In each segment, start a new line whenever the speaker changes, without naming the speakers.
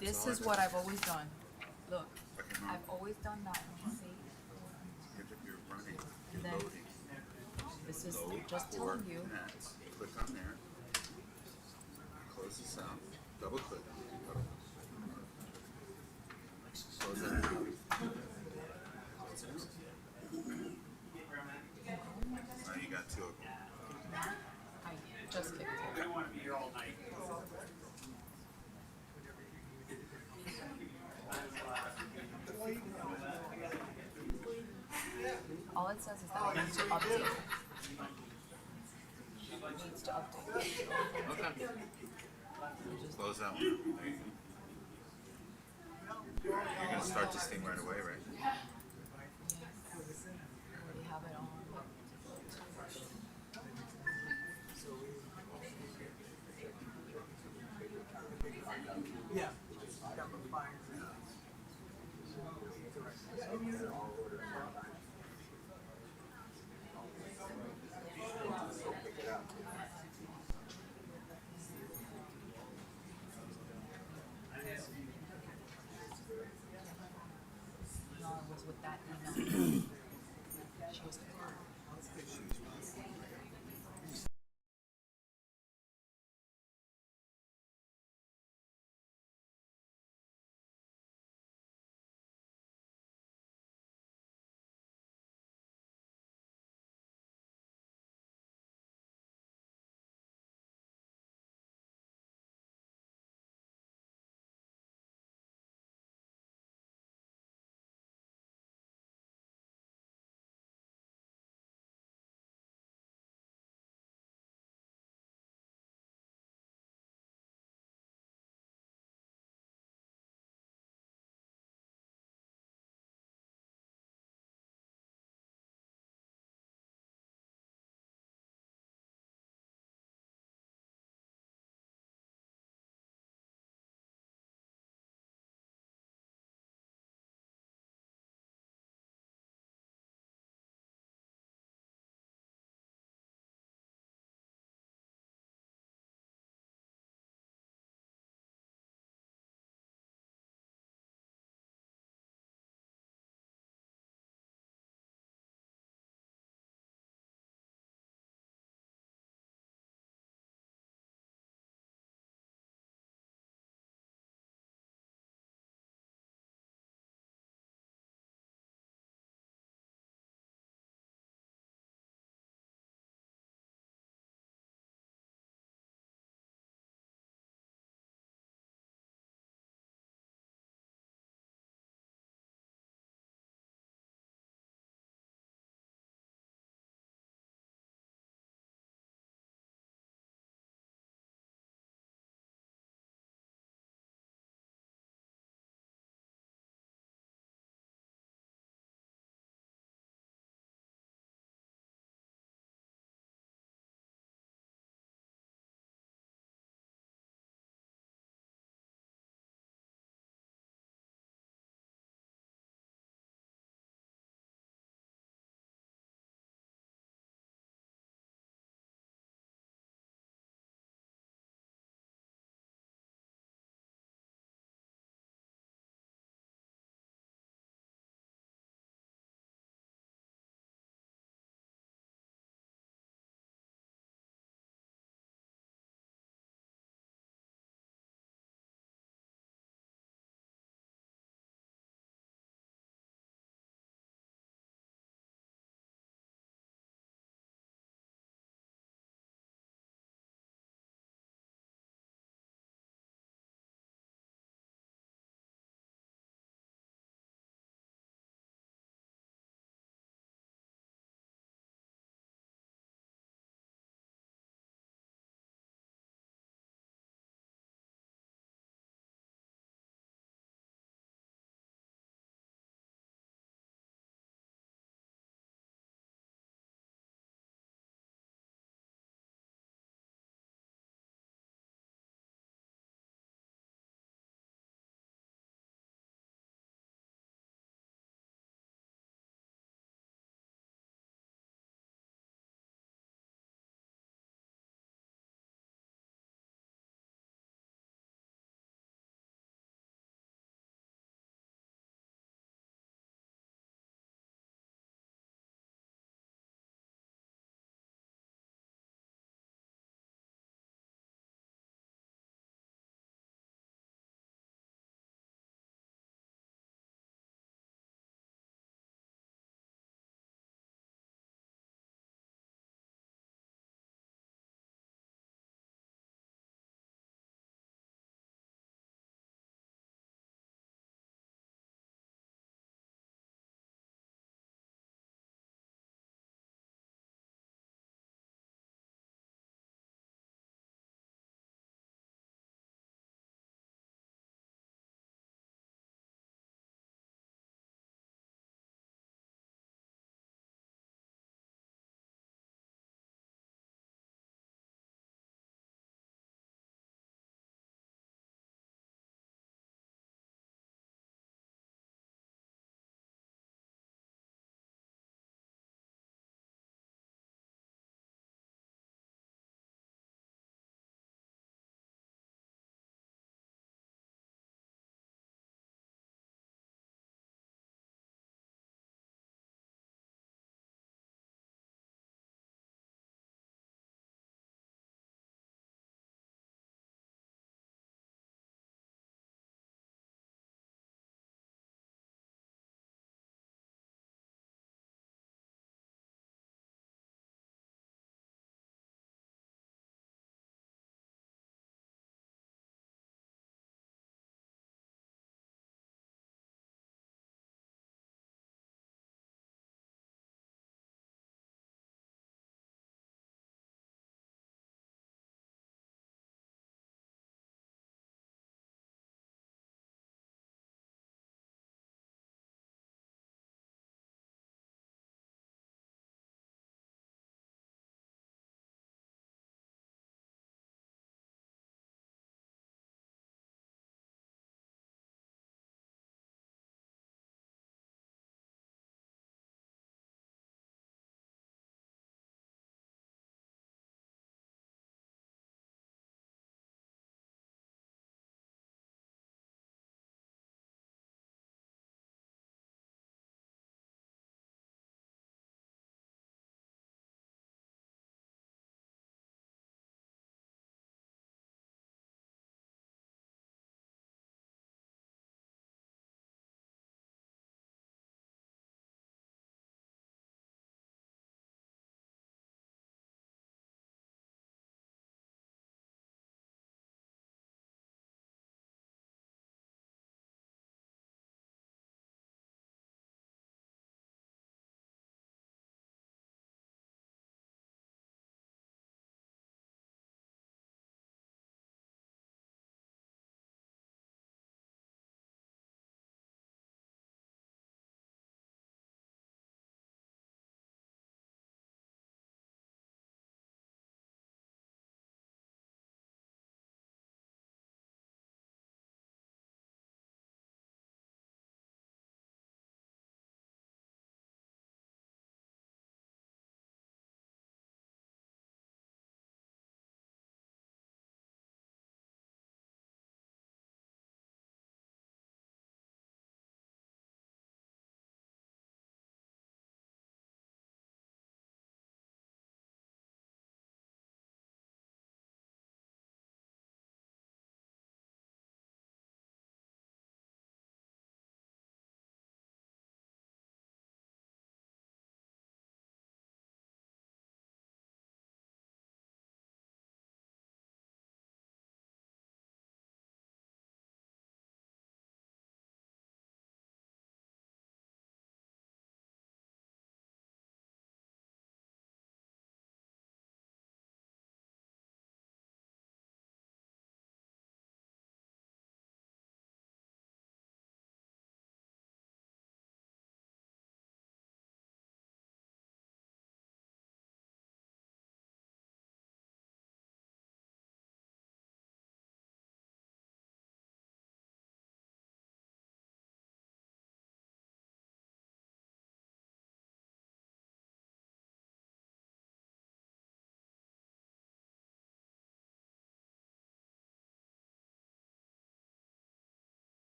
This is what I've always done. Look, I've always done that. See?
You're running.
And then
Loading.
this is
Load
just
for
telling you.
nets. Click on there. Close this out. Double click. Close that out. Close it out. Now you got two of them.
I just kicked it.
I don't want to be here all night.
All it says is that it needs to update. It needs to update.
Okay. Close that one. There you go. You're gonna start this thing right away, right?
Yes. We have it on.
Yeah.
No, it was with that email. She was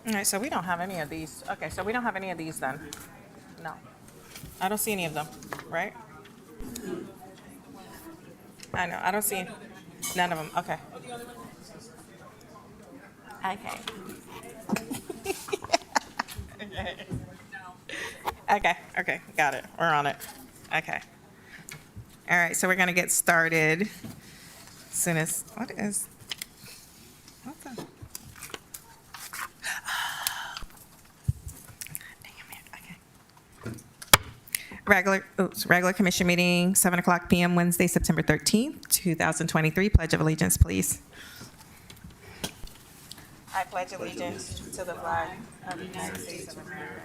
All right, so we don't have any of these. Okay, so we don't have any of these then. No. I don't see any of them, right? I know, I don't see none of them. Okay. Okay. Okay, got it. We're on it. Okay. All right, so we're gonna get started as soon as, what's that? Regular commission meeting, 7:00 PM, Wednesday, September 13th, 2023. Pledge of allegiance, please. I pledge allegiance to the flag of the United States of America,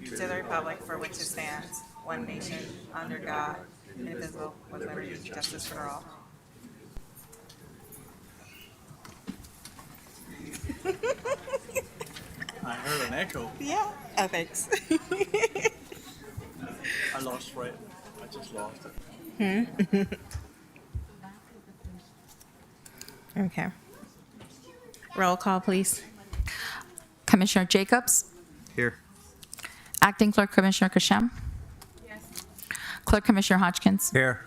to the republic for which it stands, one nation, under God, indivisible, with liberty and justice for all.
I heard an echo.
Yeah. Oh, thanks.
I lost right. I just lost it.
Okay. Roll call, please.
Commissioner Jacobs?
Here.
Acting Clerk Commissioner Kashem? Yes. Clerk Commissioner Hodgkins?
Here.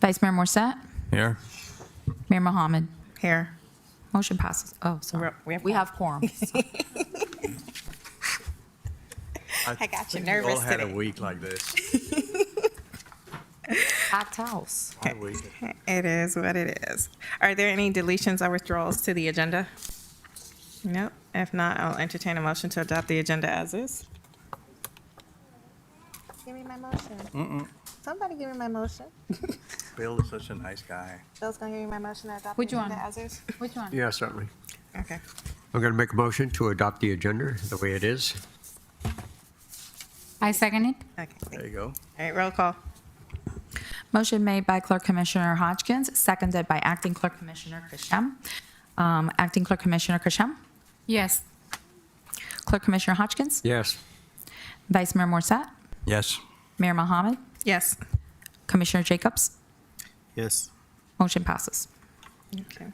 Vice Mayor Morrissette?
Here.
Mayor Mohammed?
Here.
Motion passes. Oh, sorry.
We have
quorum.
I got you
We
nervous
all had
today.
a week like this.
Packed house.
My week.
It is what it is. Are there any deletions or withdrawals to the agenda? Nope. If not, I'll entertain a motion to adopt the agenda as is. Give me my motion. Somebody give me my motion.
Bill is such a nice guy.
Bill's gonna give me my motion to adopt
Which
the agenda
one?
as is.
Which one?
Yeah, certainly.
Okay.
I'm going to make a motion to adopt the agenda the way it is.
I second it.
Okay.
There you go.
All right, roll call.
Motion made by Clerk Commissioner Hodgkins, seconded by Acting Clerk Commissioner Kashem. Acting Clerk Commissioner Kashem?
Yes.
Clerk Commissioner Hodgkins?
Yes.
Vice Mayor Morrissette?
Yes.
Mayor Mohammed?
Yes.
Commissioner Jacobs?
Yes.
Motion passes.
Okay.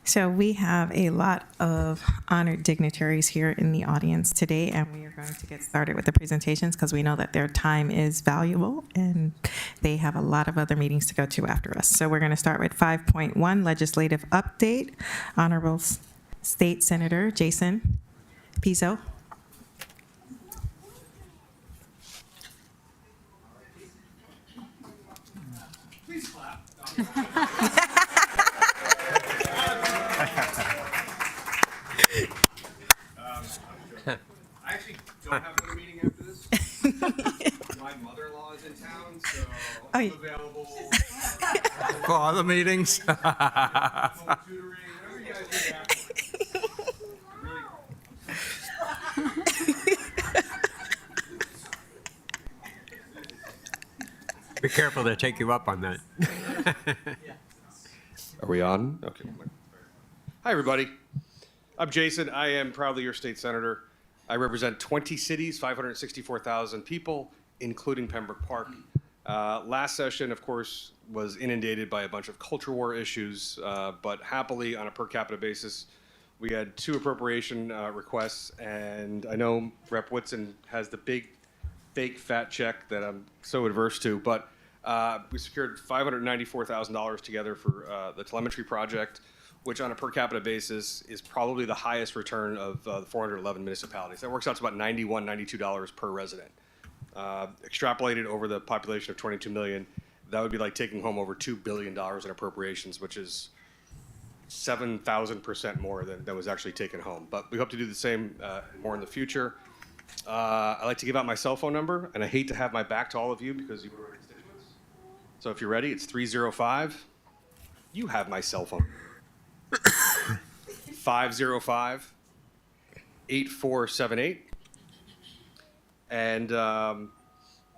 So we have a lot of honored dignitaries here in the audience today, and we are going to get started with the presentations because we know that their time is valuable and they have a lot of other meetings to go to after us. So we're going to start with 5.1, legislative update. Honorable State Senator Jason Pizzo.
Please clap. I actually don't have another meeting after this. My mother-in-law is in town, so
Oh,
I'm
yeah.
available.
For other meetings.
Home tutoring, whatever you guys need afterwards. Really.
Be careful, they take you up on that.
Are we on? Okay. Hi, everybody. I'm Jason. I am proudly your state senator. I represent 20 cities, 564,000 people, including Pembroke Park. Last session, of course, was inundated by a bunch of culture war issues, but happily, on a per capita basis, we had 2 appropriation requests, and I know Rep. Woodson has the big, fake fat check that I'm so adverse to, but we secured $594,000 together for the telemetry project, which on a per capita basis is probably the highest return of the 411 municipalities. That works out to about $91, $92 per resident. Extrapolated over the population of 22 million, that would be like taking home over $2 billion in appropriations, which is 7,000% more than was actually taken home. But we hope to do the same more in the future. I like to give out my cell phone number, and I hate to have my back to all of you because you were my constituents. So if you're ready, it's 305. You have my cell phone. 505-8478. And I'm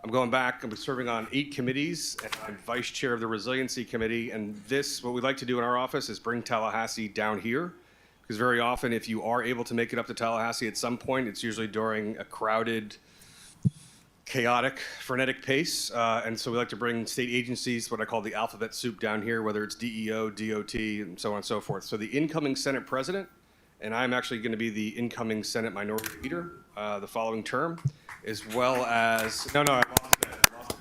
going back. I'm serving on 8 committees, and I'm vice chair of the Resiliency Committee. And this, what we like to do in our office is bring Tallahassee down here. Because very often, if you are able to make it up to Tallahassee at some point, it's usually during a crowded, chaotic, frenetic pace. And so we like to bring state agencies, what I call the alphabet soup down here, whether it's DEO, DOT, and so on and so forth. So the incoming Senate President and I'm actually going to be the incoming Senate Minority Leader the following term, as well as I lost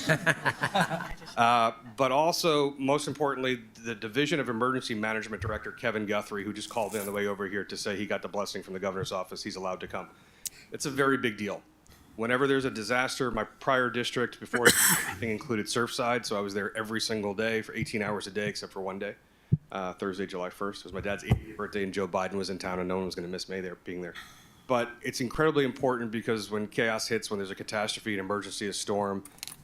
that. But also, most importantly, the Division of Emergency Management Director Kevin Guthrie, who just called in on the way over here to say he got the blessing from the governor's office, he's allowed to come. It's a very big deal. Whenever there's a disaster, my prior district before everything included Surfside, so I was there every single day for 18 hours a day, except for one day, Thursday, July 1st. It was my dad's 80th birthday, and Joe Biden was in town, and no one was going to miss me there being there. But it's incredibly important because when chaos hits, when there's a catastrophe, an emergency, a storm,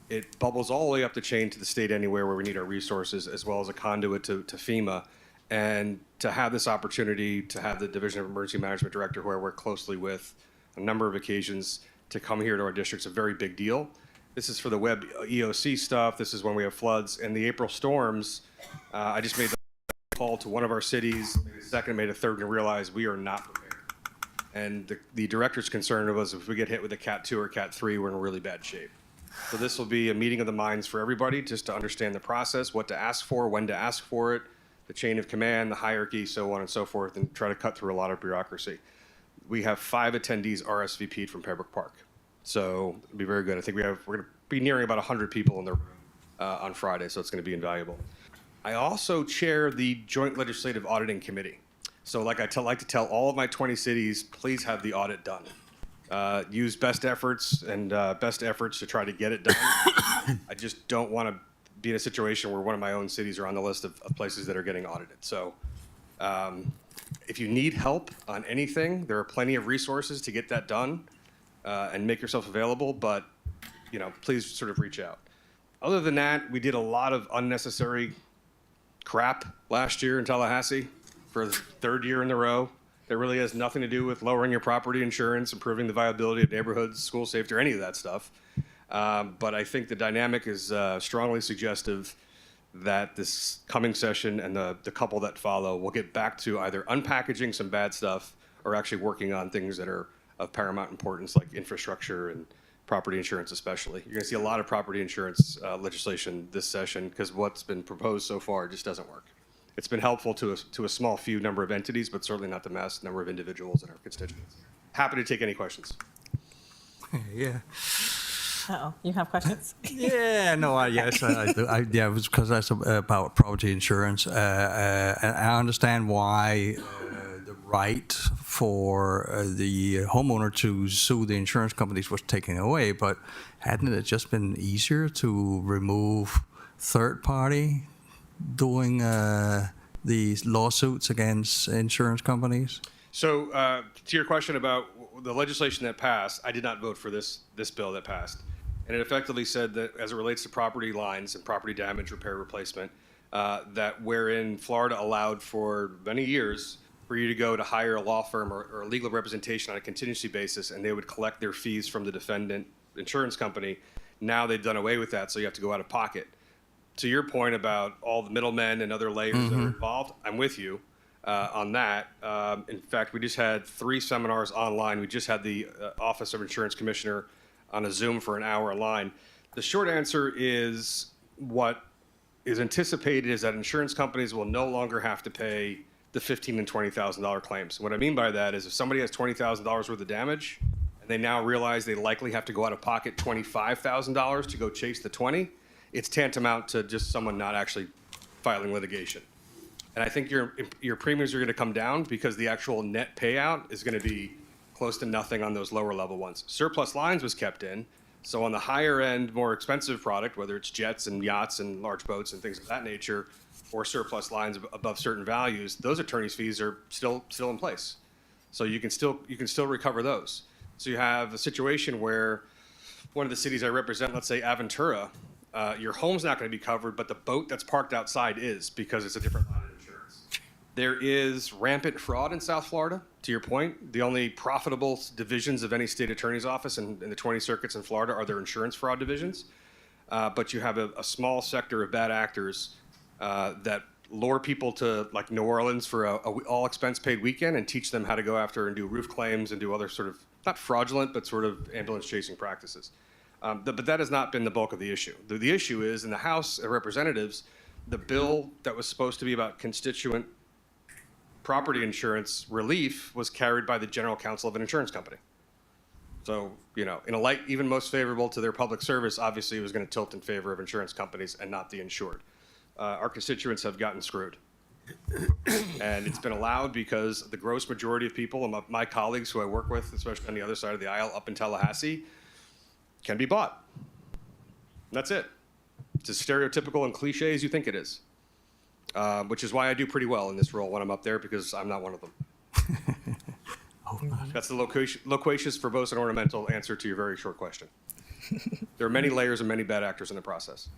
it bubbles all the way up the chain to the state anywhere where we need our resources, as well as a conduit to FEMA. And to have this opportunity to have the Division of Emergency Management Director, who I work closely with on a number of occasions, to come here to our district's a very big deal. This is for the web EOC stuff. This is when we have floods. And the April storms, I just made the call to one of our cities, made a second, made a third, and realized we are not prepared. And the director's concern was if we get hit with a Cat 2 or Cat 3, we're in really bad shape. So this will be a meeting of the minds for everybody, just to understand the process, what to ask for, when to ask for it, the chain of command, the hierarchy, so on and so forth, and try to cut through a lot of bureaucracy. We have 5 attendees RSVP'd from Pembroke Park. So it'll be very good. I think we're going to be nearing about 100 people in the room on Friday, so it's going to be invaluable. I also chair the Joint Legislative Auditing Committee. So like like to tell all of my 20 cities, please have the audit done. Use best efforts to try to get it done. I just don't want to be in a situation where one of my own cities are on the list of places that are getting audited. So if you need help on anything, there are plenty of resources to get that done and make yourself available, but please sort of reach out. Other than that, we did a lot of unnecessary crap last year in Tallahassee for the 3rd year in a row. That really has nothing to do with lowering your property insurance, improving the viability of neighborhoods, school safety, or any of that stuff. But I think the dynamic is strongly suggestive that this coming session and the couple that follow will get back to either unpackaging some bad stuff or actually working on things that are of paramount importance, like infrastructure and property insurance especially. You're going to see a lot of property insurance legislation this session because what's been proposed so far just doesn't work. It's been helpful to a small few number of entities, but certainly not the mass number of individuals in our constituents. Happy to take any questions.
Yeah.
Uh-oh, you have questions?
Yeah, no, yes, I do. Yeah, it was because that's about property insurance. And I understand why the right for the homeowner to sue the insurance companies was taken away, but hadn't it just been easier to remove third party doing these lawsuits against insurance companies?
So to your question about the legislation that passed, I did not vote for this bill that passed. And it effectively said that as it relates to property lines and property damage, repair, replacement, that wherein Florida allowed for many years for you to go to hire a law firm or legal representation on a contingency basis, and they would collect their fees from the defendant insurance company. Now they've done away with that, so you have to go out of pocket. To your point about all the middlemen and other layers that are involved, I'm with you on that. In fact, we just had 3 seminars online. We just had the Office of Insurance Commissioner on a Zoom for an hour line. The short answer is what is anticipated is that insurance companies will no longer have to pay the $15,000 and $20,000 claims. What I mean by that is if somebody has $20,000 worth of damage and they now realize they likely have to go out of pocket $25,000 to go chase the 20, it's tantamount to just someone not actually filing litigation. And I think your premiums are going to come down because the actual net payout is going to be close to nothing on those lower level ones. Surplus lines was kept in. So on the higher end, more expensive product, whether it's jets and yachts and large boats and things of that nature, or surplus lines above certain values, those attorneys' fees are still in place. So you can still recover those. So you have a situation where one of the cities I represent, let's say Aventura, your home's not going to be covered, but the boat that's parked outside is because it's a different line of insurance. There is rampant fraud in South Florida, to your point. The only profitable divisions of any state attorney's office in the 20 circuits in Florida are their insurance fraud divisions. But you have a small sector of bad actors that lure people to like New Orleans for a all expense paid weekend and teach them how to go after and do roof claims and do other sort of, not fraudulent, but sort of ambulance chasing practices. But that has not been the bulk of the issue. The issue is in the House of Representatives, the bill that was supposed to be about constituent property insurance relief was carried by the general counsel of an insurance company. So, you know, in a light even most favorable to their public service, obviously it was going to tilt in favor of insurance companies and not the insured. Our constituents have gotten screwed. And it's been allowed because the gross majority of people, and my colleagues who I work with, especially on the other side of the aisle up in Tallahassee, can be bought. And that's it. It's as stereotypical and cliche as you think it is. Which is why I do pretty well in this role when I'm up there, because I'm not one of them. That's the loquacious, verbose, and ornamental answer to your very short question. There are many layers and many bad actors in the process.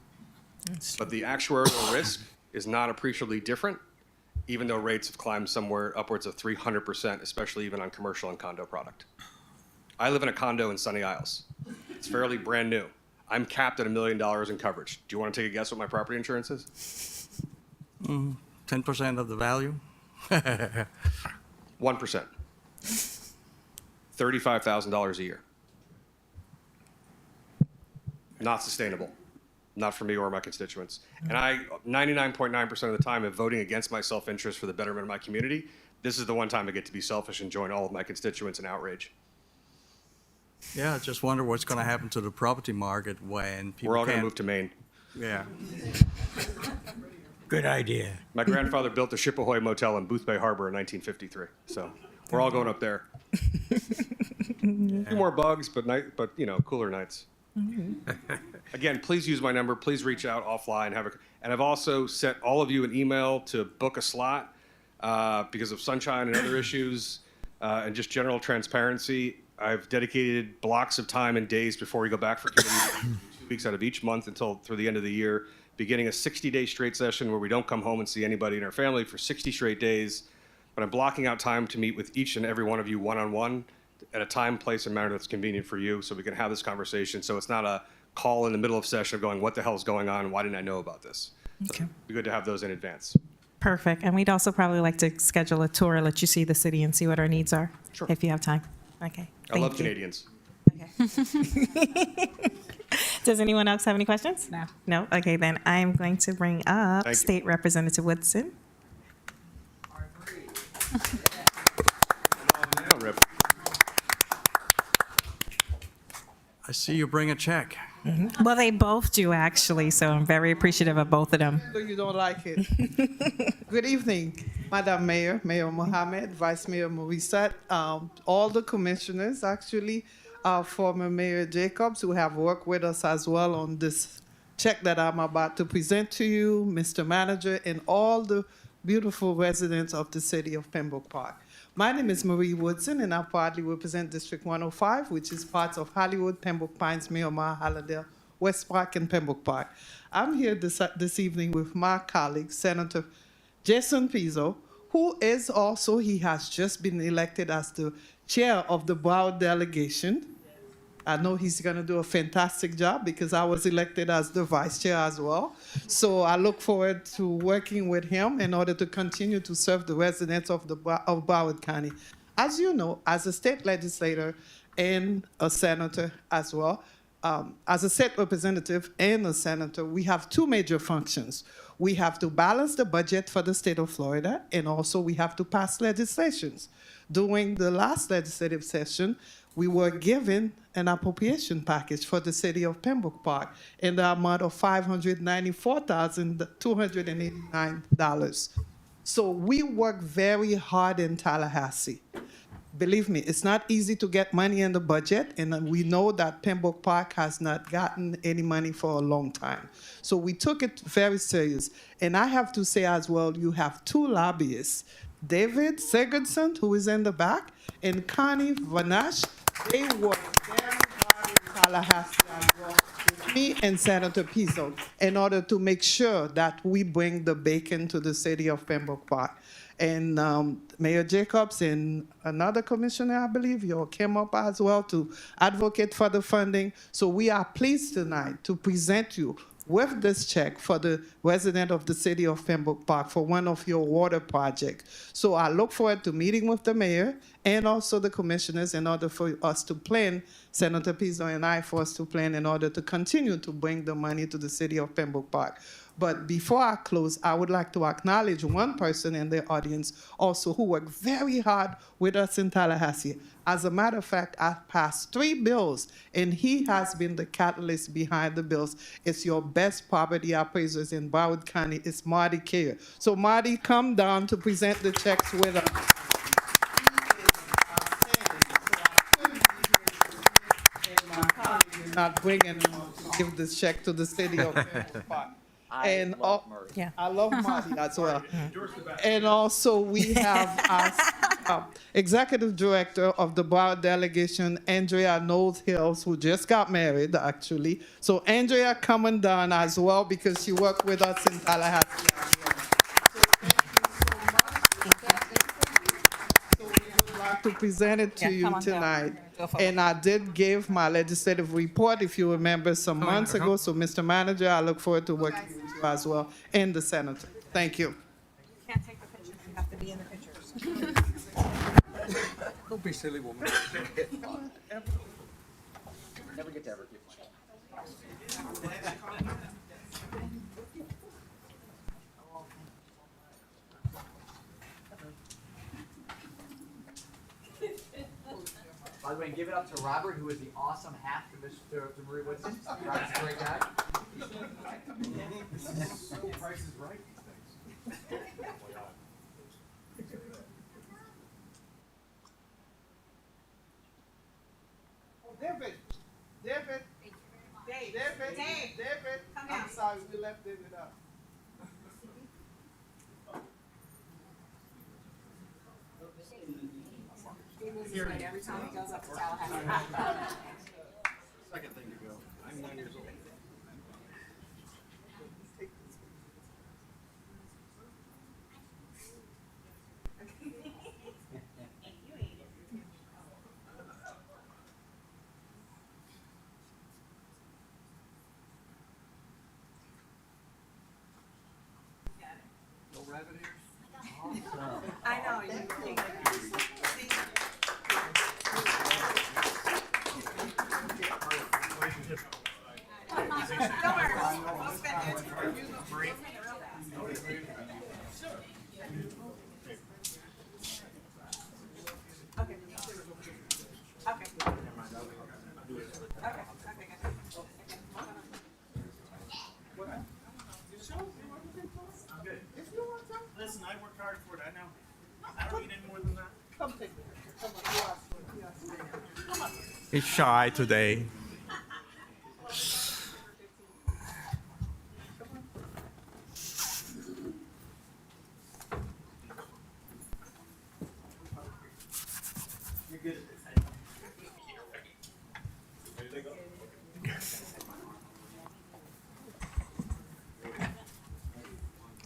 But the actuarial risk is not appreciably different, even though rates have climbed somewhere upwards of 300%, especially even on commercial and condo product. I live in a condo in Sunny Isles. It's fairly brand new. I'm capped at $1 million in coverage. Do you want to take a guess what my property insurance is?
10% of the value?
1%. $35,000 a year. Not sustainable. Not for me or my constituents. And I, 99.9% of the time, am voting against my self-interest for the betterment of my community. This is the one time I get to be selfish and join all of my constituents in outrage.
Yeah, I just wonder what's going to happen to the property market when people
We're all going to
can't-
move to Maine.
Yeah.
Good idea.
My grandfather built the Ship-Ahoy Motel in Booth Bay Harbor in 1953. So we're all going up there. A few more bugs, but you know, cooler nights. Again, please use my number. Please reach out offline. And I've also sent all of you an email to book a slot because of sunshine and other issues and just general transparency. I've dedicated blocks of time and days before we go back for committee, 2 weeks out of each month until through the end of the year, beginning a 60-day straight session where we don't come home and see anybody in our family for 60 straight days. But I'm blocking out time to meet with each and every one of you one-on-one at a time, place, and manner that's convenient for you so we can have this conversation. So it's not a call in the middle of session of going, what the hell is going on? Why didn't I know about this? So it'd be good to have those in advance.
Perfect. And we'd also probably like to schedule a tour, let you see the city and see what our needs are,
Sure.
if you have time. Okay.
I love
Thank you.
Canadians.
Okay. Does anyone else have any questions?
No.
No? Okay, then I'm going to bring up
Thank you.
State Representative Woodson.
Rip.
I see you bring a check.
Well, they both do, actually, so I'm very appreciative of both of them.
So you don't like it. Good evening, Madam Mayor, Mayor Mohammed, Vice Mayor Morrissette, all the commissioners, actually, former Mayor Jacobs, who have worked with us as well on this check that I'm about to present to you, Mr. Manager, and all the beautiful residents of the city of Pembroke Park. My name is Marie Woodson, and I proudly represent District 105, which is parts of Hollywood, Pembroke Pines, Miramar, Hallandale, West Park, and Pembroke Park. I'm here this evening with my colleague, Senator Jason Pizzo, who is also, he has just been elected as the chair of the Broward delegation. I know he's going to do a fantastic job because I was elected as the vice chair as well. So I look forward to working with him in order to continue to serve the residents of Broward County. As you know, as a state legislator and a senator as well, as a state representative and a senator, we have two major functions. We have to balance the budget for the state of Florida, and also we have to pass legislations. During the last legislative session, we were given an appropriation package for the city of Pembroke Park in the amount of $594,289. So we work very hard in Tallahassee. Believe me, it's not easy to get money in the budget, and we know that Pembroke Park has not gotten any money for a long time. So we took it very serious. And I have to say as well, you have two lobbyists, David Sigurdsson, who is in the back, and Connie Vanash. They work very hard in Tallahassee as well with me and Senator Pizzo in order to make sure that we bring the bacon to the city of Pembroke Park. And Mayor Jacobs and another commissioner, I believe, you all came up as well to advocate for the funding. So we are pleased tonight to present you with this check for the resident of the city of Pembroke Park for one of your water projects. So I look forward to meeting with the mayor and also the commissioners in order for us to plan, Senator Pizzo and I, for us to plan in order to continue to bring the money to the city of Pembroke Park. But before I close, I would like to acknowledge one person in the audience also who worked very hard with us in Tallahassee. As a matter of fact, I passed 3 bills, and he has been the catalyst behind the bills. It's your best property appraisers in Broward County. It's Marty Kiar. So Marty, come down to present the checks with us. Not bringing to give this check to the city of Pembroke Park. And
Yeah.
I love Marty as well. And also we have our executive director of the Broward delegation, Andrea Knowles Hills, who just got married actually. So Andrea coming down as well because she worked with us in Tallahassee as well. So thank you so much. So we would like to present it to you tonight. And I did give my legislative report, if you remember, some months ago. So, Mr. Manager, I look forward to working with you as well, and the senator. Thank you.
Can't take the pictures. You have to be in the pictures.
Don't be silly, woman.
Never get to ever keep
By the way, give it up to Robert, who is the awesome half to Marie Woodson. Robert's a great guy.
Price is right, these things.
David, I'm sorry, we left David out.
Every time he goes up to Tallahassee.
Second thing to go. I'm 9 years old. No rabbit ears?
I know.
Listen, I worked hard for it, I know. I don't need any more than that.
Come take it. Come on, you ask me.
He's shy today.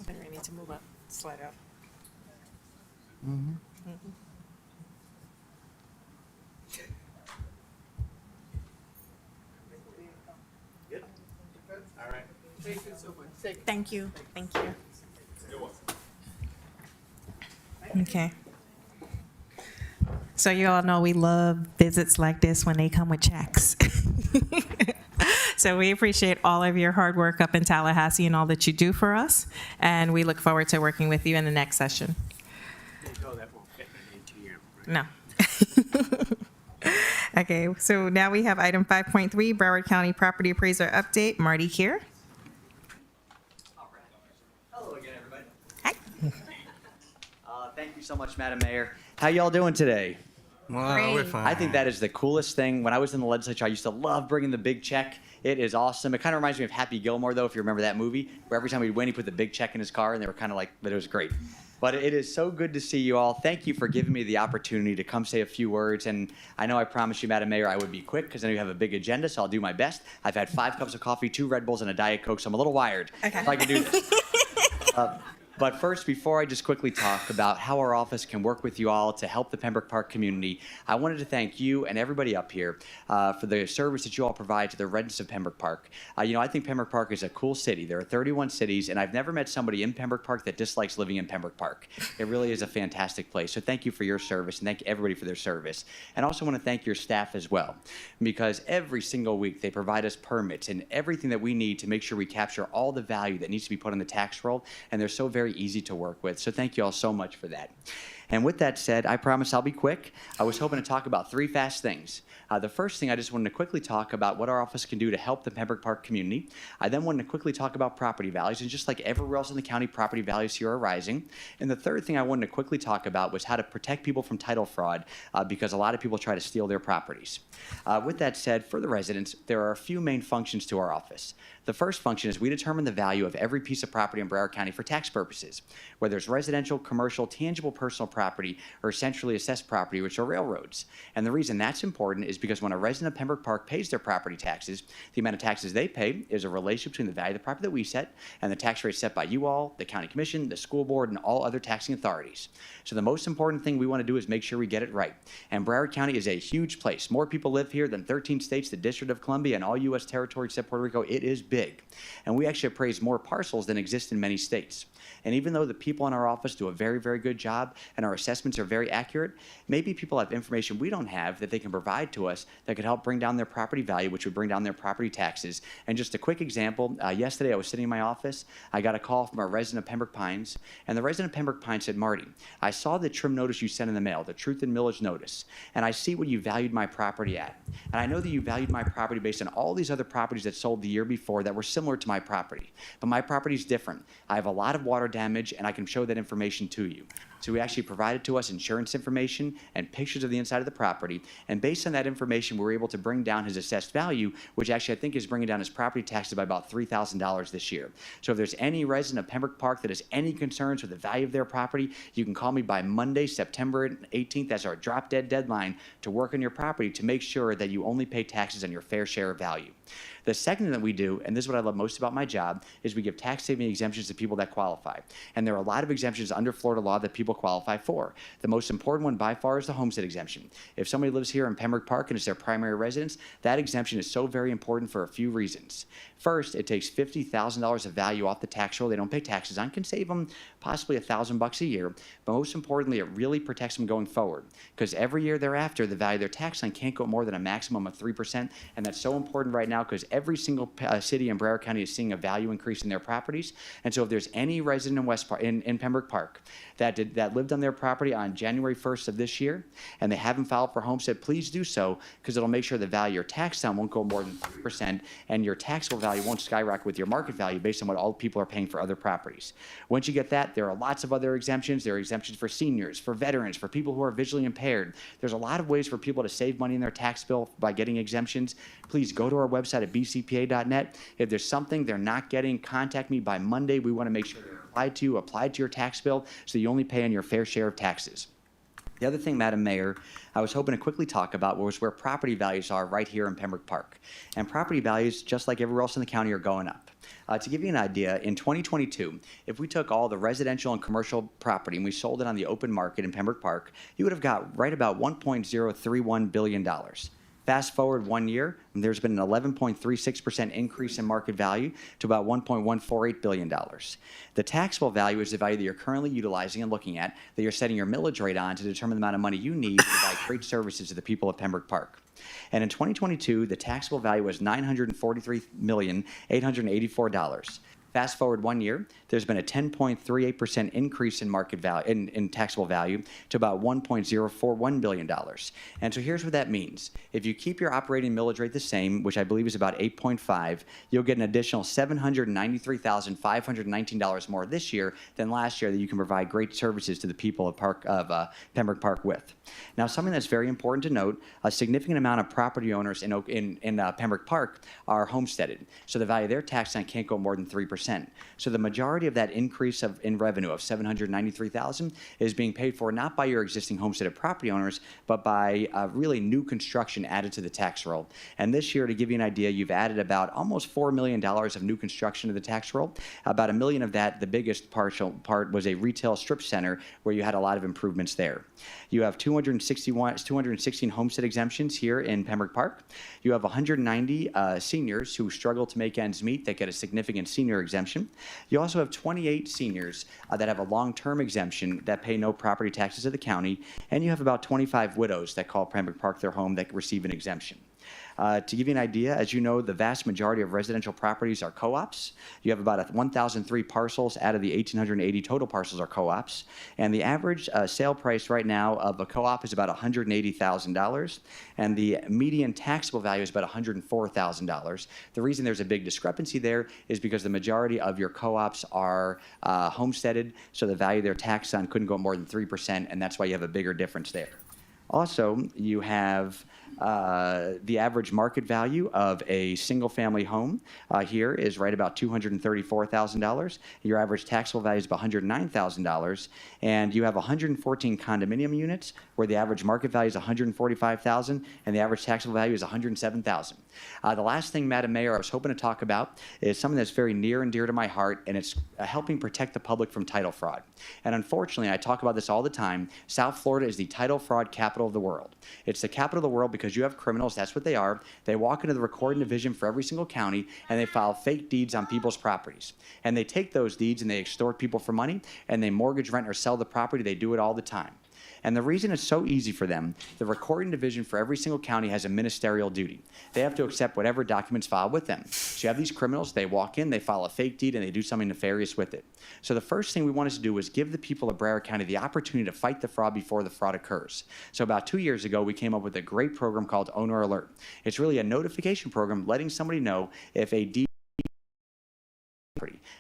We need to move up, slide up.
All right.
Thank you. Thank you. Okay. So you all know we love visits like this when they come with checks. So we appreciate all of your hard work up in Tallahassee and all that you do for us. And we look forward to working with you in the next session.
No, that won't fit in an ATM.
No. Okay, so now we have item 5.3, Broward County Property Appraiser Update, Marty Kiar.
Hello again, everybody.
Hi.
Thank you so much, Madam Mayor. How y'all doing today?
Well, we're fine.
I think that is the coolest thing. When I was in the legislature, I used to love bringing the big check. It is awesome. It kind of reminds me of Happy Gilmore, though, if you remember that movie, where every time we'd win, he put the big check in his car, and they were kind of like, but it was great. But it is so good to see you all. Thank you for giving me the opportunity to come say a few words. And I know I promised you, Madam Mayor, I would be quick because I know you have a big agenda, so I'll do my best. I've had 5 cups of coffee, 2 Red Bulls, and a Diet Coke, so I'm a little wired.
Okay.
So I can do this. But first, before I just quickly talk about how our office can work with you all to help the Pembroke Park community, I wanted to thank you and everybody up here for the service that you all provide to the residents of Pembroke Park. I think Pembroke Park is a cool city. There are 31 cities, and I've never met somebody in Pembroke Park that dislikes living in Pembroke Park. It really is a fantastic place. So thank you for your service, and thank everybody for their service. And I also want to thank your staff as well, because every single week they provide us permits and everything that we need to make sure we capture all the value that needs to be put on the tax roll, and they're so very easy to work with. So thank you all so much for that. And with that said, I promise I'll be quick. I was hoping to talk about 3 fast things. The first thing, I just wanted to quickly talk about what our office can do to help the Pembroke Park community. I then wanted to quickly talk about property values, and just like everywhere else in the county, property values here are rising. And the third thing I wanted to quickly talk about was how to protect people from title fraud, because a lot of people try to steal their properties. With that said, for the residents, there are a few main functions to our office. The first function is we determine the value of every piece of property in Broward County for tax purposes, whether it's residential, commercial, tangible personal property, or centrally assessed property, which are railroads. And the reason that's important is because when a resident of Pembroke Park pays their property taxes, the amount of taxes they pay is a relationship between the value of the property that we set and the tax rate set by you all, the county commission, the school board, and all other taxing authorities. So the most important thing we want to do is make sure we get it right. And Broward County is a huge place. More people live here than 13 states, the District of Columbia, and all U.S. territory except Puerto Rico. It is big. And we actually appraise more parcels than exist in many states. And even though the people in our office do a very, very good job and our assessments are very accurate, maybe people have information we don't have that they can provide to us that could help bring down their property value, which would bring down their property taxes. And just a quick example, yesterday I was sitting in my office, I got a call from a resident of Pembroke Pines, and the resident of Pembroke Pines said, "Marty, I saw the trim notice you sent in the mail, the truth and millage notice, and I see what you valued my property at. And I know that you valued my property based on all these other properties that sold the year before that were similar to my property. But my property is different. I have a lot of water damage, and I can show that information to you." So he actually provided to us insurance information and pictures of the inside of the property. And based on that information, we were able to bring down his assessed value, which actually I think is bringing down his property taxes by about $3,000 this year. So if there's any resident of Pembroke Park that has any concerns with the value of their property, you can call me by Monday, September 18th. That's our drop dead deadline to work on your property to make sure that you only pay taxes on your fair share of value. The second thing that we do, and this is what I love most about my job, is we give tax saving exemptions to people that qualify. And there are a lot of exemptions under Florida law that people qualify for. The most important one by far is the homestead exemption. If somebody lives here in Pembroke Park and it's their primary residence, that exemption is so very important for a few reasons. First, it takes $50,000 of value off the tax roll they don't pay taxes on, can save them possibly $1,000 a year. But most importantly, it really protects them going forward, because every year thereafter, the value of their tax on can't go more than a maximum of 3%. And that's so important right now because every single city in Broward County is seeing a value increase in their properties. And so if there's any resident in Pembroke Park that lived on their property on January 1st of this year and they haven't filed for homestead, please do so, because it'll make sure the value of your tax down won't go more than 3% and your taxable value won't skyrocket with your market value based on what all people are paying for other properties. Once you get that, there are lots of other exemptions. There are exemptions for seniors, for veterans, for people who are visually impaired. There's a lot of ways for people to save money in their tax bill by getting exemptions. Please go to our website at bcpa.net. If there's something they're not getting, contact me by Monday. We want to make sure they're applied to your tax bill so you only pay on your fair share of taxes. The other thing, Madam Mayor, I was hoping to quickly talk about was where property values are right here in Pembroke Park. And property values, just like everywhere else in the county, are going up. To give you an idea, in 2022, if we took all the residential and commercial property and we sold it on the open market in Pembroke Park, you would have got right about $1.031 billion. Fast forward 1 year, and there's been an 11.36% increase in market value to about $1.148 billion. The taxable value is the value that you're currently utilizing and looking at, that you're setting your millage rate on to determine the amount of money you need to provide great services to the people of Pembroke Park. And in 2022, the taxable value was $943,884. Fast forward 1 year, there's been a 10.38% increase in market value, in taxable value, to about $1.041 billion. And so here's what that means. If you keep your operating millage rate the same, which I believe is about 8.5, you'll get an additional $793,519 more this year than last year that you can provide great services to the people of Pembroke Park with. Now, something that's very important to note, a significant amount of property owners in Pembroke Park are homesteaded. So the value of their tax on can't go more than 3%. 4%. So the majority of that increase in revenue of $793,000 is being paid for not by your existing homesteaded property owners, but by really new construction added to the tax roll. And this year, to give you an idea, you've added about almost $4 million of new construction to the tax roll. About $1 million of that, the biggest part was a retail strip center where you had a lot of improvements there. You have 216 homestead exemptions here in Pembroke Park. You have 190 seniors who struggle to make ends meet that get a significant senior exemption. You also have 28 seniors that have a long-term exemption that pay no property taxes to the county, and you have about 25 widows that call Pembroke Park their home that receive an exemption. To give you an idea, as you know, the vast majority of residential properties are co-ops. You have about 1,003 parcels out of the 1,880 total parcels are co-ops. And the average sale price right now of a co-op is about $180,000. And the median taxable value is about $104,000. The reason there's a big discrepancy there is because the majority of your co-ops are homesteaded, so the value they're taxed on couldn't go more than 3%, and that's why you have a bigger difference there. Also, you have the average market value of a single-family home here is right about $234,000. Your average taxable value is about $109,000, and you have 114 condominium units where the average market value is $145,000 and the average taxable value is $107,000. The last thing, Madam Mayor, I was hoping to talk about is something that's very near and dear to my heart, and it's helping protect the public from title fraud. And unfortunately, I talk about this all the time. South Florida is the title fraud capital of the world. It's the capital of the world because you have criminals, that's what they are. They walk into the recording division for every single county and they file fake deeds on people's properties. And they take those deeds and they extort people for money and they mortgage, rent, or sell the property. They do it all the time. And the reason it's so easy for them, the recording division for every single county has a ministerial duty. They have to accept whatever documents filed with them. So you have these criminals, they walk in, they file a fake deed, and they do something nefarious with it. So the first thing we wanted to do was give the people of Broward County the opportunity to fight the fraud before the fraud occurs. So about 2 years ago, we came up with a great program called Owner Alert. It's really a notification program letting somebody know if a deed.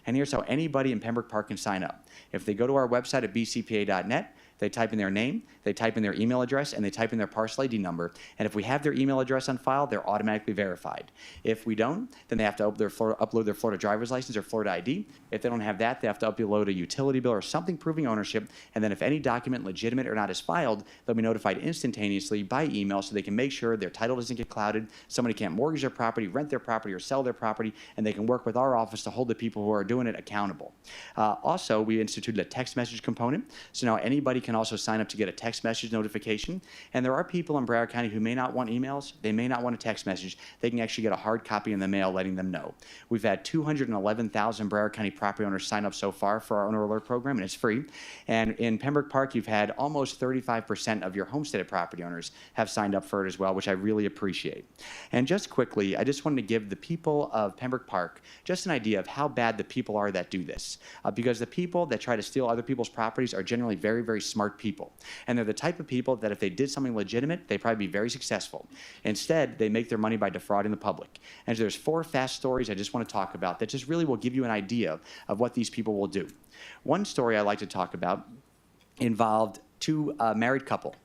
And here's how anybody in Pembroke Park can sign up. If they go to our website at bcpa.net, they type in their name, they type in their email address, and they type in their parcel ID number. And if we have their email address on file, they're automatically verified. If we don't, then they have to upload their Florida driver's license or Florida ID. If they don't have that, they have to upload a utility bill or something proving ownership. And then if any document, legitimate or not, is filed, they'll be notified instantaneously by email so they can make sure their title doesn't get clouded, somebody can't mortgage their property, rent their property, or sell their property, and they can work with our office to hold the people who are doing it accountable. Also, we instituted a text message component. So now anybody can also sign up to get a text message notification. And there are people in Broward County who may not want emails, they may not want a text message. They can actually get a hard copy in the mail letting them know. We've had 211,000 Broward County property owners sign up so far for our Owner Alert program, and it's free. And in Pembroke Park, you've had almost 35% of your homesteaded property owners have signed up for it as well, which I really appreciate. And just quickly, I just wanted to give the people of Pembroke Park just an idea of how bad the people are that do this. Because the people that try to steal other people's properties are generally very, very smart people. And they're the type of people that if they did something legitimate, they'd probably be very successful. Instead, they make their money by defrauding the public. And so there's 4 fast stories I just want to talk about that just really will give you an idea of what these people will do. One story I like to talk about involved 2 married couple.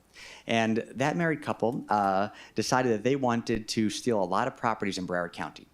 And that married couple decided that they wanted to steal a lot of properties in Broward County.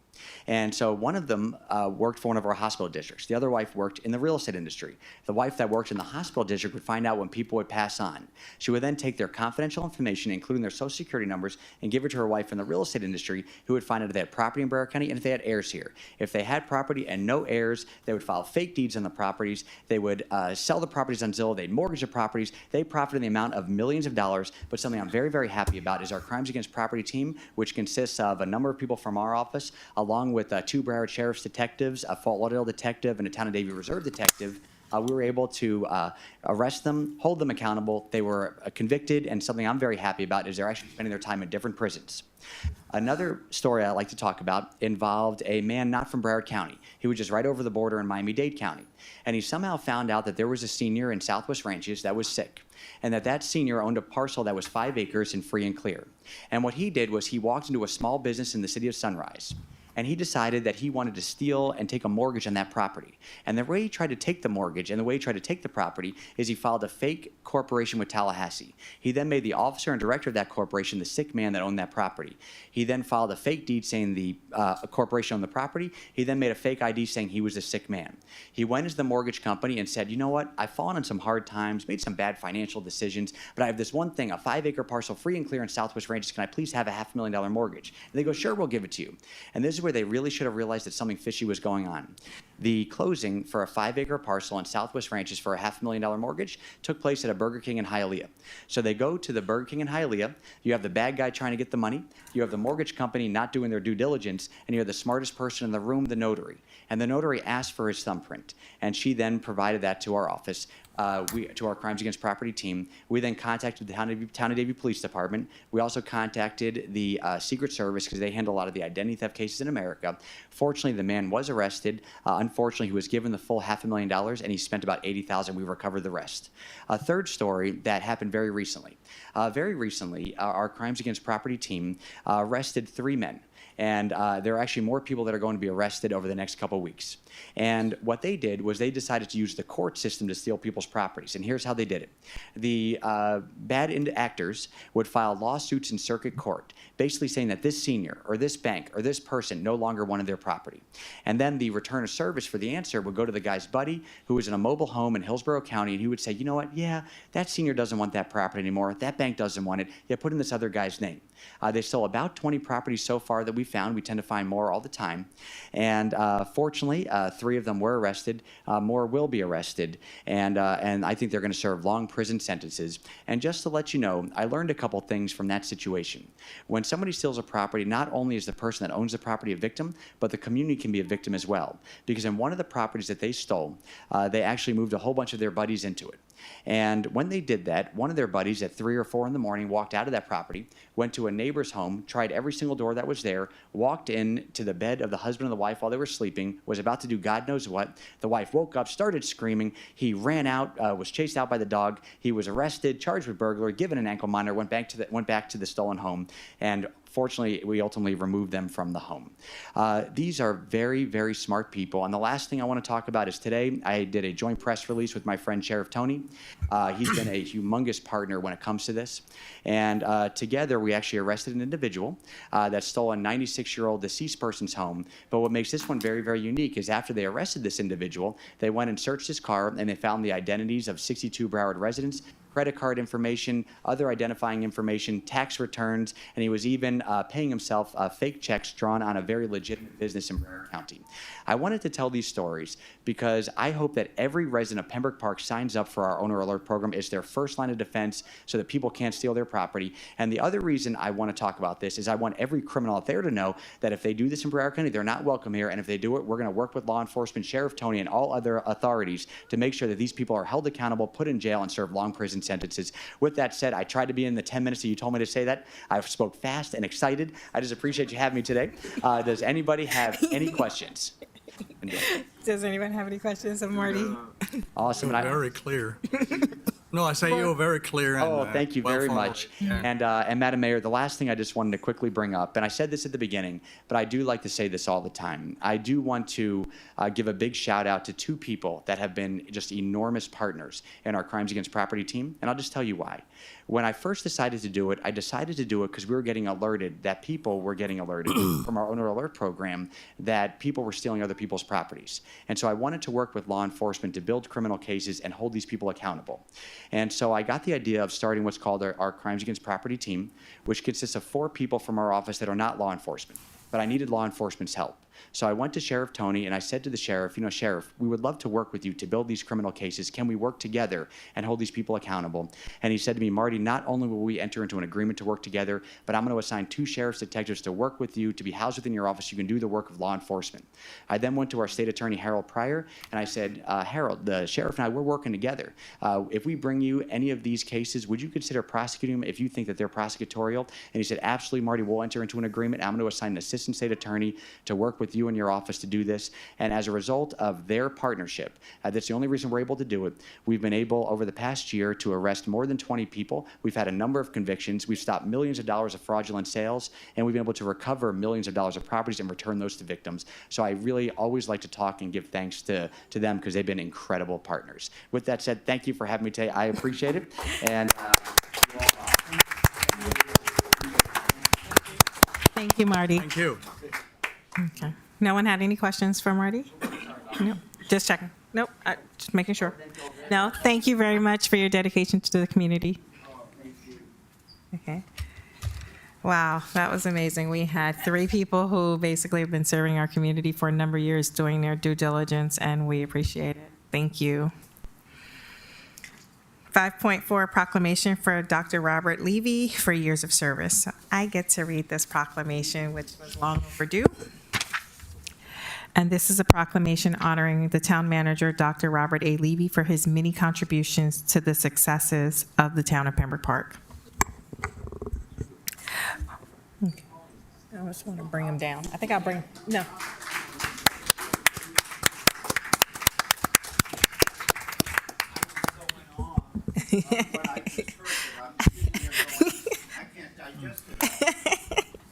And so one of them worked for one of our hospital districts. The other wife worked in the real estate industry. The wife that worked in the hospital district would find out when people would pass on. She would then take their confidential information, including their social security numbers, and give it to her wife in the real estate industry, who would find out if they had property in Broward County and if they had heirs here. If they had property and no heirs, they would file fake deeds on the properties. They would sell the properties on Zillow. They'd mortgage the properties. They profited in the amount of millions of dollars. But something I'm very, very happy about is our Crimes Against Property team, which consists of a number of people from our office, along with 2 Broward Sheriff's detectives, a Fort Lauderdale detective, and a Town of Davie Reserve detective. We were able to arrest them, hold them accountable. They were convicted, and something I'm very happy about is they're actually spending their time in different prisons. Another story I like to talk about involved a man not from Broward County. He was just right over the border in Miami-Dade County. And he somehow found out that there was a senior in Southwest Ranches that was sick, and that senior owned a parcel that was 5 acres and free and clear. And what he did was he walked into a small business in the city of Sunrise, And he decided that he wanted to steal and take a mortgage on that property. And the way he tried to take the mortgage and the way he tried to take the property is he filed a fake corporation with Tallahassee. He then made the officer and director of that corporation the sick man that owned that property. He then filed a fake deed saying the corporation owned the property. He then made a fake ID saying he was a sick man. He went into the mortgage company and said, you know what, I've fallen on some hard times, made some bad financial decisions, but I have this one thing, a 5-acre parcel free and clear in Southwest Ranches. Can I please have a $500,000 mortgage? And they go, sure, we'll give it to you. And this is where they really should have realized that something fishy was going on. The closing for a 5-acre parcel in Southwest Ranches for a $500,000 mortgage took place at a Burger King in Hialeah. So they go to the Burger King in Hialeah. You have the bad guy trying to get the money. You have the mortgage company not doing their due diligence. And you have the smartest person in the room, the notary. And the notary asked for his thumbprint. And she then provided that to our office. To our Crimes Against Property team. We then contacted the Town of Davie Police Department. We also contacted the Secret Service because they handle a lot of the identity theft cases in America. Fortunately, the man was arrested. Unfortunately, he was given the full $500,000 and he spent about $80,000. We recovered the rest. A third story that happened very recently. Our Crimes Against Property team arrested 3 men. And there are actually more people that are going to be arrested over the next couple of weeks. And what they did was they decided to use the court system to steal people's properties. And here's how they did it. The bad actors would file lawsuits in circuit court, basically saying that this senior or this bank or this person no longer wanted their property. And then the return of service for the answer would go to the guy's buddy who was in a mobile home in Hillsborough County, and he would say, you know what, yeah, that senior doesn't want that property anymore. That bank doesn't want it. Yeah, put in this other guy's name. They stole about 20 properties so far that we found. We tend to find more all the time. And fortunately, 3 of them were arrested. More will be arrested. And I think they're going to serve long prison sentences. And just to let you know, I learned a couple things from that situation. When somebody steals a property, not only is the person that owns the property a victim, but the community can be a victim as well. Because in one of the properties that they stole, they actually moved a whole bunch of their buddies into it. And when they did that, one of their buddies at 3 or 4 in the morning walked out of that property, went to a neighbor's home, tried every single door that was there, walked in to the bed of the husband and the wife while they were sleeping, was about to do God knows what. The wife woke up, started screaming. He ran out, was chased out by the dog. He was arrested, charged with burglary, given an ankle monitor, went back to the stolen home, and fortunately, we ultimately removed them from the home. These are very, very smart people. And the last thing I want to talk about is today, I did a joint press release with my friend Sheriff Tony. He's been a humongous partner when it comes to this. And together, we actually arrested an individual that stole a 96-year-old deceased person's home. But what makes this one very, very unique is after they arrested this individual, they went and searched his car, and they found the identities of 62 Broward residents, credit card information, other identifying information, tax returns, and he was even paying himself fake checks drawn on a very legitimate business in Broward County. I wanted to tell these stories because I hope that every resident of Pembroke Park signs up for our Owner Alert program. It's their first line of defense so that people can't steal their property. And the other reason I want to talk about this is I want every criminal out there to know that if they do this in Broward County, they're not welcome here. And if they do it, we're going to work with law enforcement, Sheriff Tony, and all other authorities to make sure that these people are held accountable, put in jail, and serve long prison sentences. With that said, I tried to be in the 10 minutes that you told me to say that. I spoke fast and excited. I just appreciate you having me today. Does anybody have any questions?
Does anyone have any questions of Marty?
Awesome.
Very clear. No, I say you were very clear. And,
thank you very much.
Yeah.
And Madam Mayor, the last thing I just wanted to quickly bring up, and I said this at the beginning, but I do like to say this all the time. I do want to give a big shout out to 2 people that have been just enormous partners in our Crimes Against Property team, and I'll just tell you why. When I first decided to do it, I decided to do it because we were getting alerted that people were getting alerted from our Owner Alert program that people were stealing other people's properties. And so I wanted to work with law enforcement to build criminal cases and hold these people accountable. And so I got the idea of starting what's called our Crimes Against Property team, which consists of 4 people from our office that are not law enforcement. But I needed law enforcement's help. So I went to Sheriff Tony and I said to the sheriff, you know, Sheriff, we would love to work with you to build these criminal cases. Can we work together and hold these people accountable? And he said to me, Marty, not only will we enter into an agreement to work together, but I'm going to assign 2 sheriff's detectives to work with you, to be housed within your office. You can do the work of law enforcement. I then went to our state attorney, Harold Pryor, and I said, Harold, the sheriff and I, we're working together. If we bring you any of these cases, would you consider prosecuting them if you think that they're prosecutorial? And he said, absolutely, Marty, we'll enter into an agreement. I'm going to assign an assistant state attorney to work with with you and your office to do this. And as a result of their partnership, that's the only reason we're able to do it. We've been able, over the past year, to arrest more than 20 people. We've had a number of convictions. We've stopped millions of dollars of fraudulent sales, and we've been able to recover millions of dollars of properties and return those to victims. So I really always like to talk and give thanks to them because they've been incredible partners. With that said, thank you for having me today. I appreciate it. And
Thank you, Marty.
Thank you.
Okay. No one had any questions for Marty? No, just checking. Nope, just making sure. No, thank you very much for your dedication to the community. Okay. Wow, that was amazing. We had 3 people who basically have been serving our community for a number of years doing their due diligence, and we appreciate it. Thank you. 5.4 proclamation for Dr. Robert Levy for years of service. So I get to read this proclamation, which was long overdue. And this is a proclamation honoring the town manager, Dr. Robert A. Levy, for his many contributions to the successes of the town of Pembroke Park. Okay. I just want to bring him down. I think I'll bring, no.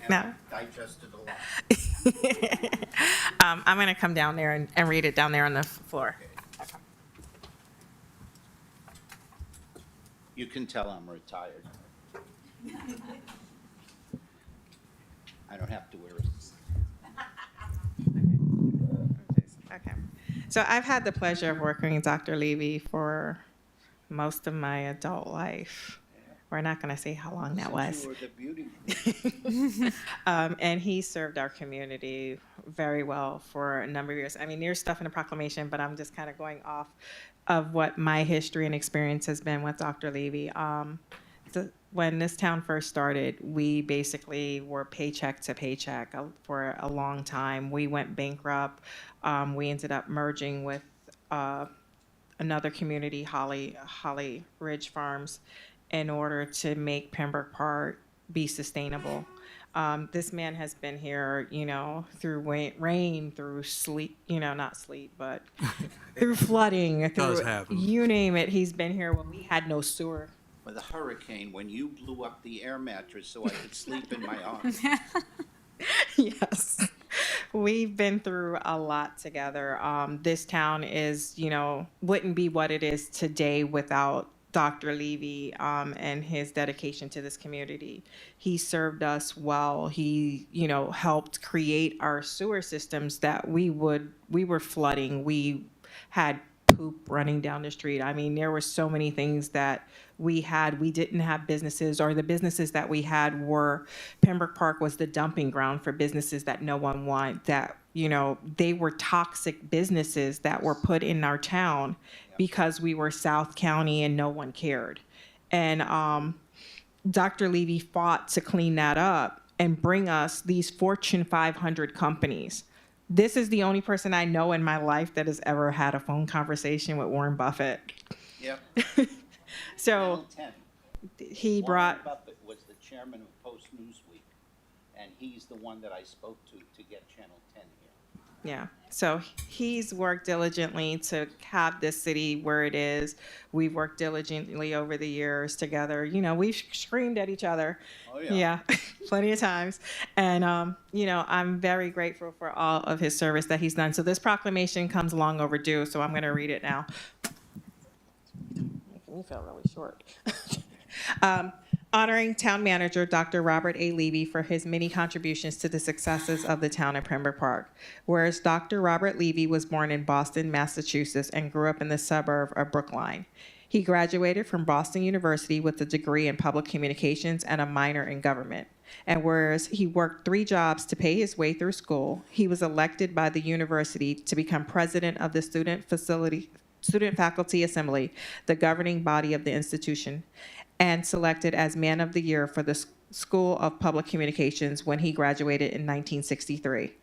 No. I'm going to come down there and read it down there on the floor.
You can tell I'm retired. I don't have to wear it.
Okay. So I've had the pleasure of working with Dr. Levy for most of my adult life. We're not going to say how long that was.
You were the beauty.
And he served our community very well for a number of years. I mean, there's stuff in the proclamation, but I'm just kind of going off of what my history and experience has been with Dr. Levy. When this town first started, we basically were paycheck to paycheck for a long time. We went bankrupt. We ended up merging with another community, Holly Ridge Farms, in order to make Pembroke Park be sustainable. This man has been here, through rain, through sleet, not sleet, but through flooding, through you name it. He's been here when we had no sewer.
With a hurricane, when you blew up the air mattress so I could sleep in my arms.
Yes. We've been through a lot together. This town wouldn't be what it is today without Dr. Levy and his dedication to this community. He served us well. He, helped create our sewer systems that we were flooding. We had poop running down the street. I mean, there were so many things that we didn't have businesses, or the businesses that we had were, Pembroke Park was the dumping ground for businesses that no one wanted, that, they were toxic businesses that were put in our town because we were South County and no one cared. And Dr. Levy fought to clean that up and bring us these Fortune 500 companies. This is the only person I know in my life that has ever had a phone conversation with Warren Buffett.
Yep.
So he brought.
Warren Buffett was the chairman of Post Newsweek, and he's the one that I spoke to get Channel 10 here.
Yeah. So he's worked diligently to have this city where it is. We've worked diligently over the years together. We've screamed at each other.
Oh, yeah.
Yeah, plenty of times. And, I'm very grateful for all of his service that he's done. So this proclamation comes long overdue, so I'm going to read it now. We felt really short. Honoring Town Manager Dr. Robert A. Levy for his many contributions to the successes of the town of Pembroke Park. Whereas Dr. Robert Levy was born in Boston, Massachusetts, and grew up in the suburb of Brookline. He graduated from Boston University with a degree in public communications and a minor in government. And whereas he worked 3 jobs to pay his way through school, he was elected by the university to become president of the Student Faculty Assembly, the governing body of the institution, and selected as Man of the Year for the School of Public Communications when he graduated in 1963.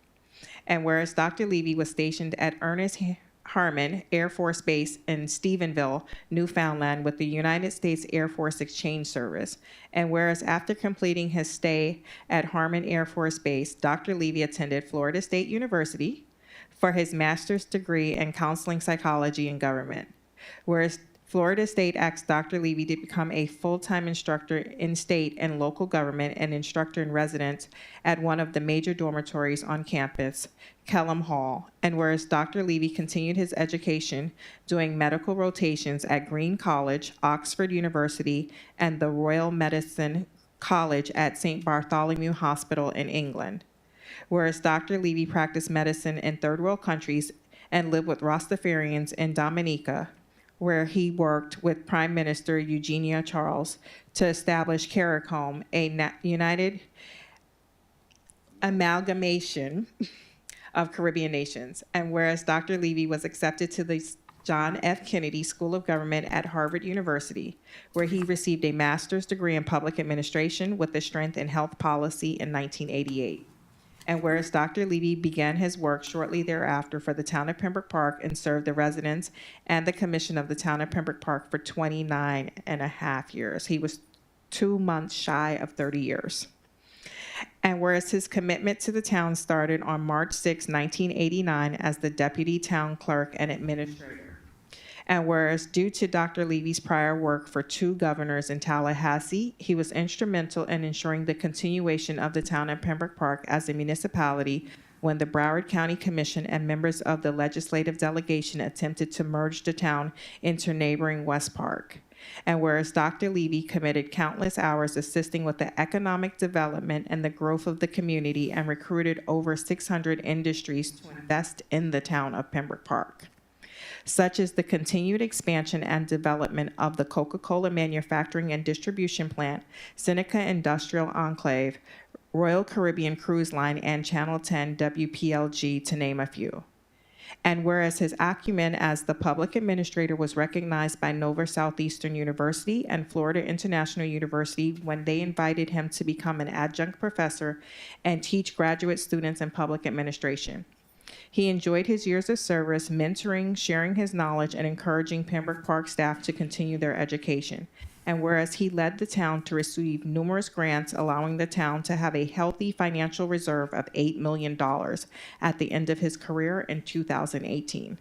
And whereas Dr. Levy was stationed at Ernest Harmon Air Force Base in Stephenville, Newfoundland, with the United States Air Force Exchange Service. And whereas after completing his stay at Harmon Air Force Base, Dr. Levy attended Florida State University for his master's degree in counseling psychology and government. Whereas Florida State asked Dr. Levy to become a full-time instructor in state and local government and instructor in residence at one of the major dormitories on campus, Kellum Hall. And whereas Dr. Levy continued his education doing medical rotations at Green College, Oxford University, and the Royal Medicine College at St. Bartholomew Hospital in England. Whereas Dr. Levy practiced medicine in third world countries and lived with Rastafarians in Dominica, where he worked with Prime Minister Eugenia Charles to establish CARICOM, a united amalgamation of Caribbean nations. And whereas Dr. Levy was accepted to the John F. Kennedy School of Government at Harvard University, where he received a master's degree in public administration with a strength in health policy in 1988. And whereas Dr. Levy began his work shortly thereafter for the town of Pembroke Park and served the residents and the commission of the town of Pembroke Park for 29 and a half years. He was 2 months shy of 30 years. And whereas his commitment to the town started on March 6, 1989 as the deputy town clerk and administrator. And whereas due to Dr. Levy's prior work for 2 governors in Tallahassee, he was instrumental in ensuring the continuation of the town of Pembroke Park as a municipality when the Broward County Commission and members of the legislative delegation attempted to merge the town into neighboring West Park. And whereas Dr. Levy committed countless hours assisting with the economic development and the growth of the community and recruited over 600 industries to invest in the town of Pembroke Park, such as the continued expansion and development of the Coca-Cola manufacturing and distribution plant, Seneca Industrial Enclave, Royal Caribbean Cruise Line, and Channel 10 WPLG, to name a few. And whereas his acumen as the public administrator was recognized by Nova Southeastern University and Florida International University when they invited him to become an adjunct professor and teach graduate students in public administration. He enjoyed his years of service, mentoring, sharing his knowledge, and encouraging Pembroke Park staff to continue their education. And whereas he led the town to receive numerous grants, allowing the town to have a healthy financial reserve of $8 million at the end of his career in 2018.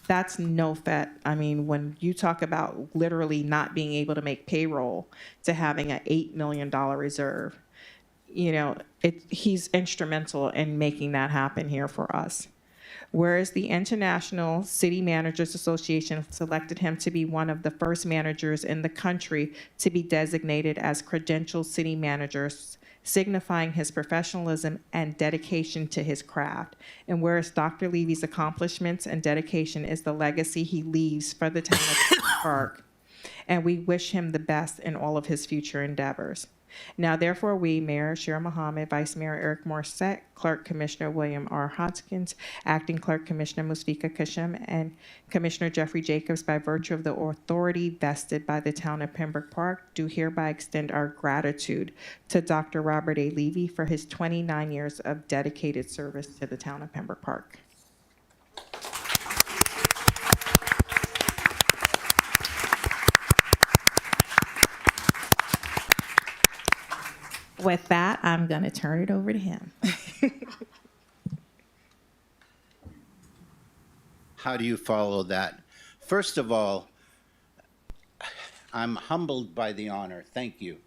That's no fet. I mean, when you talk about literally not being able to make payroll to having an $8 million reserve, you know, he's instrumental in making that happen here for us. Whereas the International City Managers Association selected him to be one of the first managers in the country to be designated as credentialed city managers, signifying his professionalism and dedication to his craft. And whereas Dr. Levy's accomplishments and dedication is the legacy he leaves for the town of Pembroke Park, and we wish him the best in all of his future endeavors. Now, therefore, we, Mayor Shira Mohammed, Vice Mayor Eric Morrissette, Clerk Commissioner William R. Hodgkins, Acting Clerk Commissioner Musfika Kashem, and Commissioner Jeffrey Jacobs, by virtue of the authority vested by the town of Pembroke Park, do hereby extend our gratitude to Dr. Robert A. Levy for his 29 years of dedicated service to the town of Pembroke Park. With that, I'm going to turn it over to him.
How do you follow that? First of all, I'm humbled by the honor. Thank you.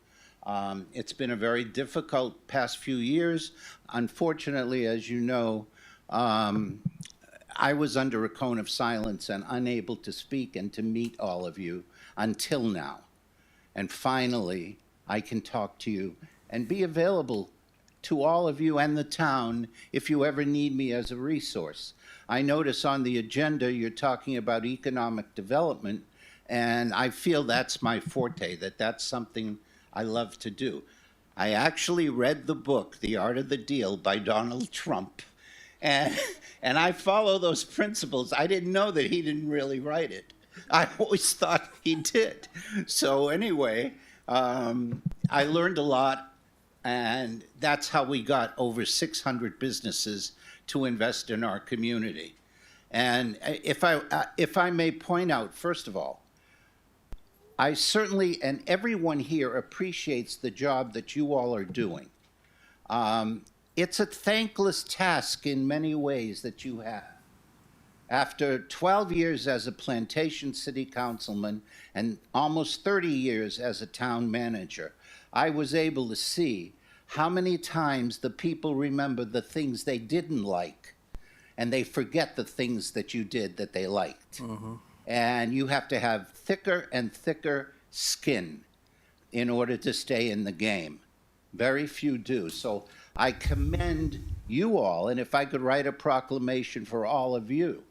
It's been a very difficult past few years. Unfortunately, as you know, I was under a cone of silence and unable to speak and to meet all of you until now. And finally, I can talk to you and be available to all of you and the town if you ever need me as a resource. I notice on the agenda you're talking about economic development, and I feel that's my forte, that's something I love to do. I actually read the book, The Art of the Deal, by Donald Trump, and I follow those principles. I didn't know that he didn't really write it. I always thought he did. So anyway, I learned a lot. And that's how we got over 600 businesses to invest in our community. And if I may point out, first of all, I certainly, and everyone here appreciates the job that you all are doing. It's a thankless task in many ways that you have. After 12 years as a Plantation City Councilman and almost 30 years as a town manager, I was able to see how many times the people remember the things they didn't like, and they forget the things that you did that they liked. And you have to have thicker and thicker skin in order to stay in the game. Very few do. So I commend you all, and if I could write a proclamation for all of you,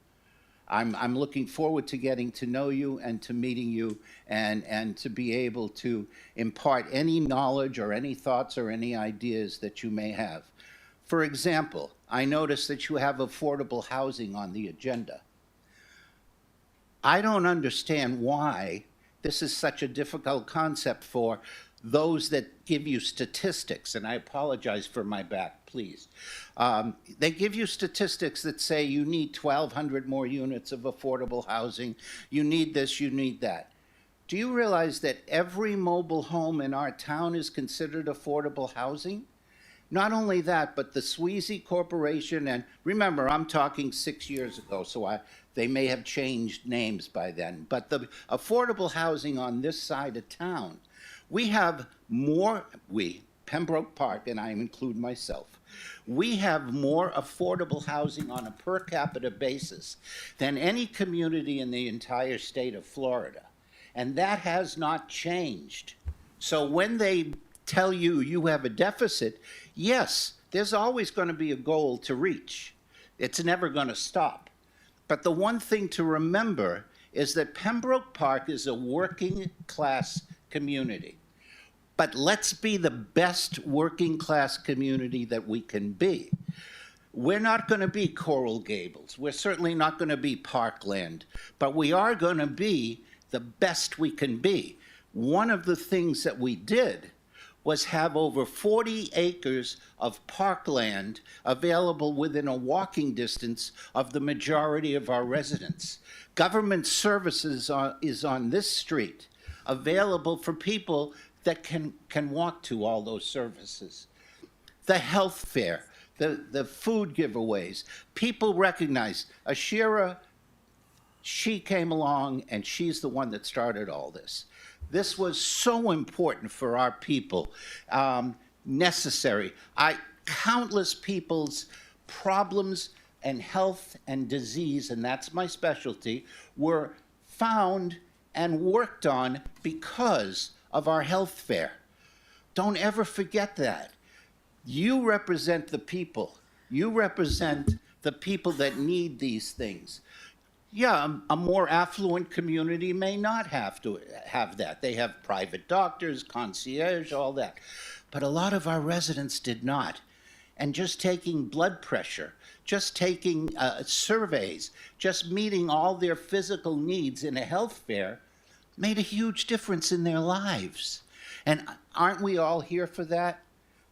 I'm looking forward to getting to know you and to meeting you and to be able to impart any knowledge or any thoughts or any ideas that you may have. For example, I noticed that you have affordable housing on the agenda. I don't understand why this is such a difficult concept for those that give you statistics, and I apologize for my back, please. They give you statistics that say you need 1,200 more units of affordable housing, you need this, you need that. Do you realize that every mobile home in our town is considered affordable housing? Not only that, but the Sweezy Corporation, and remember, I'm talking 6 years ago, so they may have changed names by then, but the affordable housing on this side of town, we have more, Pembroke Park, and I include myself, we have more affordable housing on a per capita basis than any community in the entire state of Florida. And that has not changed. So when they tell you you have a deficit, yes, there's always going to be a goal to reach. It's never going to stop. But the one thing to remember is that Pembroke Park is a working class community. But let's be the best working class community that we can be. We're not going to be Coral Gables. We're certainly not going to be Parkland. But we are going to be the best we can be. One of the things that we did was have over 40 acres of parkland available within a walking distance of the majority of our residents. Government services is on this street, available for people that can walk to all those services. The health fair, the food giveaways, people recognize Ashira, she came along and she's the one that started all this. This was so important for our people, necessary. Countless people's problems and health and disease, and that's my specialty, were found and worked on because of our health fair. Don't ever forget that. You represent the people. You represent the people that need these things. Yeah, a more affluent community may not have to have that. They have private doctors, concierge, all that. But a lot of our residents did not. And just taking blood pressure, just taking surveys, just meeting all their physical needs in a health fair made a huge difference in their lives. And aren't we all here for that?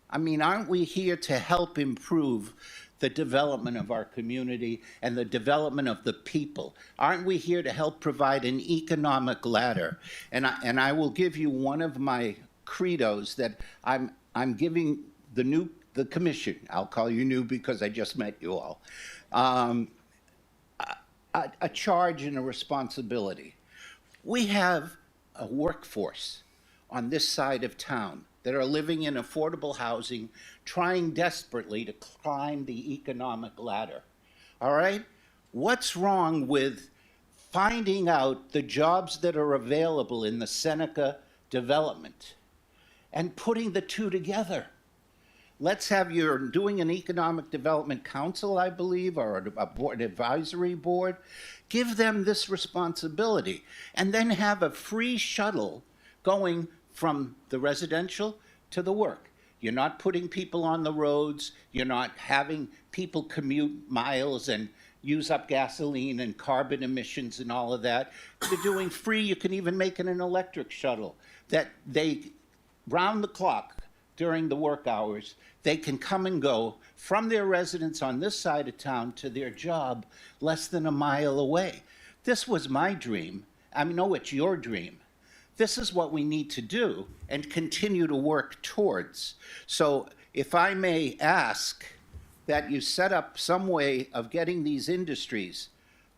I mean, aren't we here to help improve the development of our community and the development of the people? Aren't we here to help provide an economic ladder? And I will give you one of my credos that I'm giving the commission. I'll call you new because I just met you all. A charge and a responsibility. We have a workforce on this side of town that are living in affordable housing, trying desperately to climb the economic ladder. All right? What's wrong with finding out the jobs that are available in the Seneca development and putting the two together? Let's have you're doing an economic development council, I believe, or a board advisory board. Give them this responsibility and then have a free shuttle going from the residential to the work. You're not putting people on the roads. You're not having people commute miles and use up gasoline and carbon emissions and all of that. You're doing free. You can even make it an electric shuttle that they, round the clock, during the work hours, they can come and go from their residence on this side of town to their job less than a mile away. This was my dream. I know it's your dream. This is what we need to do and continue to work towards. So if I may ask that you set up some way of getting these industries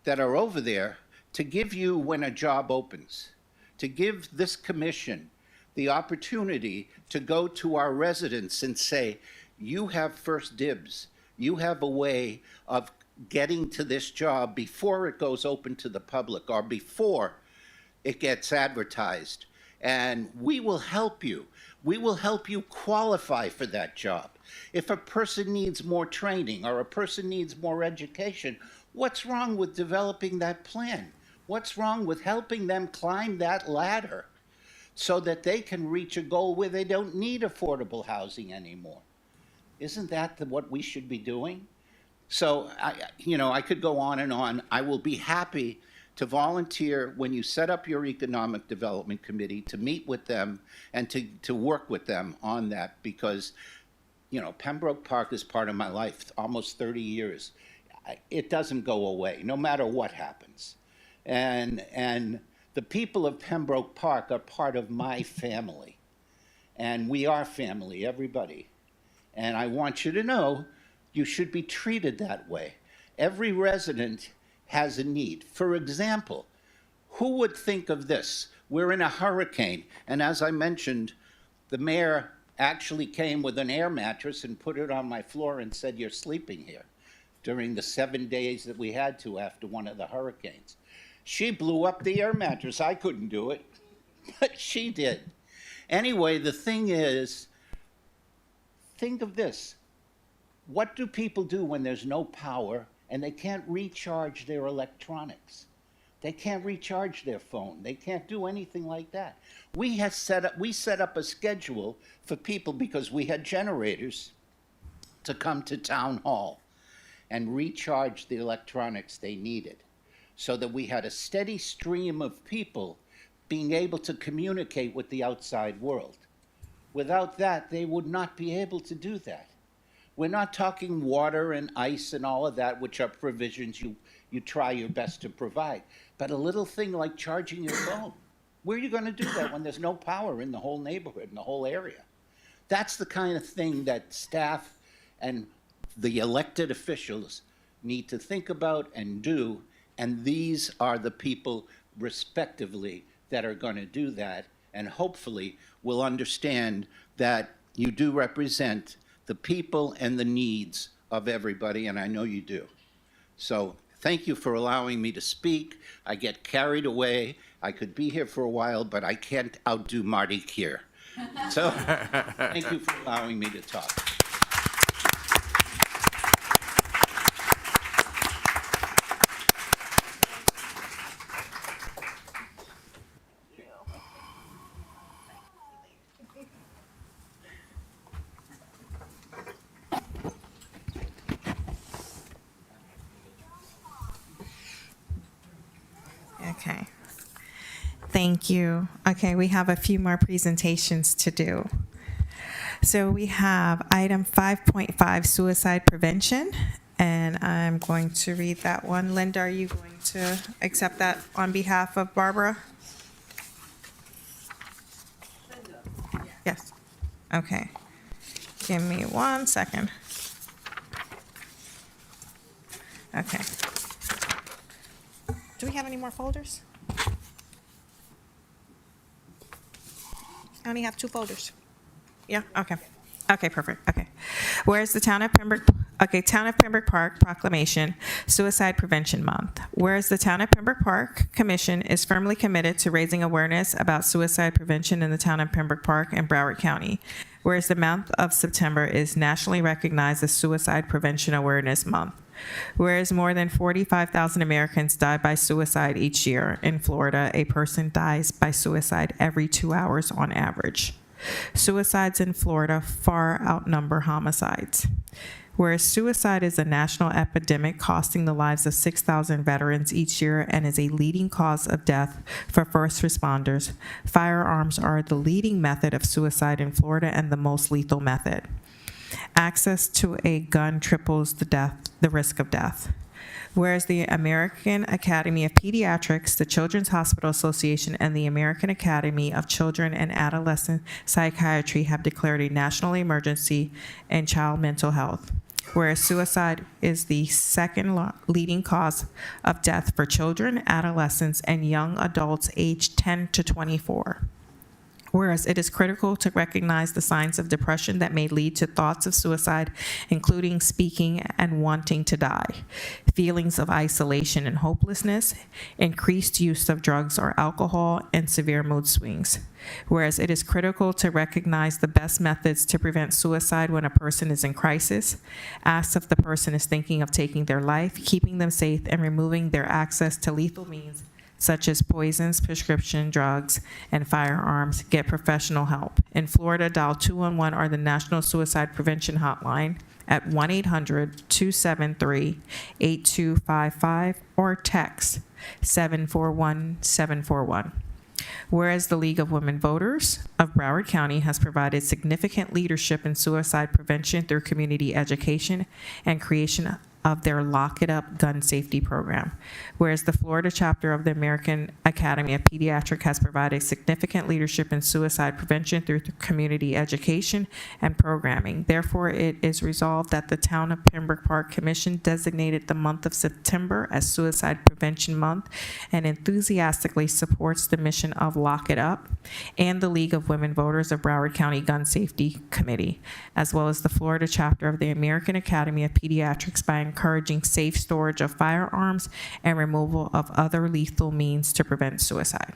that are over there to give you when a job opens, to give this commission the opportunity to go to our residents and say, you have first dibs. You have a way of getting to this job before it goes open to the public or before it gets advertised. And we will help you. We will help you qualify for that job. If a person needs more training or a person needs more education, what's wrong with developing that plan? What's wrong with helping them climb that ladder so that they can reach a goal where they don't need affordable housing anymore? Isn't that what we should be doing? So, I could go on and on. I will be happy to volunteer when you set up your economic development committee to meet with them and to work with them on that, because, Pembroke Park is part of my life, almost 30 years. It doesn't go away, no matter what happens. And the people of Pembroke Park are part of my family. And we are family, everybody. And I want you to know you should be treated that way. Every resident has a need. For example, who would think of this? We're in a hurricane, and as I mentioned, the mayor actually came with an air mattress and put it on my floor and said, you're sleeping here, during the 7 days that we had to after one of the hurricanes. She blew up the air mattress. I couldn't do it, but she did. Anyway, the thing is, think of this. What do people do when there's no power and they can't recharge their electronics? They can't recharge their phone. They can't do anything like that. We set up a schedule for people, because we had generators, to come to town hall and recharge the electronics they needed, so that we had a steady stream of people being able to communicate with the outside world. Without that, they would not be able to do that. We're not talking water and ice and all of that, which are provisions you try your best to provide. But a little thing like charging your phone, where are you going to do that when there's no power in the whole neighborhood, in the whole area? That's the kind of thing that staff and the elected officials need to think about and do, and these are the people, respectively, that are going to do that, and hopefully will understand that you do represent the people and the needs of everybody, and I know you do. So thank you for allowing me to speak. I get carried away. I could be here for a while, but I can't outdo Marty Kiar. So thank you for allowing me to talk.
Okay. Thank you. Okay, we have a few more presentations to do. So we have item 5.5, suicide prevention, and I'm going to read that one. Linda, are you going to accept that on behalf of Barbara? Yes. Okay. Give me 1 second. Okay. Do we have any more folders? I only have 2 folders. Yeah, okay. Okay, perfect, okay. Whereas the Town of Pembroke Park Proclamation, Suicide Prevention Month. Whereas the Town of Pembroke Park Commission is firmly committed to raising awareness about suicide prevention in the Town of Pembroke Park and Broward County. Whereas the month of September is nationally recognized as Suicide Prevention Awareness Month. Whereas more than 45,000 Americans die by suicide each year. In Florida, a person dies by suicide every 2 hours on average. Suicides in Florida far outnumber homicides. Whereas suicide is a national epidemic costing the lives of 6,000 veterans each year and is a leading cause of death for first responders, firearms are the leading method of suicide in Florida and the most lethal method. Access to a gun triples the risk of death. Whereas the American Academy of Pediatrics, the Children's Hospital Association, and the American Academy of Children and Adolescent Psychiatry have declared a national emergency in child mental health. Whereas suicide is the second leading cause of death for children, adolescents, and young adults aged 10 to 24. Whereas it is critical to recognize the signs of depression that may lead to thoughts of suicide, including speaking and wanting to die, feelings of isolation and hopelessness, increased use of drugs or alcohol, and severe mood swings. Whereas it is critical to recognize the best methods to prevent suicide when a person is in crisis, ask if the person is thinking of taking their life, keeping them safe, and removing their access to lethal means such as poisons, prescription drugs, and firearms, get professional help. In Florida, dial 211 or the National Suicide Prevention Hotline at 1-800-273-8255 or text 741-741. Whereas the League of Women Voters of Broward County has provided significant leadership in suicide prevention through community education and creation of their Lock It Up gun safety program. Whereas the Florida chapter of the American Academy of Pediatrics has provided significant leadership in suicide prevention through community education and programming. Therefore, it is resolved that the Town of Pembroke Park Commission designated the month of September as Suicide Prevention Month and enthusiastically supports the mission of Lock It Up and the League of Women Voters of Broward County Gun Safety Committee, as well as the Florida chapter of the American Academy of Pediatrics by encouraging safe storage of firearms and removal of other lethal means to prevent suicide.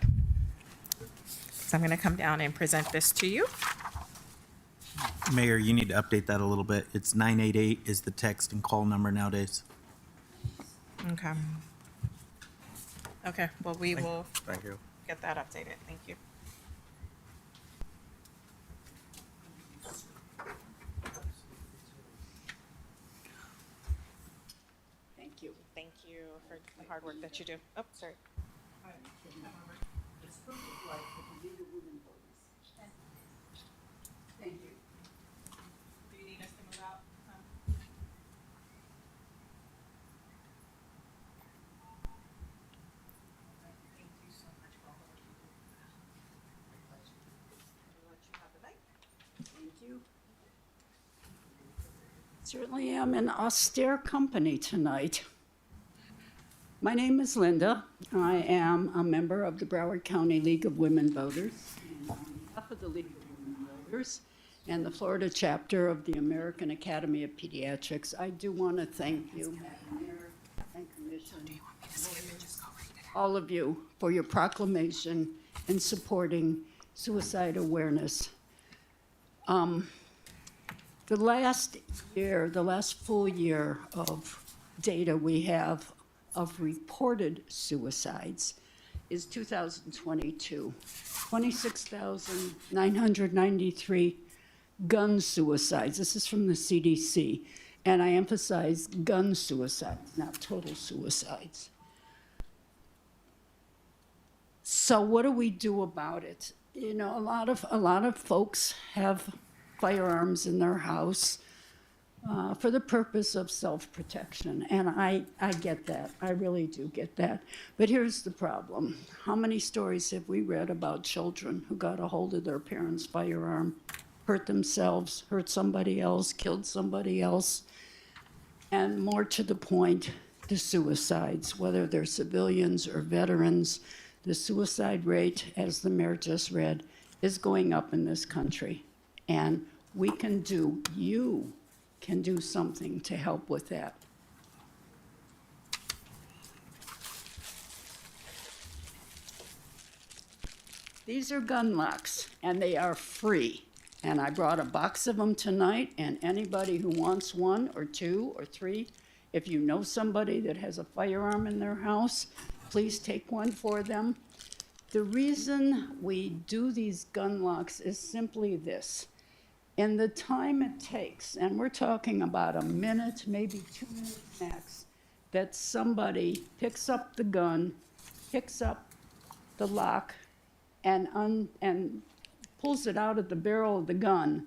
So I'm going to come down and present this to you.
Mayor, you need to update that a little bit. It's 988 is the text and call number nowadays.
Okay. Okay, well, we will
Thank you.
get that updated. Thank you. Thank you for the hard work that you do. Oh, sorry.
Thank you.
Do you need us to move out? Thank you so much for all the work you do. My pleasure. I'll let you have the mic.
Thank you. Certainly am an austere company tonight. My name is Linda. I am a member of the Broward County League of Women Voters. And on behalf of the League of Women Voters and the Florida chapter of the American Academy of Pediatrics, I do want to thank you, Madam Mayor and Commission, all of you, for your proclamation and supporting suicide awareness. The last full year of data we have of reported suicides is 2022. 26,993 gun suicides. This is from the CDC. And I emphasize gun suicides, not total suicides. So what do we do about it? You know, a lot of folks have firearms in their house for the purpose of self-protection. And I get that. I really do get that. But here's the problem. How many stories have we read about children who got a hold of their parents' firearm, hurt themselves, hurt somebody else, killed somebody else? And more to the point, the suicides, whether they're civilians or veterans, the suicide rate, as the mayor just read, is going up in this country. And you can do something to help with that. These are gun locks, and they are free. And I brought a box of them tonight, and anybody who wants one or two or three, if you know somebody that has a firearm in their house, please take one for them. The reason we do these gun locks is simply this. in the time it takes, and we're talking about a minute, maybe 2 minutes max, that somebody picks up the gun, picks up the lock, and pulls it out of the barrel of the gun,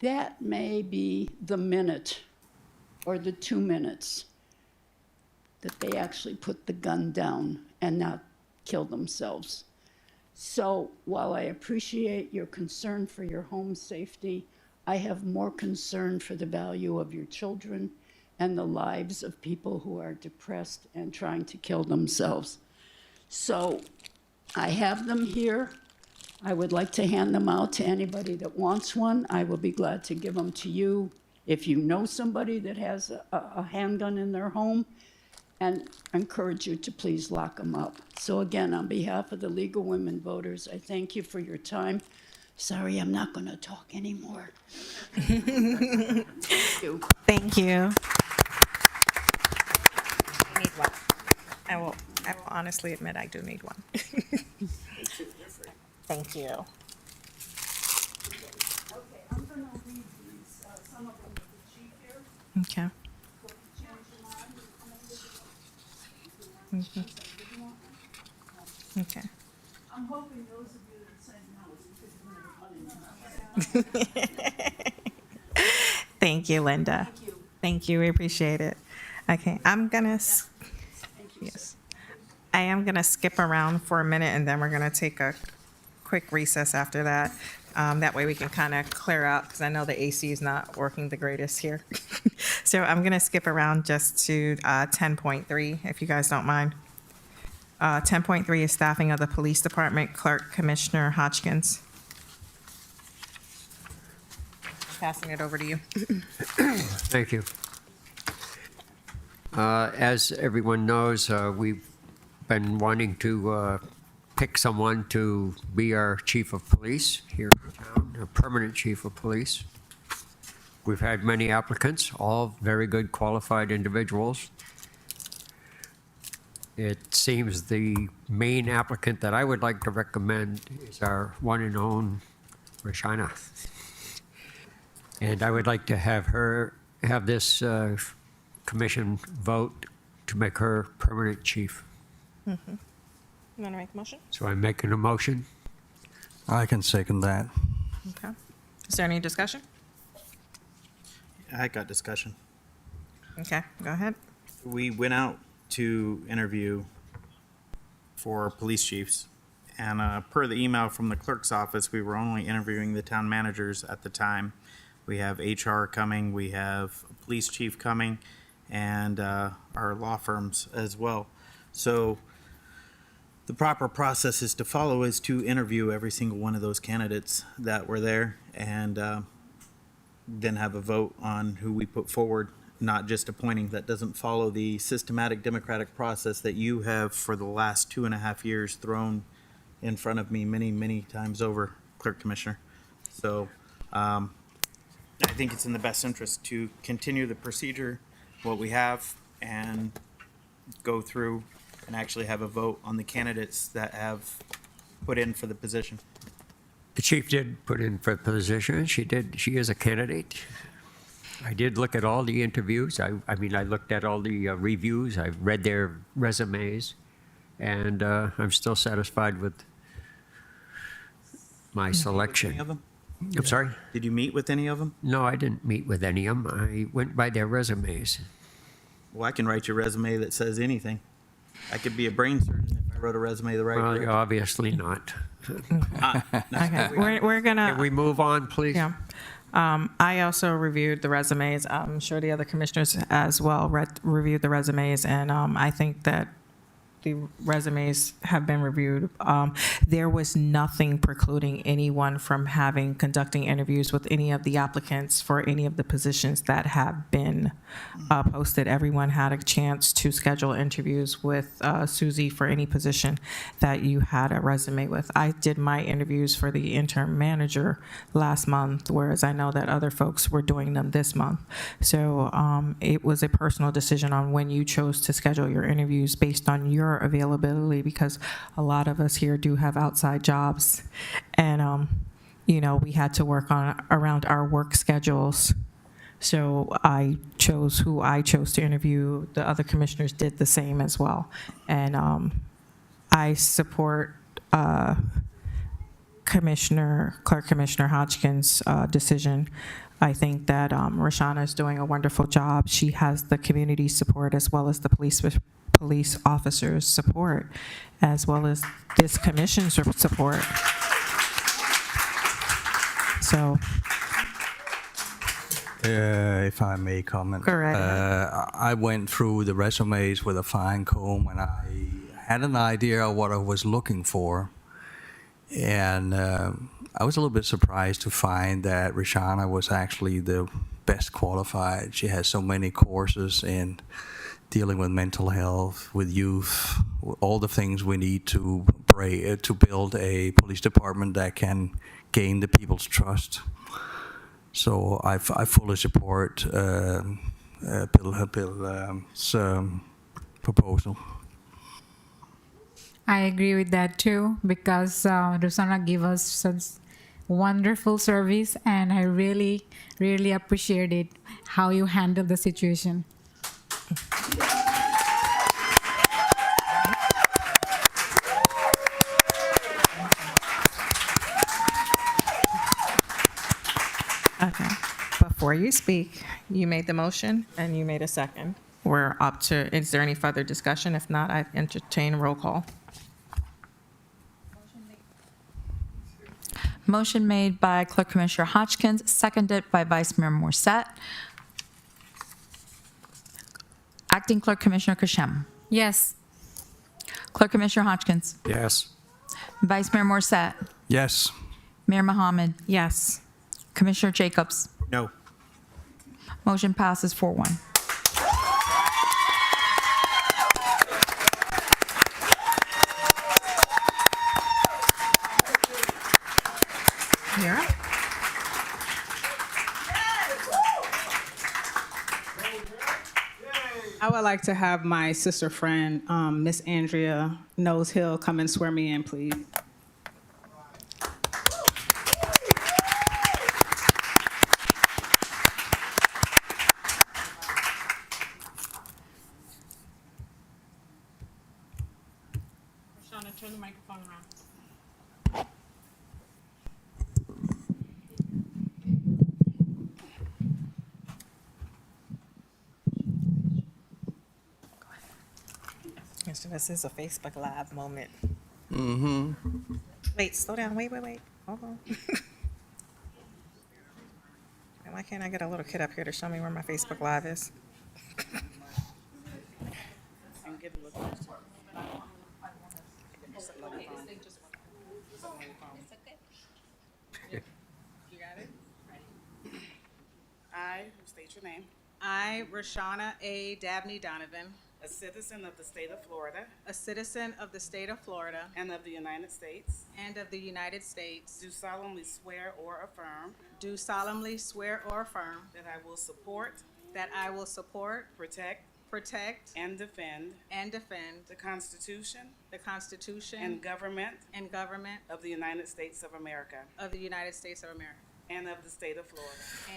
that may be the minute or the 2 minutes that they actually put the gun down and not kill themselves. So while I appreciate your concern for your home safety, I have more concern for the value of your children and the lives of people who are depressed and trying to kill themselves. So I have them here. I would like to hand them out to anybody that wants one. I will be glad to give them to you. If you know somebody that has a handgun in their home, and I encourage you to please lock them up. So again, on behalf of the League of Women Voters, I thank you for your time. Sorry, I'm not going to talk anymore. Thank you.
Thank you. I need one. I will honestly admit I do need one. Thank you.
Okay, I'm going to read these, some of them with the chief here.
Okay. Mhm. Okay.
I'm hoping those of you that said no, because you're going to
Thank you, Linda.
Thank you.
Thank you. We appreciate it. Okay, I'm gonna. Yes, I am gonna skip around for a minute, and then we're gonna take a quick recess after that. That way we can kind of clear out, because I know the AC is not working the greatest here. So I'm gonna skip around just to 10.3, if you guys don't mind. 10.3 is staffing of the police department. Clerk Commissioner Hodgkins. Passing it over to you.
Thank you. As everyone knows, we've been wanting to pick someone to be our chief of police here in town, a permanent chief of police. We've had many applicants, all very good qualified individuals. It seems the main applicant that I would like to recommend is our one and only Rashina. And I would like to have this commission vote to make her permanent chief.
Mm-hmm. You want to make a motion?
So I'm making a motion.
I can second that.
Okay. Is there any discussion?
I got discussion.
Okay, go ahead.
We went out to interview for police chiefs, and per the email from the clerk's office, we were only interviewing the town managers at the time. We have HR coming, we have a police chief coming, and our law firms as well. So the proper process is to follow is to interview every single one of those candidates that were there, and then have a vote on who we put forward, not just appointing. That doesn't follow the systematic democratic process that you have for the last 2.5 years thrown in front of me many times over, Clerk Commissioner. So I think it's in the best interest to continue the procedure, what we have, and go through and actually have a vote on the candidates that have put in for the position.
The chief did put in for the position. She is a candidate. I did look at all the interviews. I mean, I looked at all the reviews. I've read their resumes, and I'm still satisfied with my selection.
Any of them?
I'm sorry?
Did you meet with any of them?
No, I didn't meet with any of them. I went by their resumes.
Well, I can write you a resume that says anything. I could be a brain surgeon if I wrote a resume the right
Well,
way.
obviously not.
Okay, we're gonna.
Can we move on, please?
Yeah. I also reviewed the resumes. I'm sure the other commissioners as well reviewed the resumes, and I think that the resumes have been reviewed. There was nothing precluding anyone from conducting interviews with any of the applicants for any of the positions that have been posted. Everyone had a chance to schedule interviews with Susie for any position that you had a resume with. I did my interviews for the interim manager last month, whereas I know that other folks were doing them this month. So it was a personal decision on when you chose to schedule your interviews based on your availability, because a lot of us here do have outside jobs, and we had to work on around our work schedules. So I chose who I chose to interview. The other commissioners did the same as well. And I support Clerk Commissioner Hodgkins' decision. I think that Roshana is doing a wonderful job. She has the community support as well as the police officers' support, as well as this commission's support. So,
if I may comment.
Correct.
I went through the resumes with a fine comb, and I had an idea of what I was looking for. And I was a little bit surprised to find that Roshana was actually the best qualified. She has so many courses in dealing with mental health, with youth, all the things we need to build a police department that can gain the people's trust. So I fully support Bill's proposal.
I agree with that too, because Rosanna gave us such wonderful service, and I really, really appreciated how you handled the situation.
okay. Before you speak, you made the motion and you made a second. We're up to, is there any further discussion? If not, I entertain roll call.
Motion made by Clerk Commissioner Hodgkins, seconded by Vice Mayor Morrissette. Acting Clerk Commissioner Kishem.
Yes.
Clerk Commissioner Hodgkins.
Yes.
Vice Mayor Morrissette.
Yes.
Mayor Mohammed.
Yes.
Commissioner Jacobs.
No.
Motion passes 4-1.
Kiar?
I would like to have my sister friend, Miss Andrea Nose Hill, come and swear me in, please.
Turn the microphone around.
So this is a Facebook Live moment.
Mm-hmm.
Wait, slow down. Wait. Hold on. And why can't I get a little kid up here to show me where my Facebook Live is?
I, state your name,
I, Roshana A. Dabney Donovan,
a citizen of the state of Florida
a citizen of the state of Florida
and of the United States,
and of the United States,
do solemnly swear or affirm
do solemnly swear or affirm
that I will support,
that I will support,
protect,
and
defend the Constitution
and government
of the United States of America
of the United States of America
and of the state of Florida,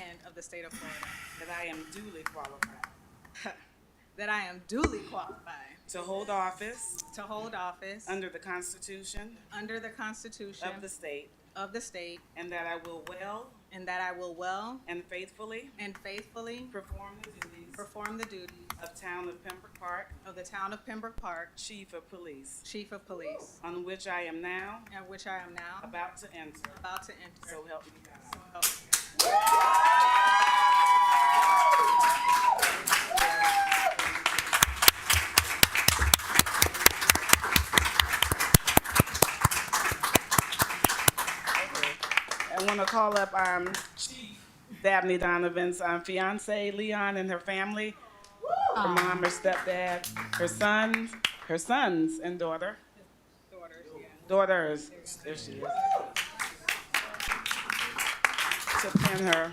and of the state of Florida,
that I am duly qualified
that I am duly qualified
to hold office
under
the Constitution
of
the state,
and
that I will well and faithfully
perform the duties
of town of Pembroke Park, Chief of Police, on which I am now about to enter. So help me God. I want to call up Chief Dabney Donovan's fiance, Leon, and her family, her mom, her stepdad, her sons and daughter. Daughters. There she is. To pin her.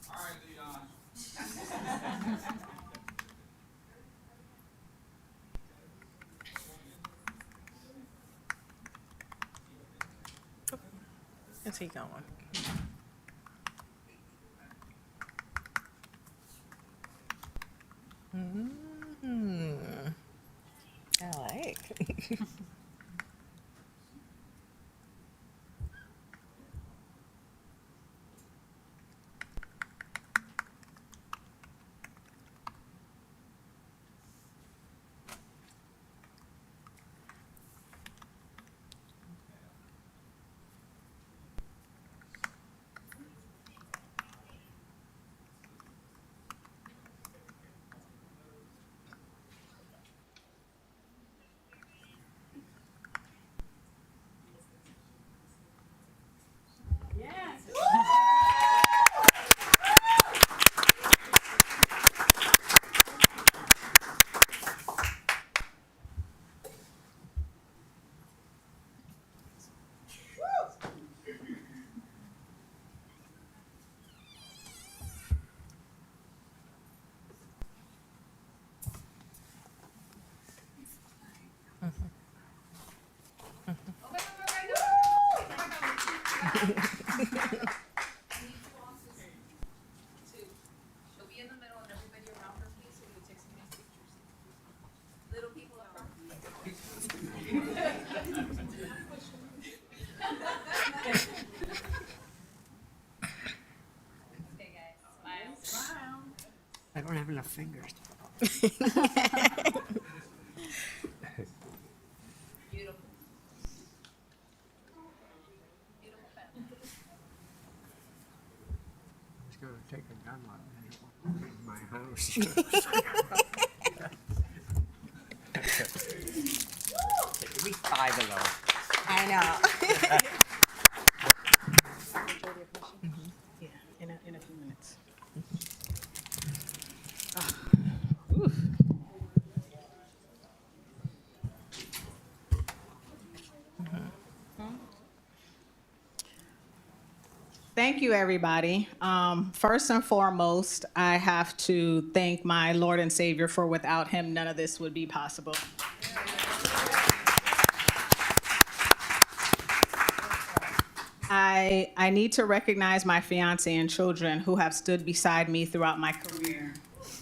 All right, Leon.
Is he going? I like.
I don't have enough fingers. It's gonna take a gun like that in my house. At least 5 of those.
I know.
Yeah, in a few minutes. Thank you, everybody. First and foremost, I have to thank my Lord and Savior, for without him, none of this would be possible. I need to recognize my fiance and children who have stood beside me throughout my career,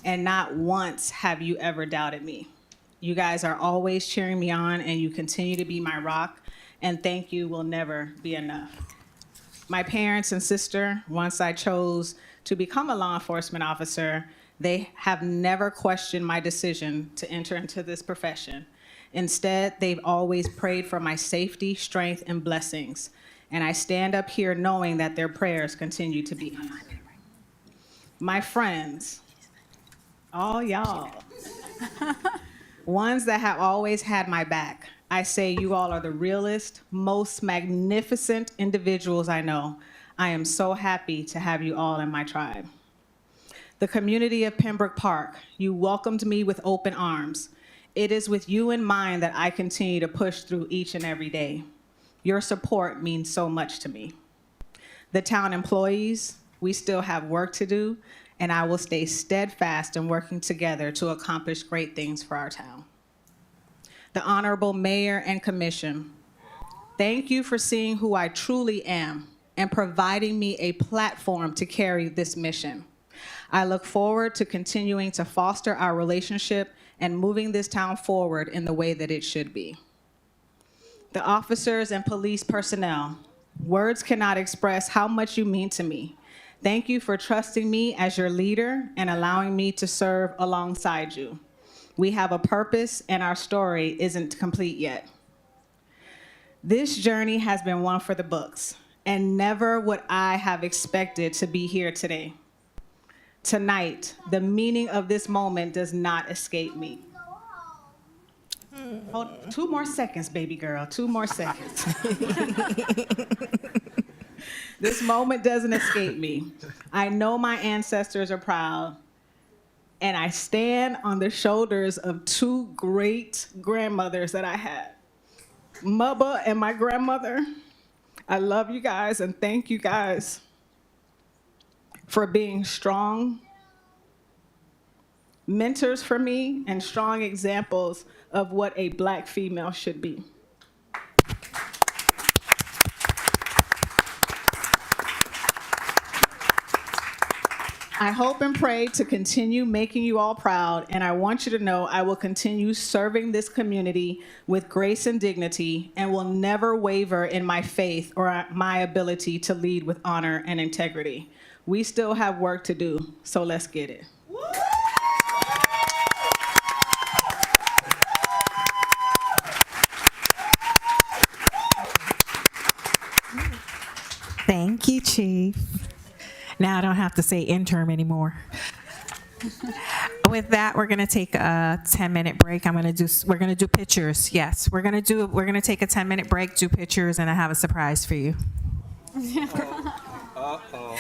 and not once have you ever doubted me. You guys are always cheering me on, and you continue to be my rock, and thank you will never be enough. My parents and sister, once I chose to become a law enforcement officer, they have never questioned my decision to enter into this profession. Instead, they've always prayed for my safety, strength, and blessings. And I stand up here knowing that their prayers continue to be honored. My friends, all y'all, ones that have always had my back, I say you all are the realest, most magnificent individuals I know. I am so happy to have you all in my tribe. The community of Pembroke Park, you welcomed me with open arms. It is with you in mind that I continue to push through each and every day. Your support means so much to me. The town employees, we still have work to do, and I will stay steadfast in working together to accomplish great things for our town. The Honorable Mayor and Commission, thank you for seeing who I truly am and providing me a platform to carry this mission. I look forward to continuing to foster our relationship and moving this town forward in the way that it should be. The officers and police personnel, words cannot express how much you mean to me. Thank you for trusting me as your leader and allowing me to serve alongside you. We have a purpose and our story isn't complete yet. This journey has been one for the books, and never would I have expected to be here today. Tonight, the meaning of this moment does not escape me. Hold 2 more seconds, baby girl, 2 more seconds. This moment doesn't escape me. I know my ancestors are proud, and I stand on the shoulders of 2 great grandmothers that I had. Mother and my grandmother, I love you guys and thank you guys for being strong mentors for me and strong examples of what a Black female should be. I hope and pray to continue making you all proud, and I want you to know I will continue serving this community with grace and dignity and will never waver in my faith or my ability to lead with honor and integrity. We still have work to do, so let's get it.
Thank you, Chief. Now I don't have to say interim anymore. With that, we're gonna take a 10-minute break. We're gonna do pictures. Yes, we're gonna take a 10-minute break, do pictures, and I have a surprise for you.
Uh-oh.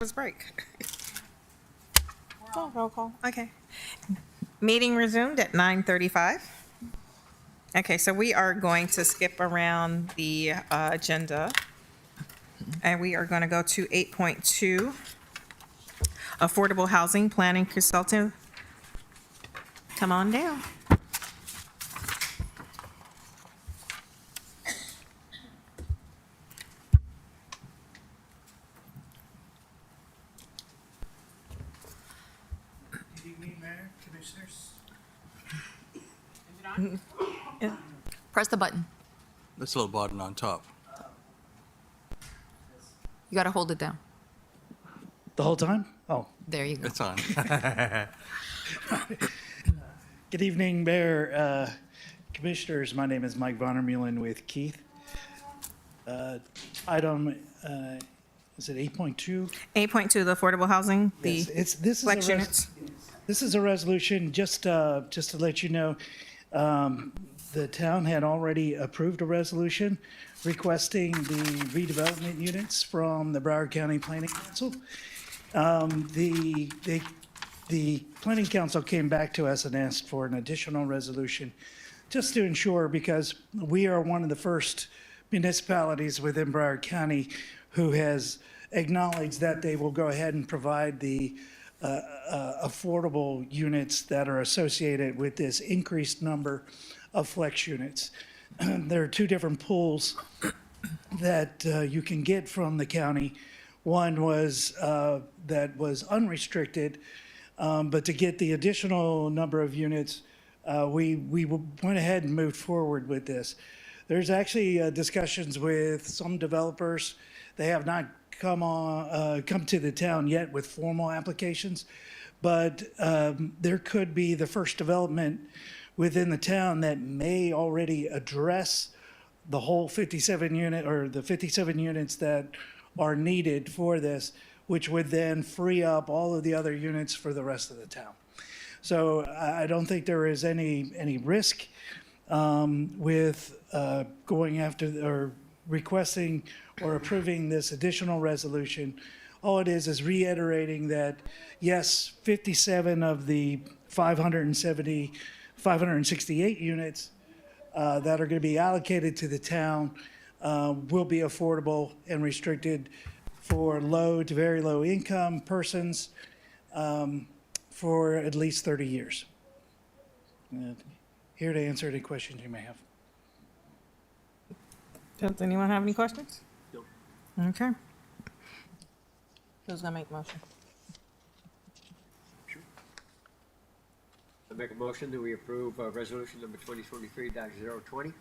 Let's break. Oh, roll call. Okay. Meeting resumed at 9:35. Okay, so we are going to skip around the agenda. And we are going to go to 8.2, Affordable Housing Planning Consultant. Come on down.
Good evening, Mayor, Commissioners.
Press the button.
This little button on top.
You got to hold it down.
The whole time? Oh.
There you go.
It's on.
Good evening, Mayor, Commissioners. My name is Mike Vonnermulen with Keith. Item, is it 8.2?
8.2, the affordable housing, the flex units.
This is a resolution, just to let you know, the town had already approved a resolution requesting the redevelopment units from the Broward County Planning Council. The Planning Council came back to us and asked for an additional resolution just to ensure, because we are one of the first municipalities within Broward County who has acknowledged that they will go ahead and provide the affordable units that are associated with this increased number of flex units. There are two different pools that you can get from the county. One was that was unrestricted, but to get the additional number of units, we went ahead and moved forward with this. There's actually discussions with some developers. They have not come to the town yet with formal applications, but there could be the first development within the town that may already address the whole 57 unit or the 57 units that are needed for this, which would then free up all of the other units for the rest of the town. So I don't think there is any risk with going after or requesting or approving this additional resolution. All it is reiterating that, yes, 57 of the 568 units that are going to be allocated to the town will be affordable and restricted for low to very low income persons for at least 30 years. Here to answer any questions you may have.
Does anyone have any questions?
No.
Okay. Who's gonna make the motion?
I make a motion that we approve resolution number 2023-020.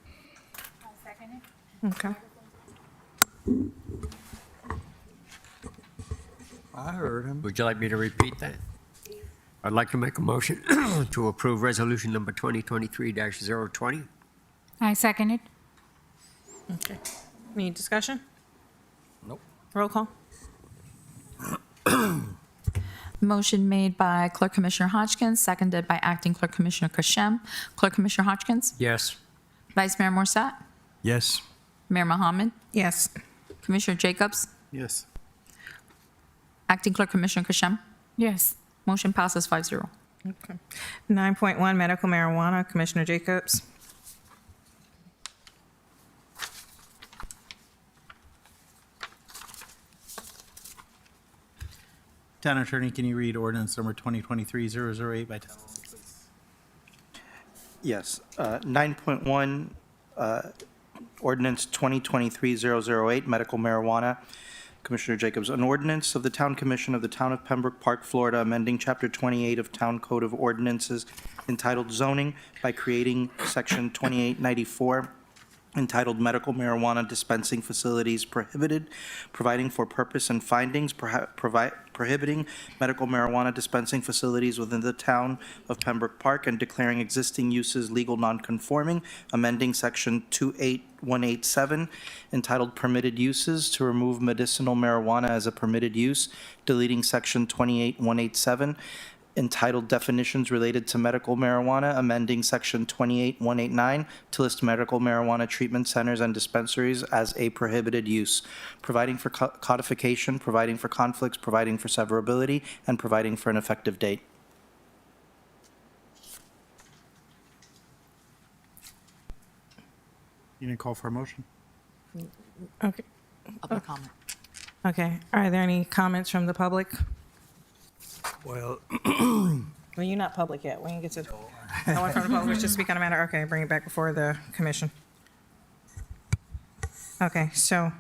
Okay.
I heard him.
Would you like me to repeat that? I'd like to make a motion to approve resolution number 2023-020.
I second it.
Okay. Any discussion?
Nope.
Roll call.
Motion made by Clerk Commissioner Hodgkins, seconded by Acting Clerk Commissioner Christian. Clerk Commissioner Hodgkins?
Yes.
Vice Mayor Morrissette?
Yes.
Mayor Mohammed?
Yes.
Commissioner Jacobs?
Yes.
Acting Clerk Commissioner Christian?
Yes.
Motion passes 5-0.
Okay. 9.1, medical marijuana, Commissioner Jacobs.
Town Attorney, can you read ordinance number 2023-008 by title only, please?
Yes. 9.1, ordinance 2023-008, medical marijuana. Commissioner Jacobs, an ordinance of the Town Commission of the Town of Pembroke Park, Florida, amending Chapter 28 of Town Code of Ordinances entitled Zoning by creating Section 2894 entitled Medical Marijuana Dispensing Facilities Prohibited, providing for purpose and findings, prohibiting medical marijuana dispensing facilities within the town of Pembroke Park and declaring existing uses legal nonconforming, amending Section 28187 entitled Permitted Uses to remove medicinal marijuana as a permitted use, deleting Section 28187, entitled Definitions Related to Medical Marijuana, amending Section 28189 to list medical marijuana treatment centers and dispensaries as a prohibited use, providing for codification, providing for conflicts, providing for severability, and providing for an effective date.
You didn't call for a motion?
Okay.
Public comment.
Okay. Are there any comments from the public?
Well,
Well, you're not public yet. We can get to, no one from the public wishes to speak on a matter. Okay, bring it back before the commission. Okay, so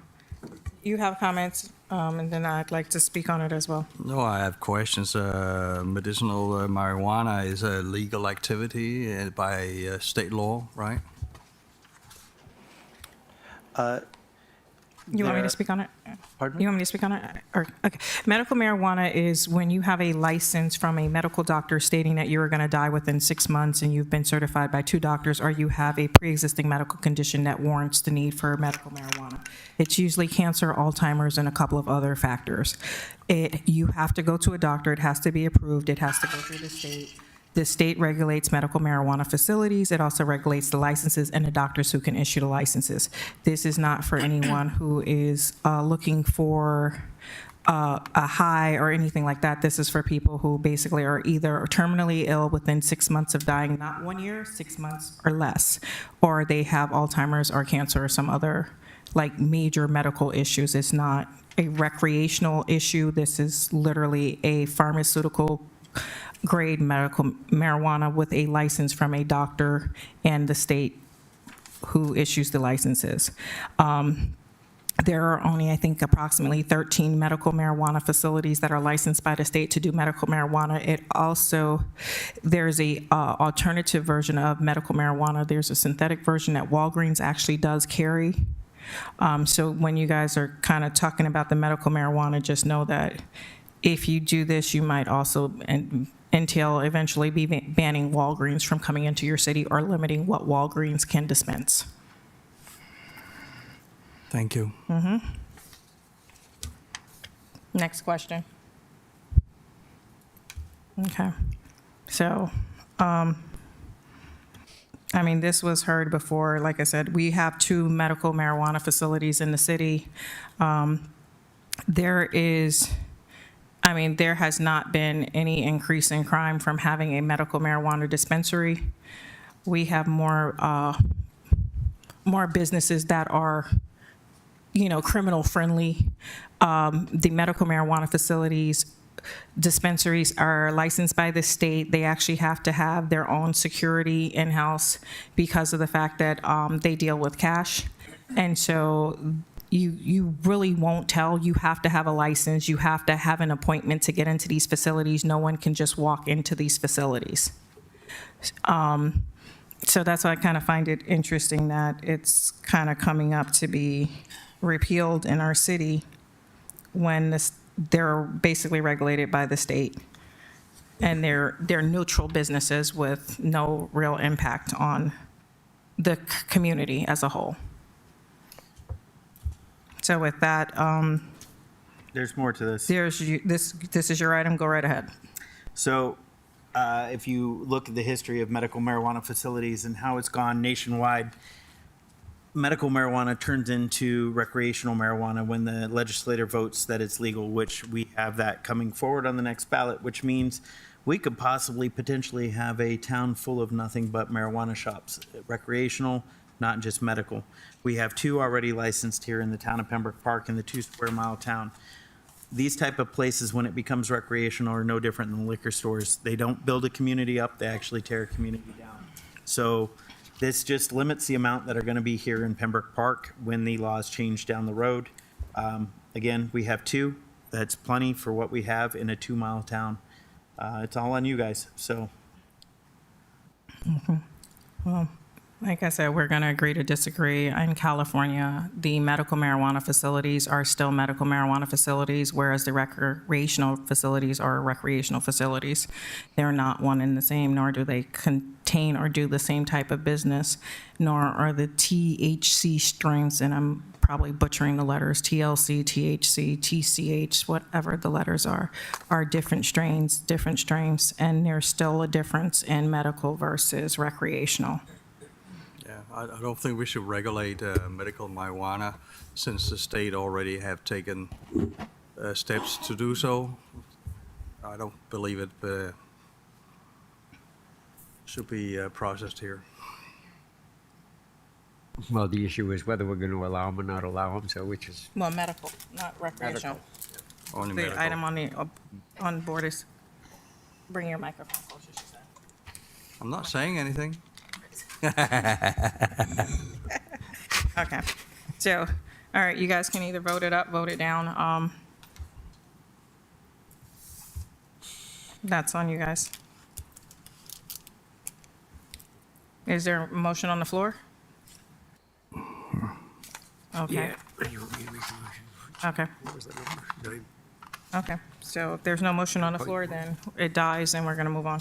you have comments, and then I'd like to speak on it as well.
no, I have questions. Medicinal marijuana is a legal activity by state law, right?
You want me to speak on it?
Pardon?
You want me to speak on it? Or, okay. Medical marijuana is when you have a license from a medical doctor stating that you're going to die within 6 months and you've been certified by 2 doctors, or you have a pre-existing medical condition that warrants the need for medical marijuana. It's usually cancer, Alzheimer's, and a couple of other factors. You have to go to a doctor. It has to be approved. It has to go through the state. The state regulates medical marijuana facilities. It also regulates the licenses and the doctors who can issue the licenses. This is not for anyone who is looking for a high or anything like that. This is for people who basically are either terminally ill within 6 months of dying, not 1 year, 6 months or less, or they have Alzheimer's or cancer or some other like major medical issues. It's not a recreational issue. This is literally a pharmaceutical grade medical marijuana with a license from a doctor and the state who issues the licenses. There are only, I think, approximately 13 medical marijuana facilities that are licensed by the state to do medical marijuana. It also, there's a alternative version of medical marijuana. There's a synthetic version that Walgreens actually does carry. So when you guys are kind of talking about the medical marijuana, just know that if you do this, you might also entail eventually be banning Walgreens from coming into your city or limiting what Walgreens can dispense.
Thank you.
Next question. Okay. So, I mean, this was heard before. Like I said, we have 2 medical marijuana facilities in the city. There has not been any increase in crime from having a medical marijuana dispensary. We have more businesses that are, criminal friendly. The medical marijuana facilities, dispensaries are licensed by the state. They actually have to have their own security in-house because of the fact that they deal with cash. And so you really won't tell. You have to have a license. You have to have an appointment to get into these facilities. No one can just walk into these facilities. So that's why I kind of find it interesting that it's kind of coming up to be repealed in our city when they're basically regulated by the state. And they're neutral businesses with no real impact on the community as a whole. So with that,
There's more to this.
this is your item. Go right ahead.
So if you look at the history of medical marijuana facilities and how it's gone nationwide, medical marijuana turns into recreational marijuana when the legislature votes that it's legal, which we have that coming forward on the next ballot, which means we could possibly potentially have a town full of nothing but marijuana shops, recreational, not just medical. We have 2 already licensed here in the town of Pembroke Park in the 2 square mile town. These type of places, when it becomes recreational, are no different than liquor stores. They don't build a community up, they actually tear a community down. So this just limits the amount that are going to be here in Pembroke Park when the laws change down the road. Again, we have 2. That's plenty for what we have in a 2-mile town. It's all on you guys, so.
Well, Like I said, we're going to agree to disagree. In California, the medical marijuana facilities are still medical marijuana facilities, whereas the recreational facilities are recreational facilities. They're not one and the same, nor do they contain or do the same type of business, nor are the THC strengths, and I'm probably butchering the letters, TLC, THC, TCH, whatever the letters are different strains, and there's still a difference in medical versus recreational.
Yeah, I don't think we should regulate medical marijuana since the state already have taken steps to do so. I don't believe it should be processed here.
Well, the issue is whether we're going to allow them or not allow them, so which is...
Well, medical, not recreational.
Only
The
medical.
item on board is, bring your microphone closer, she said.
I'm not saying anything.
Okay, so, all right, you guys can either vote it up, vote it down. That's on you guys. Is there a motion on the floor? Okay. Okay. Okay, so if there's no motion on the floor, then it dies and we're gonna move on.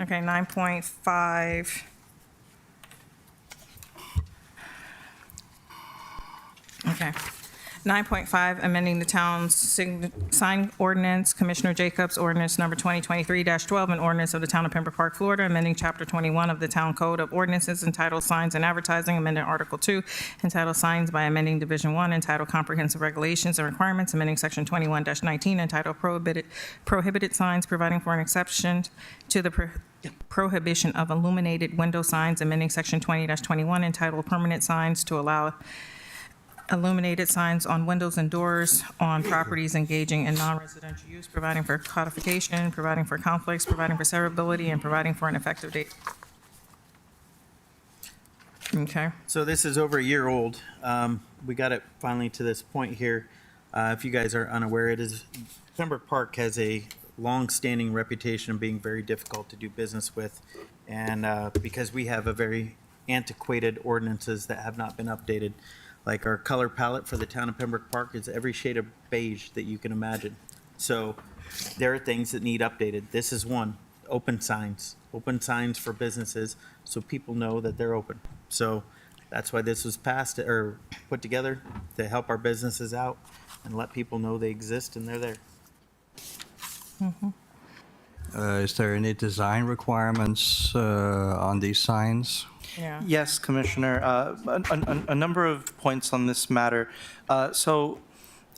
Okay, 9.5. Okay. 9.5, amending the town's sign ordinance, Commissioner Jacobs, ordinance number 2023-12, an ordinance of the town of Pembroke Park, Florida, amending Chapter 21 of the Town Code of Ordinances entitled Signs and Advertising, amending Article 2 entitled Signs by amending Division 1 entitled Comprehensive Regulations and Requirements, amending Section 21-19 entitled Prohibited Signs, providing for an exception to the prohibition of illuminated window signs, amending Section 20-21 entitled Permanent Signs to allow illuminated signs on windows and doors on properties engaging in non-residential use, providing for codification, providing for conflicts, providing for severability, and providing for an effective date. Okay.
So this is over a year old. We got it finally to this point here. If you guys are unaware, Pembroke Park has a long-standing reputation of being very difficult to do business with, and because we have a very antiquated ordinances that have not been updated. Like our color palette for the town of Pembroke Park is every shade of beige that you can imagine. So there are things that need updated. This is one, open signs for businesses so people know that they're open. So that's why this was passed or put together to help our businesses out and let people know they exist and they're there.
Is there any design requirements on these signs?
Yeah.
Yes, Commissioner. A number of points on this matter. So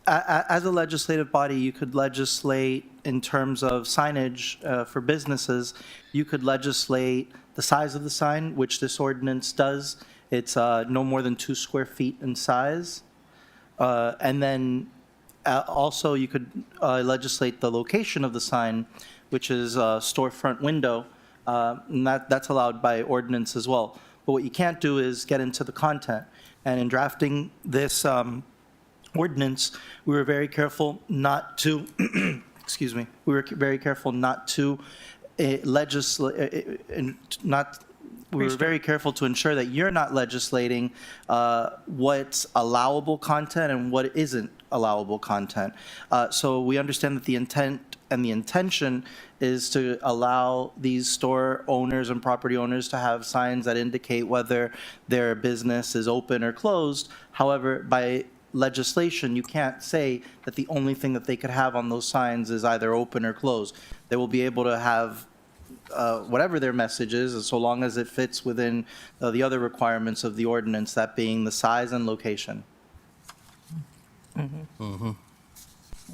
as a legislative body, you could legislate in terms of signage for businesses. You could legislate the size of the sign, which this ordinance does. It's no more than 2 square feet in size. And then also you could legislate the location of the sign, which is a storefront window. And that's allowed by ordinance as well. But what you can't do is get into the content. And in drafting this ordinance, we were very careful not to, excuse me, we were very careful not to legislate, we were very careful to ensure that you're not legislating what's allowable content and what isn't allowable content. So we understand that the intent and the intention is to allow these store owners and property owners to have signs that indicate whether their business is open or closed. However, by legislation, you can't say that the only thing that they could have on those signs is either open or closed. They will be able to have whatever their message is, so long as it fits within the other requirements of the ordinance, that being the size and location.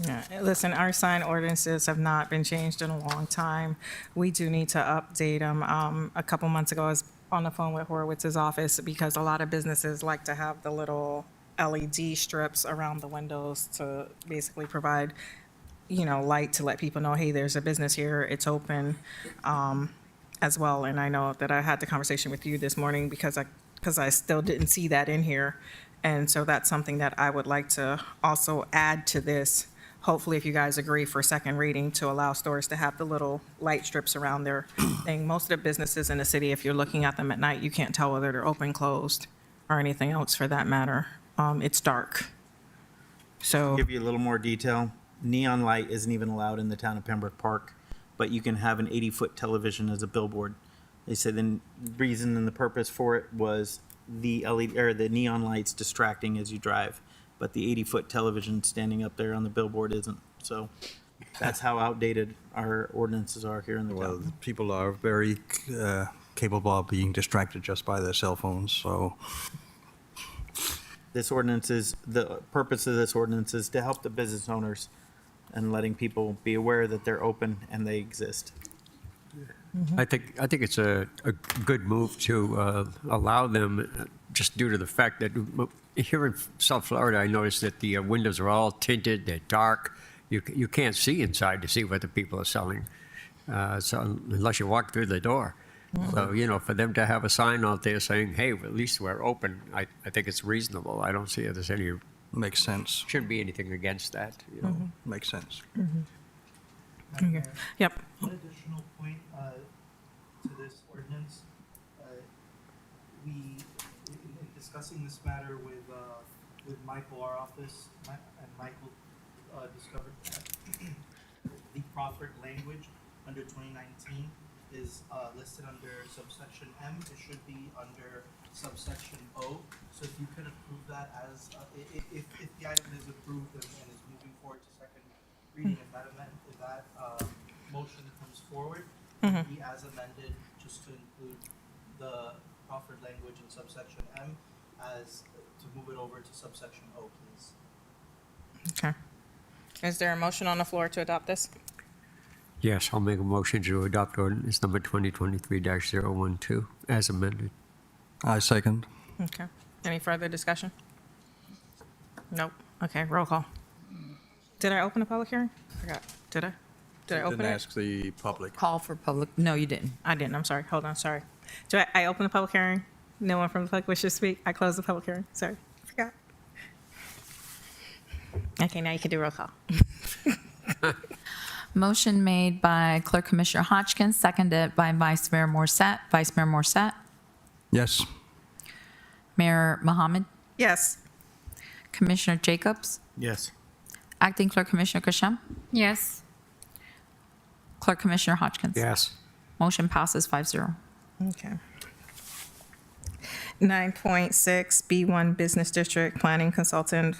Yeah, listen, our sign ordinances have not been changed in a long time. We do need to update them. A couple months ago, I was on the phone with Horowitz's office because a lot of businesses like to have the little LED strips around the windows to basically provide, light to let people know, hey, there's a business here, it's open, as well. And I know that I had the conversation with you this morning because I still didn't see that in here. And so that's something that I would like to also add to this hopefully if you guys agree for second reading to allow stores to have the little light strips around their thing. Most of the businesses in the city, if you're looking at them at night, you can't tell whether they're open, closed, or anything else for that matter. It's dark. So,
Give you a little more detail. Neon light isn't even allowed in the town of Pembroke Park, but you can have an 80-foot television as a billboard. They said the reason and the purpose for it was the LED or the neon lights distracting as you drive, but the 80-foot television standing up there on the billboard isn't. So that's how outdated our ordinances are here in the
Well,
town.
people are very capable of being distracted just by their cell phones, so.
This ordinance is, the purpose of this ordinance is to help the business owners and letting people be aware that they're open and they exist.
I think it's a good move to allow them, just due to the fact that here in South Florida, I noticed that the windows are all tinted, they're dark. You can't see inside to see what the people are selling, so unless you walk through the door. So, you know, for them to have a sign out there saying, hey, at least we're open, I think it's reasonable. I don't see if there's any.
Makes sense.
Shouldn't be anything against that, you know.
Makes sense.
okay. Yep.
One additional point to this ordinance, we, in discussing this matter with Michael, our office, and Michael discovered that the proffered language under 2019 is listed under subsection M. It should be under subsection O. So if you could approve that as, if the item is approved and is moving forward to second reading, if that motion comes forward, be as amended, just to include the proffered language in subsection M as to move it over to subsection O, please.
Okay. Is there a motion on the floor to adopt this?
Yes, I'll make a motion to adopt ordinance number 2023-012 as amended.
I second.
Okay. Any further discussion? Nope. Okay, roll call. Did I open a public hearing? Forgot. Did I? Did I open
Didn't
it?
ask the public.
Call for public, no, you didn't.
I didn't. I'm sorry. Hold on. Sorry. Do I open the public hearing? No one from the public wishes to speak? I closed the public hearing. Sorry. Forgot. Okay, now you can do roll call.
Motion made by Clerk Commissioner Hodgkins, seconded by Vice Mayor Morrissette. Vice Mayor Morrissette.
Yes.
Mayor Mohammed.
Yes.
Commissioner Jacobs.
Yes.
Acting Clerk Commissioner Christian.
Yes.
Clerk Commissioner Hodgkins.
Yes.
Motion passes 5-0.
Okay. 9.6 B1 Business District Planning Consultant.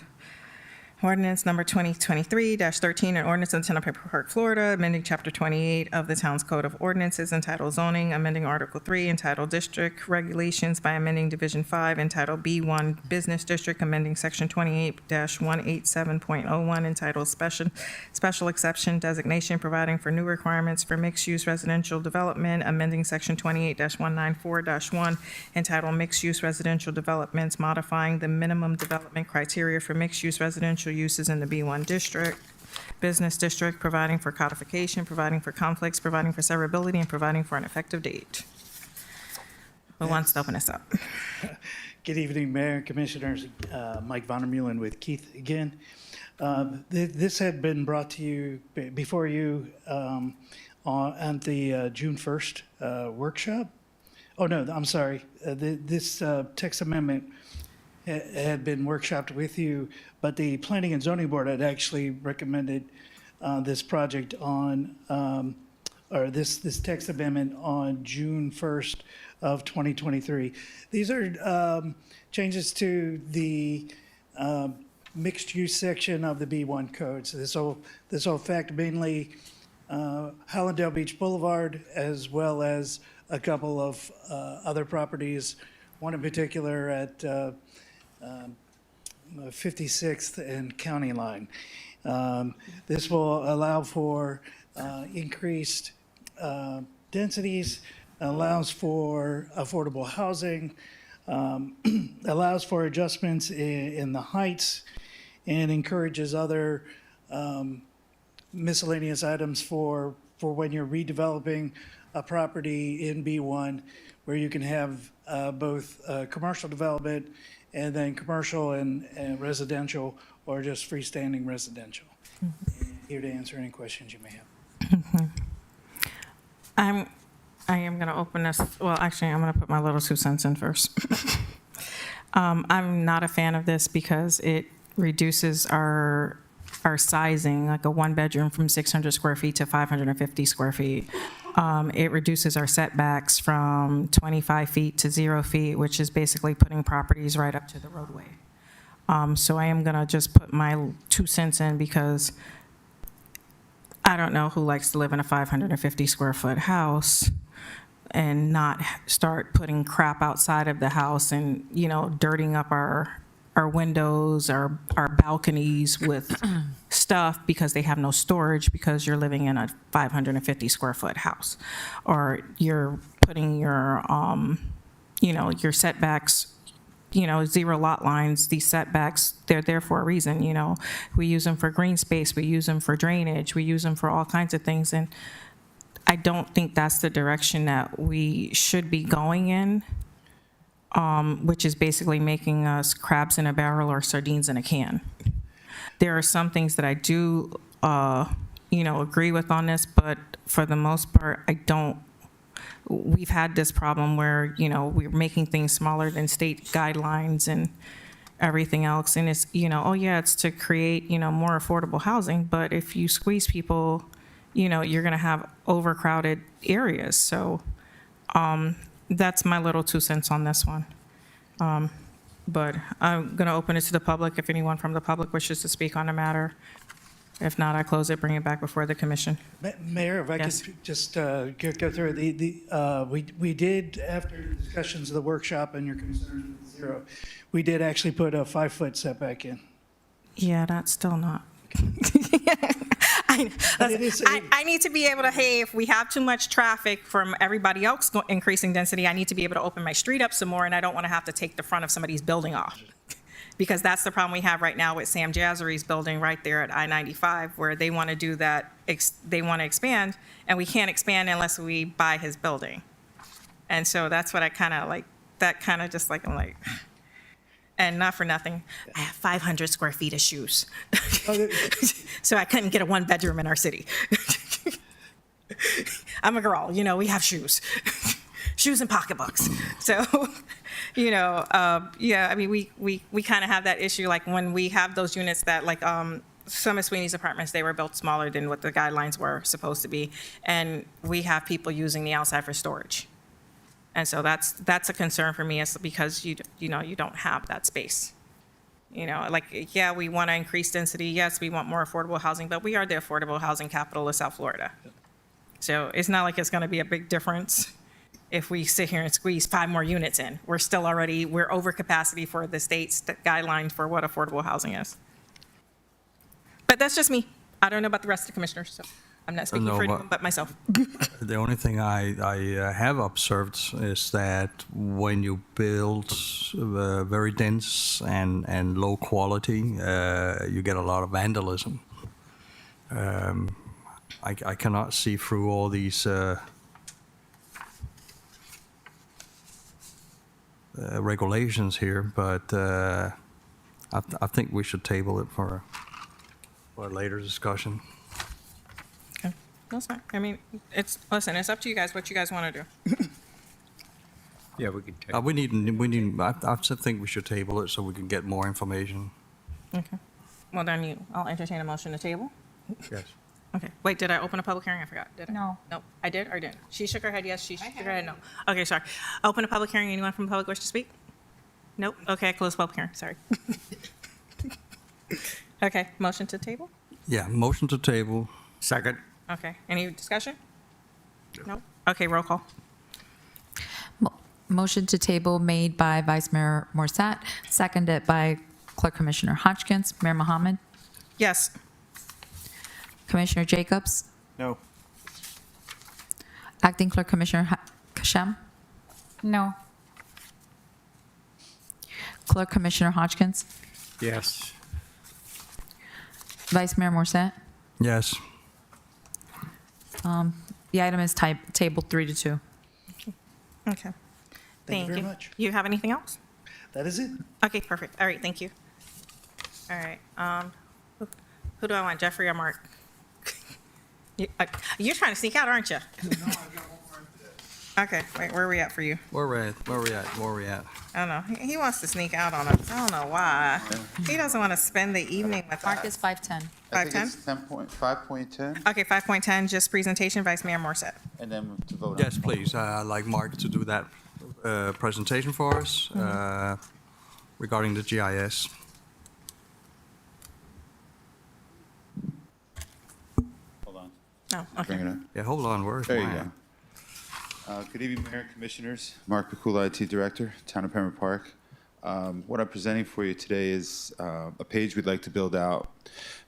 Ordinance number 2023-13, an ordinance of the Town of Pembroke Parish, Florida, amending Chapter 28 of the Town's Code of Ordinances entitled Zoning, amending Article 3 entitled District Regulations by amending Division 5 entitled B1 Business District, amending Section 28-187.01 entitled Special Exception Designation, providing for new requirements for mixed-use residential development, amending Section 28-194-1 entitled Mixed-Use Residential Developments, modifying the minimum development criteria for mixed-use residential uses in the B1 district, business district, providing for codification, providing for conflicts, providing for severability, and providing for an effective date. Who wants to open this up?
Good evening, Mayor and Commissioners. Mike Vondermeulen with Keith again. This had been brought to you, before you, on the June 1st workshop. Oh, no, I'm sorry. This text amendment had been workshopped with you, but the Planning and Zoning Board had actually recommended this project on, or this text amendment on June 1st of 2023. These are changes to the mixed-use section of the B1 code. So this will affect mainly Hallandale Beach Boulevard, as well as a couple of other properties, one in particular at 56th and County Line. This will allow for increased densities, allows for affordable housing, allows for adjustments in the heights, and encourages other miscellaneous items for when you're redeveloping a property in B1, where you can have both commercial development and then commercial and residential or just freestanding residential. Here to answer any questions you may have.
I am going to open this, well, actually, I'm going to put my little 2 cents in first. I'm not a fan of this because it reduces our sizing, like a one-bedroom from 600 square feet to 550 square feet. It reduces our setbacks from 25 feet to 0 feet, which is basically putting properties right up to the roadway. So I am going to just put my 2 cents in because I don't know who likes to live in a 550 square foot house and not start putting crap outside of the house and, you know, dirtying up our windows, our balconies with stuff because they have no storage because you're living in a 550 square foot house. Or you're putting your, you know, your setbacks, you know, 0 lot lines, these setbacks, they're there for a reason, you know. We use them for green space, we use them for drainage, we use them for all kinds of things. And I don't think that's the direction that we should be going in, which is basically making us crabs in a barrel or sardines in a can. There are some things that I do, you know, agree with on this, but for the most part, I don't. We've had this problem where, you know, we're making things smaller than state guidelines and everything else. And it's, you know, oh yeah, it's to create, you know, more affordable housing. But if you squeeze people, you know, you're going to have overcrowded areas. So that's my little 2 cents on this one. But I'm going to open it to the public if anyone from the public wishes to speak on the matter. If not, I close it, bring it back before the commission.
Mayor, if I
Yes.
could just go through we did, after discussions of the workshop and your concerns with 0, we did actually put a 5-foot setback in.
Yeah, that's still not. I need to be able to, hey, if we have too much traffic from everybody else increasing density, I need to be able to open my street up some more, and I don't want to have to take the front of somebody's building off. Because that's the problem we have right now with Sam Jazzery's building right there at I-95, where they want to do that, they want to expand, and we can't expand unless we buy his building. And so that's what I kind of like, that kind of just like, I'm like, and not for nothing, I have 500 square feet of shoes. So I couldn't get a 1-bedroom in our city. I'm a girl, you know, we have shoes. Shoes and pocketbooks. So, you know, yeah, I mean, we kind of have that issue, like when we have those units that, like, some of Sweeney's apartments, they were built smaller than what the guidelines were supposed to be. And we have people using the outside for storage. And so that's a concern for me, is because you know, you don't have that space. You know, like, yeah, we want to increase density. Yes, we want more affordable housing, but we are the affordable housing capital of South Florida. So it's not like it's going to be a big difference if we sit here and squeeze 5 more units in. We're over capacity for the state's guidelines for what affordable housing is. But that's just me. I don't know about the rest of the commissioners, so I'm not speaking for anyone but myself.
The only thing I have observed is that when you build very dense and low quality, you get a lot of vandalism. I cannot see through all these regulations here, but I think we should table it for a later discussion.
Okay, that's fine. I mean, it's up to you guys what you guys want to do.
Yeah, we can take.
We need. I think we should table it so we can get more information.
Okay. Well, then I'll entertain a motion to table.
Yes.
Okay. Wait, did I open a public hearing? I forgot. Did I?
No.
No, I did or didn't? She shook her head yes. She shook her head no. Okay, sorry. Open a public hearing. Anyone from the public wish to speak? Nope. Okay, I close public hearing. Sorry. Okay, motion to table?
Yeah, motion to table.
Second.
Okay. Any discussion? No. Okay, roll call.
Motion to table made by Vice Mayor Morrissette, seconded by Clerk Commissioner Hodgkins. Mayor Mohammed?
Yes.
Commissioner Jacobs?
No.
Acting Clerk Commissioner Kashem?
No.
Clerk Commissioner Hodgkins?
Yes.
Vice Mayor Morrissette?
Yes.
The item is tabled 3-2.
Okay.
Thank you very much.
You have anything else?
That is it.
Okay, perfect. All right, thank you. All right. Who do I want, Jeffrey or Mark? You're trying to sneak out, aren't you? Okay, wait, where are we at for you?
Where we at?
I don't know. He wants to sneak out on us. I don't know why. He doesn't want to spend the evening with
Mark
us.
is 510.
I think
5:10?
it's 5.10,
Okay, 5.10, just presentation, Vice Mayor Morrissette.
and then to vote on.
Yes, please. I'd like Mark to do that presentation for us regarding the GIS.
Hold on.
Oh, okay.
Bring it up.
Yeah, hold on. Where's
There you
mine?
go. Good evening, Mayor and Commissioners. Mark Pakula, IT Director, Town of Pembroke Park. What I'm presenting for you today is a page we'd like to build out.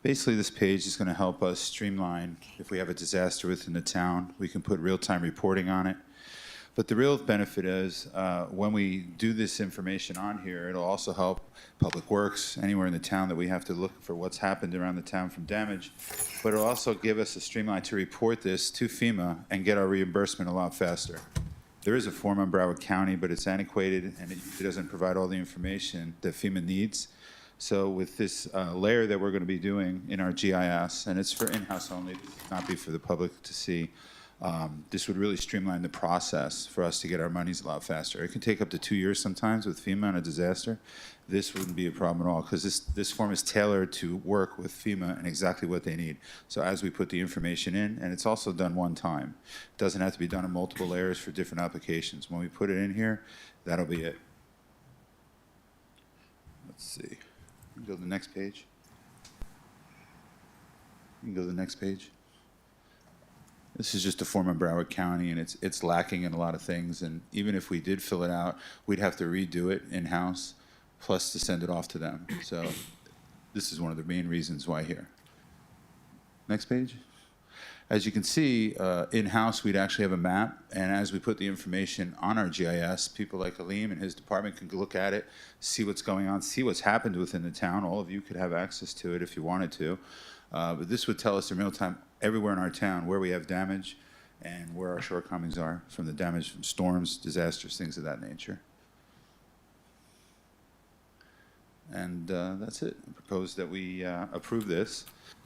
Basically, this page is going to help us streamline if we have a disaster within the town. We can put real-time reporting on it. But the real benefit is when we do this information on here, it'll also help Public Works, anywhere in the town that we have to look for what's happened around the town from damage. But it'll also give us a streamline to report this to FEMA and get our reimbursement a lot faster. There is a form on Broward County, but it's antiquated and it doesn't provide all the information that FEMA needs. So with this layer that we're going to be doing in our GIS, and it's for in-house only, not be for the public to see, this would really streamline the process for us to get our monies a lot faster. It can take up to 2 years sometimes with FEMA on a disaster. This wouldn't be a problem at all because this form is tailored to work with FEMA and exactly what they need. So as we put the information in, and it's also done one time. It doesn't have to be done in multiple layers for different applications. When we put it in here, that'll be it. Let's see. You can go to the next page. You can go to the next page. This is just a form of Broward County, and it's lacking in a lot of things. And even if we did fill it out, we'd have to redo it in-house, plus to send it off to them. So this is one of the main reasons why here. Next page. As you can see, in-house, we'd actually have a map. And as we put the information on our GIS, people like Aime and his department can look at it, see what's going on, see what's happened within the town. All of you could have access to it if you wanted to. But this would tell us in real time everywhere in our town where we have damage and where our shortcomings are from the damage from storms, disasters, things of that nature. And that's it. I propose that we approve this.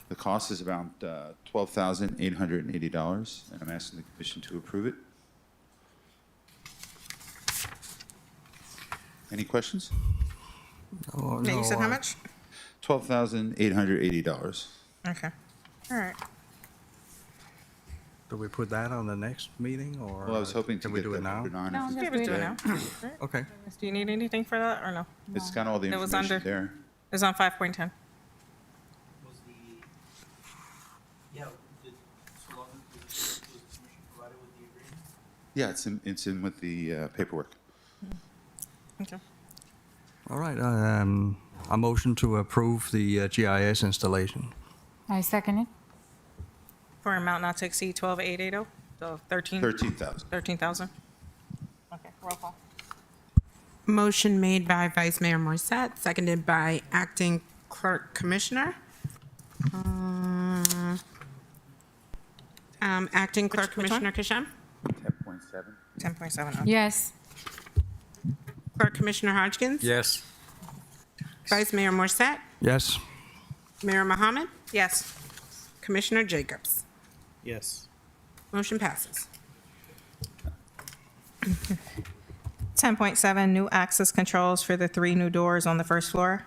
The cost is about $12,880, and I'm asking the commission to approve it. Any questions?
Oh,
You said how much?
$12,880.
Okay. All right.
Do we put that on the next meeting, or
Well, I was hoping to
can we
get
do it
that
now?
voted on.
No,
if
let's
it's
do it
today.
now.
Okay.
Do you need anything for that or no?
It's got all the
It was
information
under-
there.
It's on 5.10.
Yeah, it's in with the paperwork.
Okay.
All right. A motion to approve the GIS installation.
I second it.
For an amount not to exceed 12,880, so
13,000.
13,000. Okay, roll call.
Motion made by Vice Mayor Morrissette, seconded by Acting Clerk Commissioner. Acting Clerk
which one?
Commissioner Kishem.
10.7.
10.7. Okay.
Yes.
Clerk Commissioner Hodgkins.
Yes.
Vice Mayor Morrissette.
Yes.
Mayor Mohammed.
Yes.
Commissioner Jacobs.
Yes.
Motion passes.
10.7, new access controls for the 3 new doors on the first floor.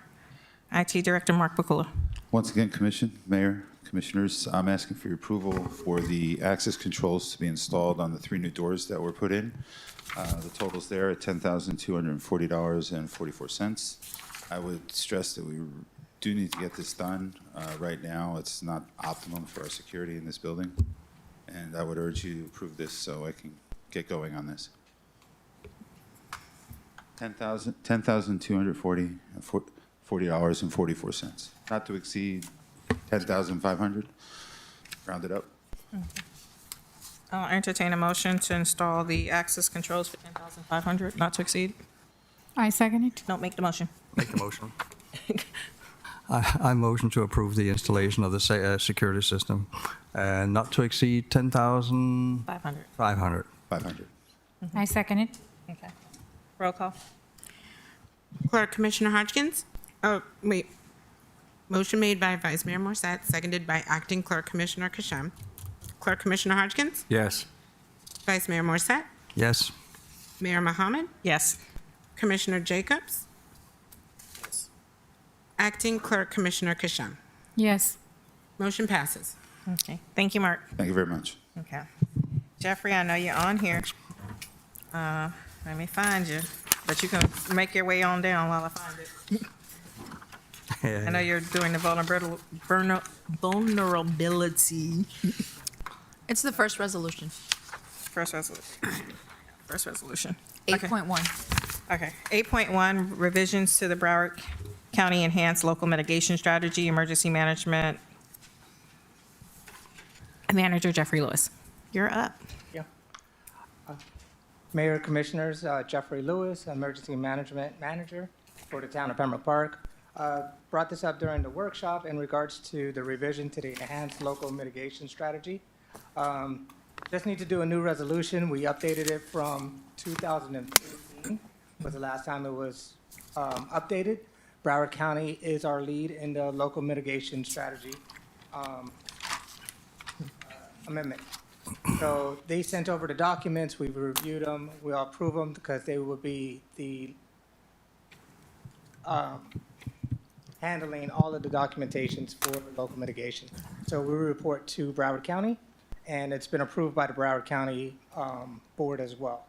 IT Director Mark Pakula.
Once again, Commission, Mayor, Commissioners, I'm asking for your approval for the access controls to be installed on the 3 new doors that were put in. The total's there at $10,240.44. I would stress that we do need to get this done right now. It's not optimum for our security in this building. And I would urge you to approve this so I can get going on this. $10,240.44. Not to exceed 10,500. Round it up.
I'll entertain a motion to install the access controls for 10,500, not to exceed.
I second it.
Don't make the motion.
Make the motion. I motion to approve the installation of the security system, not to exceed 10,500.
500.
500.
I second it.
Okay. Roll call.
Clerk Commissioner Hodgkins. Oh, wait. Motion made by Vice Mayor Morrissette, seconded by Acting Clerk Commissioner Kishem. Clerk Commissioner Hodgkins?
Yes.
Vice Mayor Morrissette?
Yes.
Mayor Mohammed?
Yes.
Commissioner Jacobs? Acting Clerk Commissioner Kishem.
Yes.
Motion passes.
Okay. Thank you, Mark.
Thank you very much.
Okay. Jeffrey, I know you're on here. Let me find you, but you can make your way on down while I find it. I know you're doing the vulnerability.
It's the first resolution.
First resolution.
8.1.
Okay. 8.1, revisions to the Broward County Enhanced Local Mitigation Strategy, Emergency Management. Manager Jeffrey Lewis, you're up.
Yeah. Mayor, Commissioners, Jeffrey Lewis, Emergency Management Manager for the town of Pembroke Park. Brought this up during the workshop in regards to the revision to the Enhanced Local Mitigation Strategy. Just need to do a new resolution. We updated it from 2015, was the last time it was updated. Broward County is our lead in the local mitigation strategy amendment. So they sent over the documents, we've reviewed them, we'll approve them because they will be the handling all of the documentations for the local mitigation. So we report to Broward County, and it's been approved by the Broward County Board as well.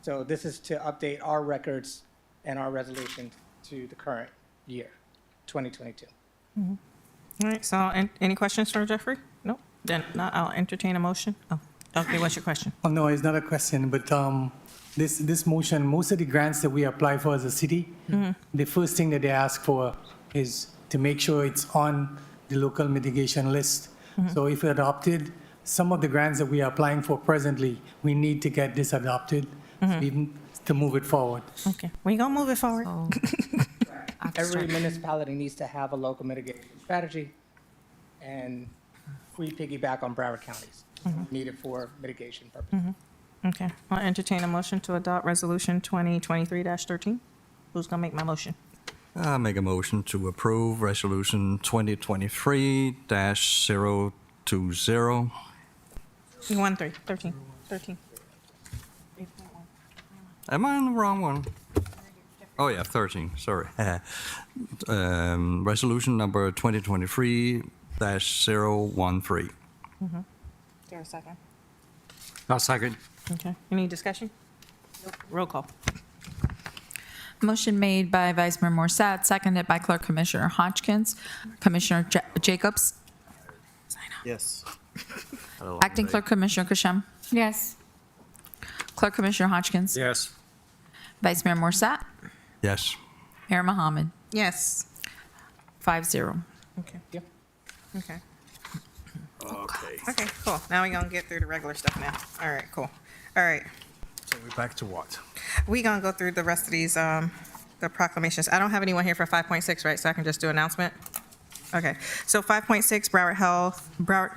So this is to update our records and our resolution to the current year, 2022.
All right, so any questions for Jeffrey? Nope. Then I'll entertain a motion. Oh, okay, what's your question?
Oh, no, it's not a question, but this motion, most of the grants that we apply for as a city, the first thing that they ask for is to make sure it's on the local mitigation list. So if adopted, some of the grants that we are applying for presently, we need to get this adopted even to move it forward.
Okay, we gonna move it forward.
Every municipality needs to have a local mitigation strategy, and we piggyback on Broward counties needed for mitigation purposes.
Okay, I'll entertain a motion to adopt Resolution 2023-13. Who's gonna make my motion?
I make a motion to approve Resolution 2023-020.
13.
Am I on the wrong one? Oh, yeah, 13, sorry. Resolution number 2023-013.
Is there a second?
I'll second.
Okay, any discussion? Roll call.
Motion made by Vice Mayor Morrissette, seconded by Clerk Commissioner Hodgkins. Commissioner Jacobs.
Yes.
Acting Clerk Commissioner Kishem.
Yes.
Clerk Commissioner Hodgkins.
Yes.
Vice Mayor Morrissette.
Yes.
Mayor Mohammed.
Yes.
5-0.
Okay.
Yep.
Okay.
Okay.
Okay, cool. Now we're gonna get through the regular stuff now. All right, cool. All right,
So we're back to what?
we gonna go through the rest of these, the proclamations. I don't have anyone here for 5.6, right? So I can just do announcement? Okay, so 5.6, Broward Health,
Mental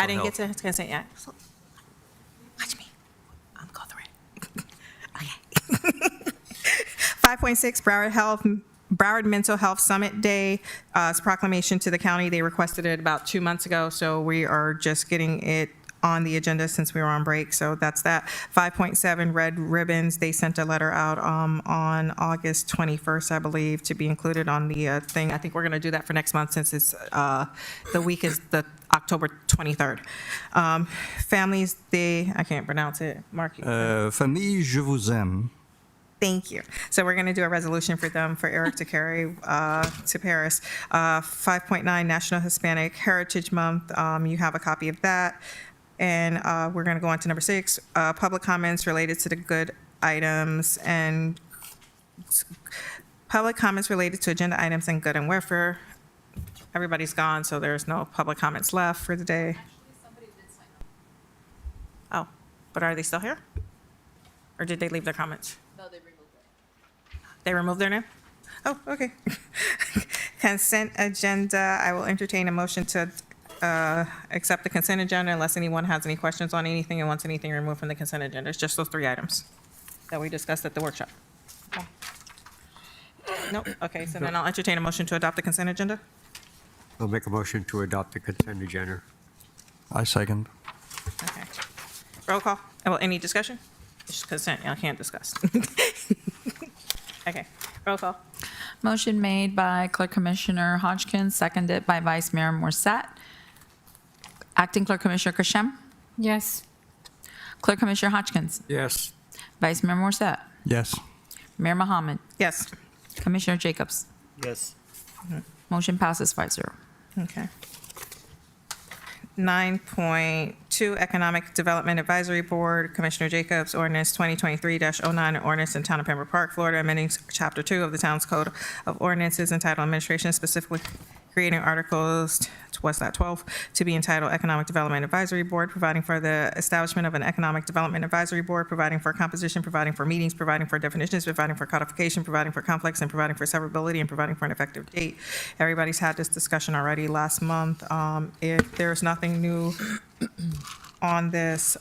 I didn't
health.
get to consent yet. So- Watch me. I'm going through it. Okay. 5.6, Broward Mental Health Summit Day. It's a proclamation to the county. They requested it about 2 months ago, so we are just getting it on the agenda since we were on break, so that's that. 5.7, Red Ribbons. They sent a letter out on August 21st, I believe, to be included on the thing. I think we're going to do that for next month since it's the week is the October 23rd. Families Day, I can't pronounce it. Mark.
Familles, je vous aime.
Thank you. So we're going to do a resolution for them, for Eric to carry to Paris. 5.9, National Hispanic Heritage Month. You have a copy of that. And we're going to go on to number 6, public comments related to the good items and public comments related to agenda items and good and welfare. Everybody's gone, so there's no public comments left for the day. Oh, but are they still here? Or did they leave their comments?
No, they removed it.
They removed their name? Oh, okay. Consent agenda, I will entertain a motion to accept the consent agenda unless anyone has any questions on anything and wants anything removed from the consent agenda. It's just those 3 items that we discussed at the workshop. Nope, okay, so then I'll entertain a motion to adopt the consent agenda.
I'll make a motion to adopt the consent agenda.
I second.
Okay. Roll call. Well, any discussion? It's consent. Y'all can't discuss. Okay. Roll call.
Motion made by Clerk Commissioner Hodgkins, seconded by Vice Mayor Morrissette. Acting Clerk Commissioner Christian.
Yes.
Clerk Commissioner Hodgkins.
Yes.
Vice Mayor Morrissette.
Yes.
Mayor Mohammed.
Yes.
Commissioner Jacobs.
Yes.
Motion passes 5-0.
Okay. 9.2 Economic Development Advisory Board, Commissioner Jacobs, ordinance 2023-09, ordinance in Town of Pembroke Park, Florida, amending Chapter 2 of the Town's Code of Ordinances entitled Administration, specifically creating articles, what's that, 12, to be entitled Economic Development Advisory Board, providing for the establishment of an Economic Development Advisory Board, providing for composition, providing for meetings, providing for definitions, providing for codification, providing for conflicts, and providing for severability, and providing for an effective date. Everybody's had this discussion already last month. If there's nothing new on this,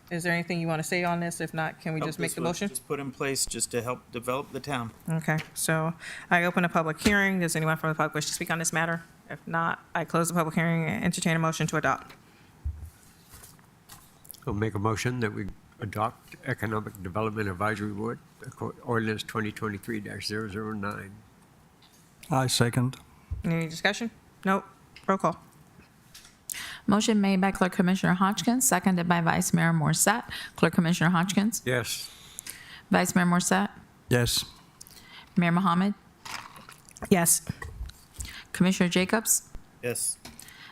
is there anything you want to say on this? If not, can we just make the motion?
Just put in place just to help develop the town.
Okay, so I open a public hearing. Does anyone from the public wish to speak on this matter? If not, I close the public hearing and entertain a motion to adopt.
I'll make a motion that we adopt Economic Development Advisory Board, ordinance 2023-009.
I second.
Any discussion? Nope. Roll call.
Motion made by Clerk Commissioner Hodgkins, seconded by Vice Mayor Morrissette. Clerk Commissioner Hodgkins.
Yes.
Vice Mayor Morrissette.
Yes.
Mayor Mohammed.
Yes.
Commissioner Jacobs.
Yes.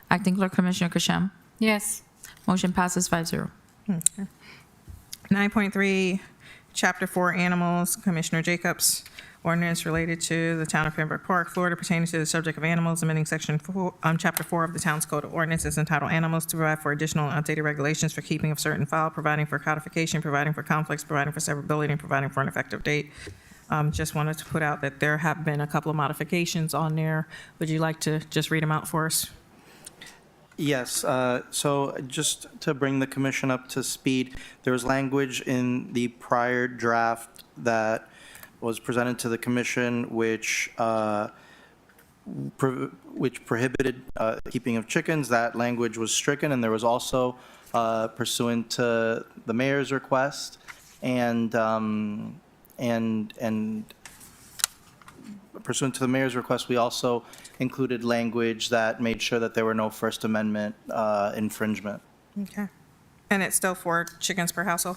Acting Clerk Commissioner Christian.
Yes.
Motion passes 5-0.
Okay. 9.3, Chapter 4 Animals, Commissioner Jacobs. Ordinance related to the Town of Pembroke Park, Florida, pertaining to the subject of animals, amending Section 4, Chapter 4 of the Town's Code of Ordinances entitled Animals to provide for additional and updated regulations for keeping of certain fowl, providing for codification, providing for conflicts, providing for severability, and providing for an effective date. Just wanted to put out that there have been a couple of modifications on there. Would you like to just read them out for us?
Yes, so just to bring the commission up to speed, there was language in the prior draft that was presented to the commission which prohibited keeping of chickens. That language was stricken, and there was also pursuant to the mayor's request and pursuant to the mayor's request, we also included language that made sure that there were no First Amendment infringement.
Okay. And it's still 4 chickens per household?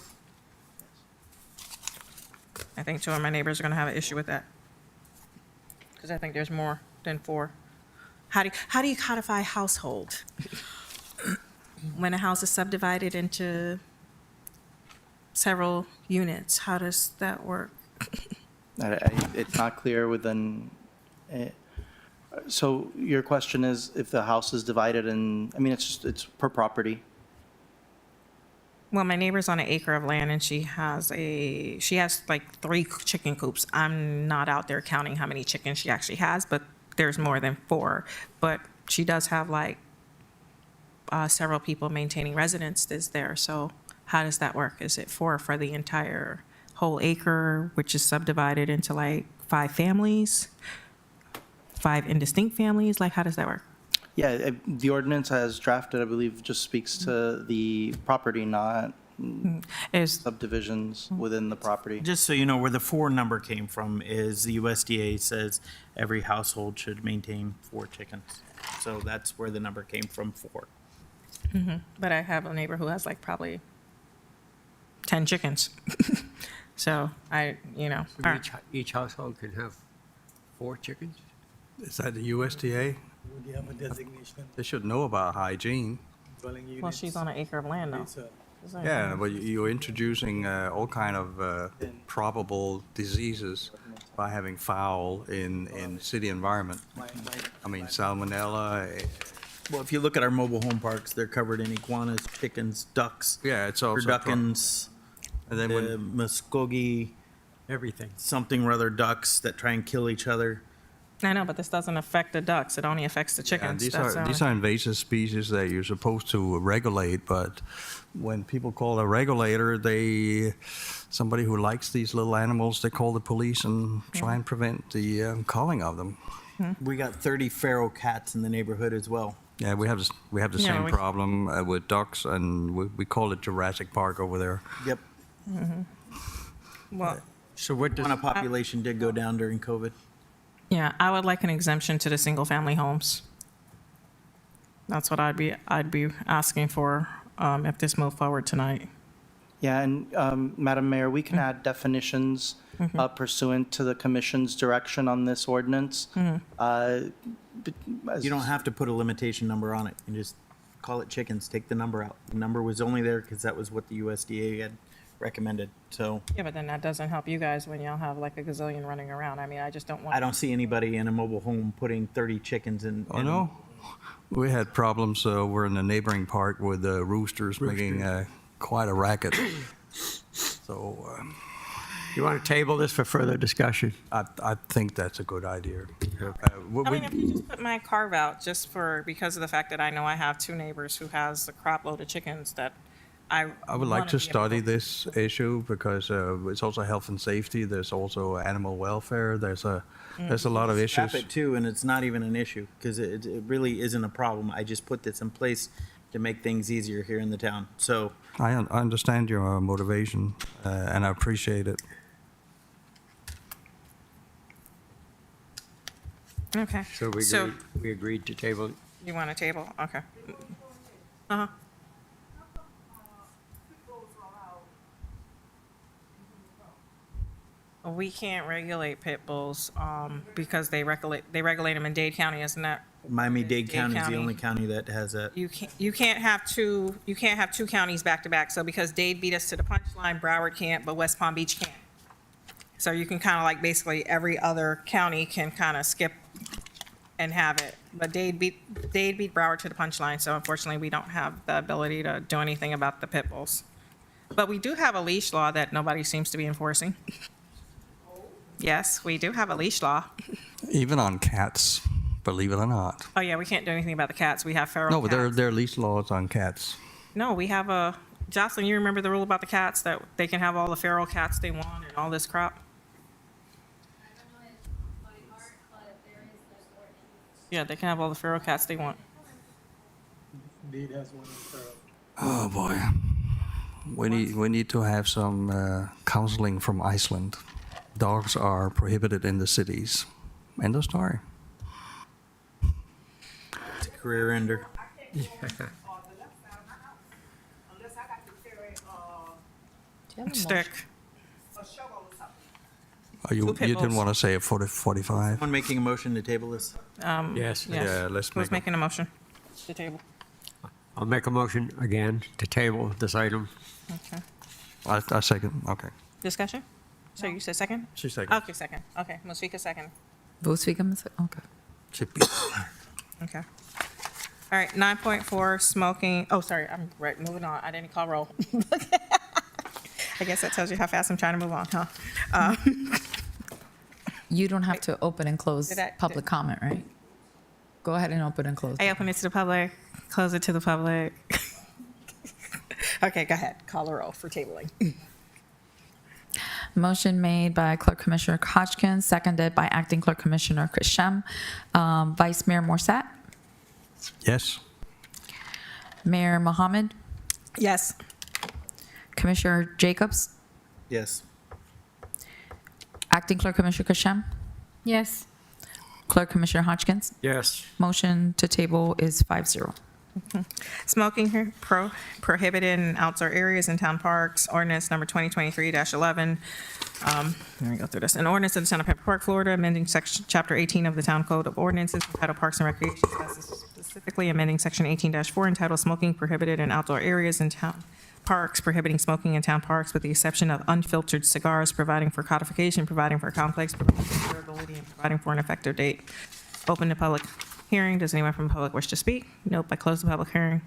I think 2 of my neighbors are going to have an issue with that. Because I think there's more than 4. How do you codify household? When a house is subdivided into several units, how does that work?
It's not clear within, so your question is if the house is divided in, I mean, it's per property.
Well, my neighbor's on an acre of land and she has like 3 chicken coops. I'm not out there counting how many chickens she actually has, but there's more than 4. But she does have like several people maintaining residences there. So how does that work? Is it 4 for the entire whole acre, which is subdivided into like 5 families, 5 indistinct families? Like, how does that work?
Yeah, the ordinance as drafted, I believe, just speaks to the property, not subdivisions within the property.
Just so you know, where the 4 number came from is the USDA says every household should maintain 4 chickens. So that's where the number came from, 4.
Mm-hmm. But I have a neighbor who has like probably 10 chickens. So
Each household can have 4 chickens?
Is that the USDA?
Would you have a designation?
They should know about hygiene.
Dwelling units?
Well, she's on an acre of land now.
Yeah, but you're introducing all kind of probable diseases by having fowl in city environment. I mean, salmonella.
Well, if you look at our mobile home parks, they're covered in iguanas, chickens, ducks.
Yeah, it's also
turduckens,
and then
muskogee,
everything.
Something or other ducks that try and kill each other.
I know, but this doesn't affect the ducks. It only affects the chickens.
These are invasive species that you're supposed to regulate, but when people call a regulator, somebody who likes these little animals, they call the police and try and prevent the culling of them.
We got 30 feral cats in the neighborhood as well.
Yeah, we have the
Yeah,
same
we-
problem with ducks, and we call it Jurassic Park over there.
Yep.
Well,
So what does... population did go down during COVID.
yeah, I would like an exemption to the single-family homes. That's what I'd be asking for if this moved forward tonight.
Yeah, and Madam Mayor, we can add definitions pursuant to the commission's direction on this ordinance.
You don't have to put a limitation number on it. You just call it chickens, take the number out. The number was only there because that was what the USDA had recommended. So
Yeah, but then that doesn't help you guys when y'all have like a gazillion running around. I mean, I just don't want.
I don't see anybody in a mobile home putting 30 chickens in.
Oh, no? We had problems over in the neighboring park with roosters making quite a racket. So,
You want to table this for further discussion?
I think that's a good idea.
I mean, if you just put my carve out just because of the fact that I know I have two neighbors who has a crop load of chickens that
I would like to study this issue because it's also health and safety. There's also animal welfare. There's a lot of issues.
Scrap it too, and it's not even an issue because it really isn't a problem. I just put this in place to make things easier here in the town. So
I understand your motivation, and I appreciate it.
Okay.
So we agreed to table.
You want a table? Okay. Uh-huh. We can't regulate pit bulls because they regulate them in Dade County, isn't that?
Miami-Dade County is the only county that has that.
You can't have two counties back to back. So because Dade beat us to the punchline, Broward can't, but West Palm Beach can't. So you can kind of like basically every other county can kind of skip and have it. But Dade beat Broward to the punchline. So unfortunately, we don't have the ability to do anything about the pit bulls. But we do have a leash law that nobody seems to be enforcing. Yes, we do have a leash law.
Even on cats, believe it or not.
Oh yeah, we can't do anything about the cats. We have feral
No, but
cats.
there are leash laws on cats.
No, we have a, Jocelyn, you remember the rule about the cats, that they can have all the feral cats they want and all this crap? Yeah, they can have all the feral cats they want.
Deed has one for
Oh boy, we need to have some counseling from Iceland. Dogs are prohibited in the cities. End of story.
It's a career ender.
Stick.
Oh, you
pit
didn't
bulls.
want to say a 45?
Someone making a motion to table this?
Yes.
Yeah, let's
Who's
make
making a motion? The table.
I'll make a motion again to table this item.
Okay.
I second. Okay.
Discussion? So you said second?
She second.
Okay, second. Okay, Musfika second.
Vous, okay.
Okay. All right, 9.4, smoking. Oh, sorry, I'm right, moving on. I didn't call roll. I guess that tells you how fast I'm trying to move on, huh?
You don't have to open and close
Did I-
public comment, right? Go ahead and open and close.
I open it to the public, close it to the public. Okay, go ahead. Call the roll for tabling.
Motion made by Clerk Commissioner Hodgkins, seconded by Acting Clerk Commissioner Christian. Vice Mayor Morrissette,
Yes.
Mayor Mohammed,
Yes.
Commissioner Jacobs,
Yes.
Acting Clerk Commissioner Christian,
Yes.
Clerk Commissioner Hodgkins.
Yes.
Motion to table is 5-0.
Smoking prohibited in outdoor areas in town parks, ordinance number 2023-11. Let me go through this. An ordinance of the Town of Pembroke Park, Florida, amending section, chapter 18 of the Town Code of Ordinances entitled Parks and Recreation, specifically amending section 18-4 entitled Smoking Prohibited in Outdoor Areas in Town Parks, prohibiting smoking in town parks with the exception of unfiltered cigars, providing for codification, providing for complex, providing for durability, and providing for an effective date. Open to public hearing. Does anyone from the public wish to speak? Nope, I close the public hearing.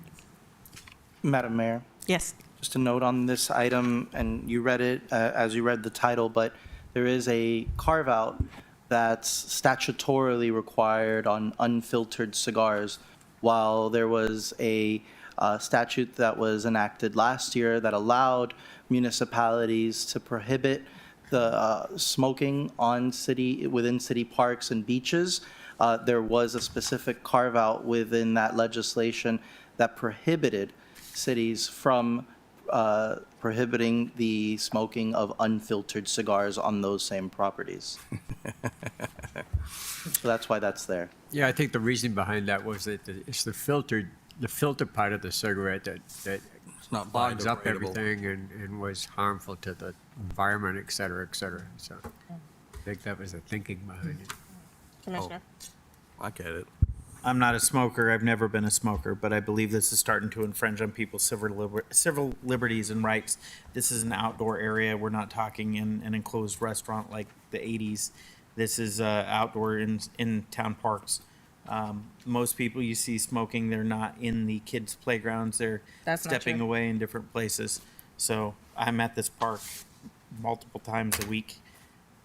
Madam Mayor,
Yes.
just a note on this item, and you read it as you read the title, but there is a carve-out that's statutorily required on unfiltered cigars, while there was a statute that was enacted last year that allowed municipalities to prohibit the smoking on within city parks and beaches. there was a specific carve-out within that legislation that prohibited cities from prohibiting the smoking of unfiltered cigars on those same properties. So that's why that's there.
Yeah, I think the reason behind that was that it's the filter part of the cigarette that
not
clogs up
biodegradable.
everything and was harmful to the environment, et cetera, et cetera. So I think that was the thinking behind it.
Commissioner?
I get it.
I'm not a smoker. I've never been a smoker, but I believe this is starting to infringe on people's civil liberties and rights. This is an outdoor area. We're not talking in an enclosed restaurant like the 80s. This is outdoor in town parks. Most people you see smoking, they're not in the kids' playgrounds. They're
That's not
stepping
true.
away in different places. So I'm at this park multiple times a week,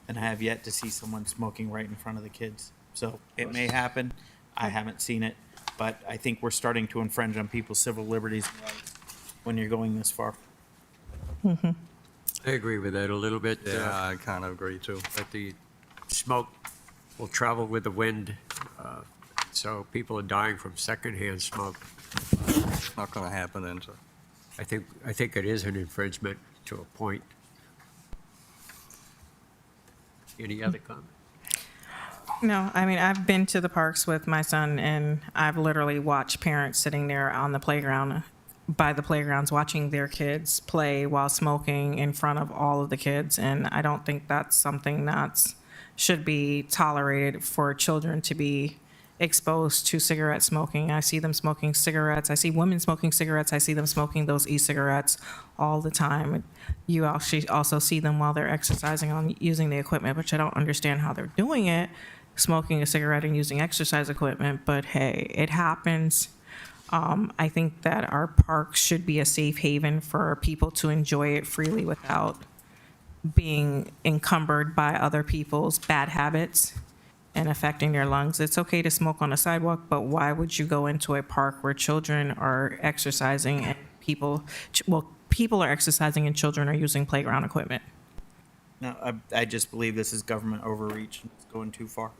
and I have yet to see someone smoking right in front of the kids. So it may happen. I haven't seen it, but I think we're starting to infringe on people's civil liberties and rights when you're going this far.
I agree with that a little bit.
Yeah, I kind of agree too.
But the smoke will travel with the wind, so people are dying from secondhand smoke.
Not going to happen then, so.
I think it is an infringement to a point. Any other comment?
No, I mean, I've been to the parks with my son, and I've literally watched parents sitting there on the playground, by the playgrounds, watching their kids play while smoking in front of all of the kids. And I don't think that's something that should be tolerated for children to be exposed to cigarette smoking. I see them smoking cigarettes. I see women smoking cigarettes. I see them smoking those e-cigarettes all the time. You also see them while they're exercising on using the equipment, which I don't understand how they're doing it, smoking a cigarette and using exercise equipment, but hey, it happens. I think that our parks should be a safe haven for people to enjoy it freely without being encumbered by other people's bad habits and affecting their lungs. It's okay to smoke on a sidewalk, but why would you go into a park where children are exercising and people are exercising and children are using playground equipment?
No, I just believe this is government overreach and it's going too far.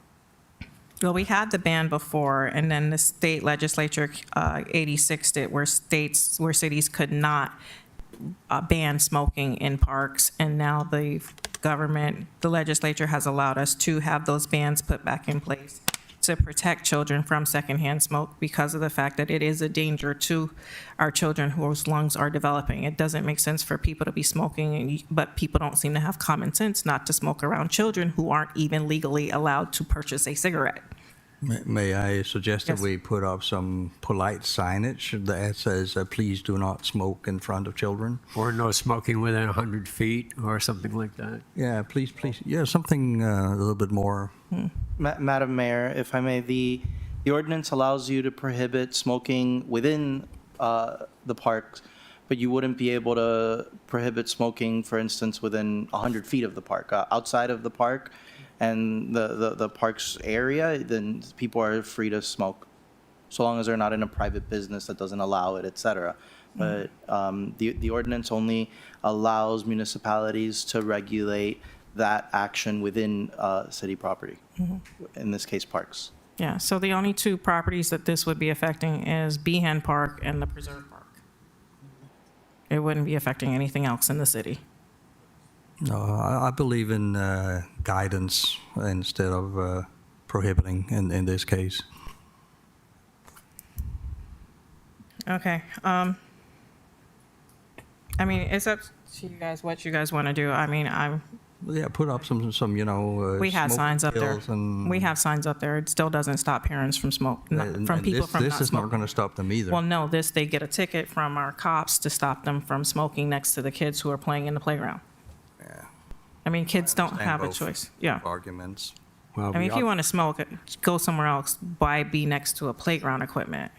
Well, we had the ban before, and then the state legislature 86'd it, where cities could not ban smoking in parks, and now the legislature has allowed us to have those bans put back in place to protect children from secondhand smoke because of the fact that it is a danger to our children whose lungs are developing. It doesn't make sense for people to be smoking, but people don't seem to have common sense not to smoke around children who aren't even legally allowed to purchase a cigarette.
May I suggest
Yes.
that we put up some polite signage that says, please do not smoke in front of children?
Or no smoking within 100 feet or something like that?
Yeah, please. Yeah, something a little bit more.
Madam Mayor, if I may, the ordinance allows you to prohibit smoking within the parks, but you wouldn't be able to prohibit smoking, for instance, within 100 feet of the park. Outside of the park and the park's area, then people are free to smoke, so long as they're not in a private business that doesn't allow it, et cetera. But the ordinance only allows municipalities to regulate that action within city property, in this case, parks.
Yeah, so the only two properties that this would be affecting is Behan Park and the Preserve Park. It wouldn't be affecting anything else in the city.
No, I believe in guidance instead of prohibiting in this case.
Okay. I mean, it's up to you guys what you guys want to do. I mean,
Yeah, put up some
we have
smoke
signs up there.
bills and-
We have signs up there. It still doesn't stop parents from
and
people from
this
not
is not
smoking.
going to stop them either.
Well, no, they get a ticket from our cops to stop them from smoking next to the kids who are playing in the playground.
Yeah.
I mean, kids don't
understand
have a
both
choice. Yeah.
Arguments.
Well,
I mean, if you want to smoke, go somewhere else. Why be next to a playground equipment?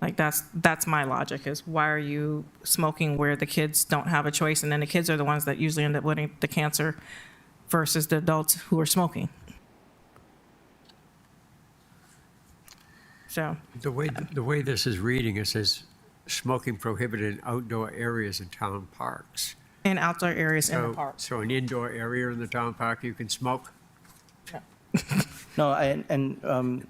Like that's my logic is why are you smoking where the kids don't have a choice, and then the kids are the ones that usually end up getting the cancer versus the adults who are smoking. So
The way this is reading, it says smoking prohibited in outdoor areas in town parks.
in outdoor areas in the park.
So an indoor area in the town park, you can smoke?
No,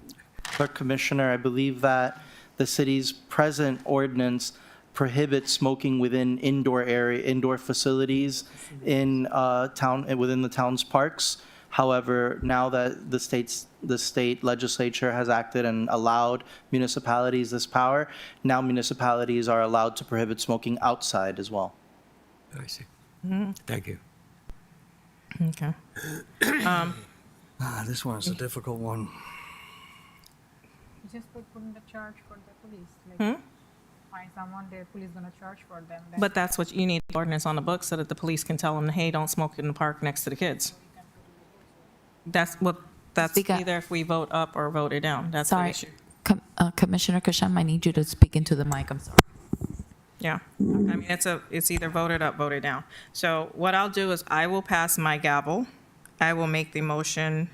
Clerk Commissioner, I believe that the city's present ordinance prohibits smoking within indoor facilities in within the town's parks. However, now that the state legislature has acted and allowed municipalities this power, now municipalities are allowed to prohibit smoking outside as well.
I see.
Mhm.
Thank you.
Okay.
This one's a difficult one.
Just put in the charge for the police.
Hmm?
Find someone, the police gonna charge for them.
But that's what you need, the ordinance on the books, so that the police can tell them, hey, don't smoke in the park next to the kids. That's either if we vote up or vote it down. That's the
Sorry,
issue.
Commissioner Kasham, I need you to speak into the mic. I'm sorry.
Yeah, I mean, it's either voted up, voted down. So what I'll do is I will pass my gavel. I will make the motion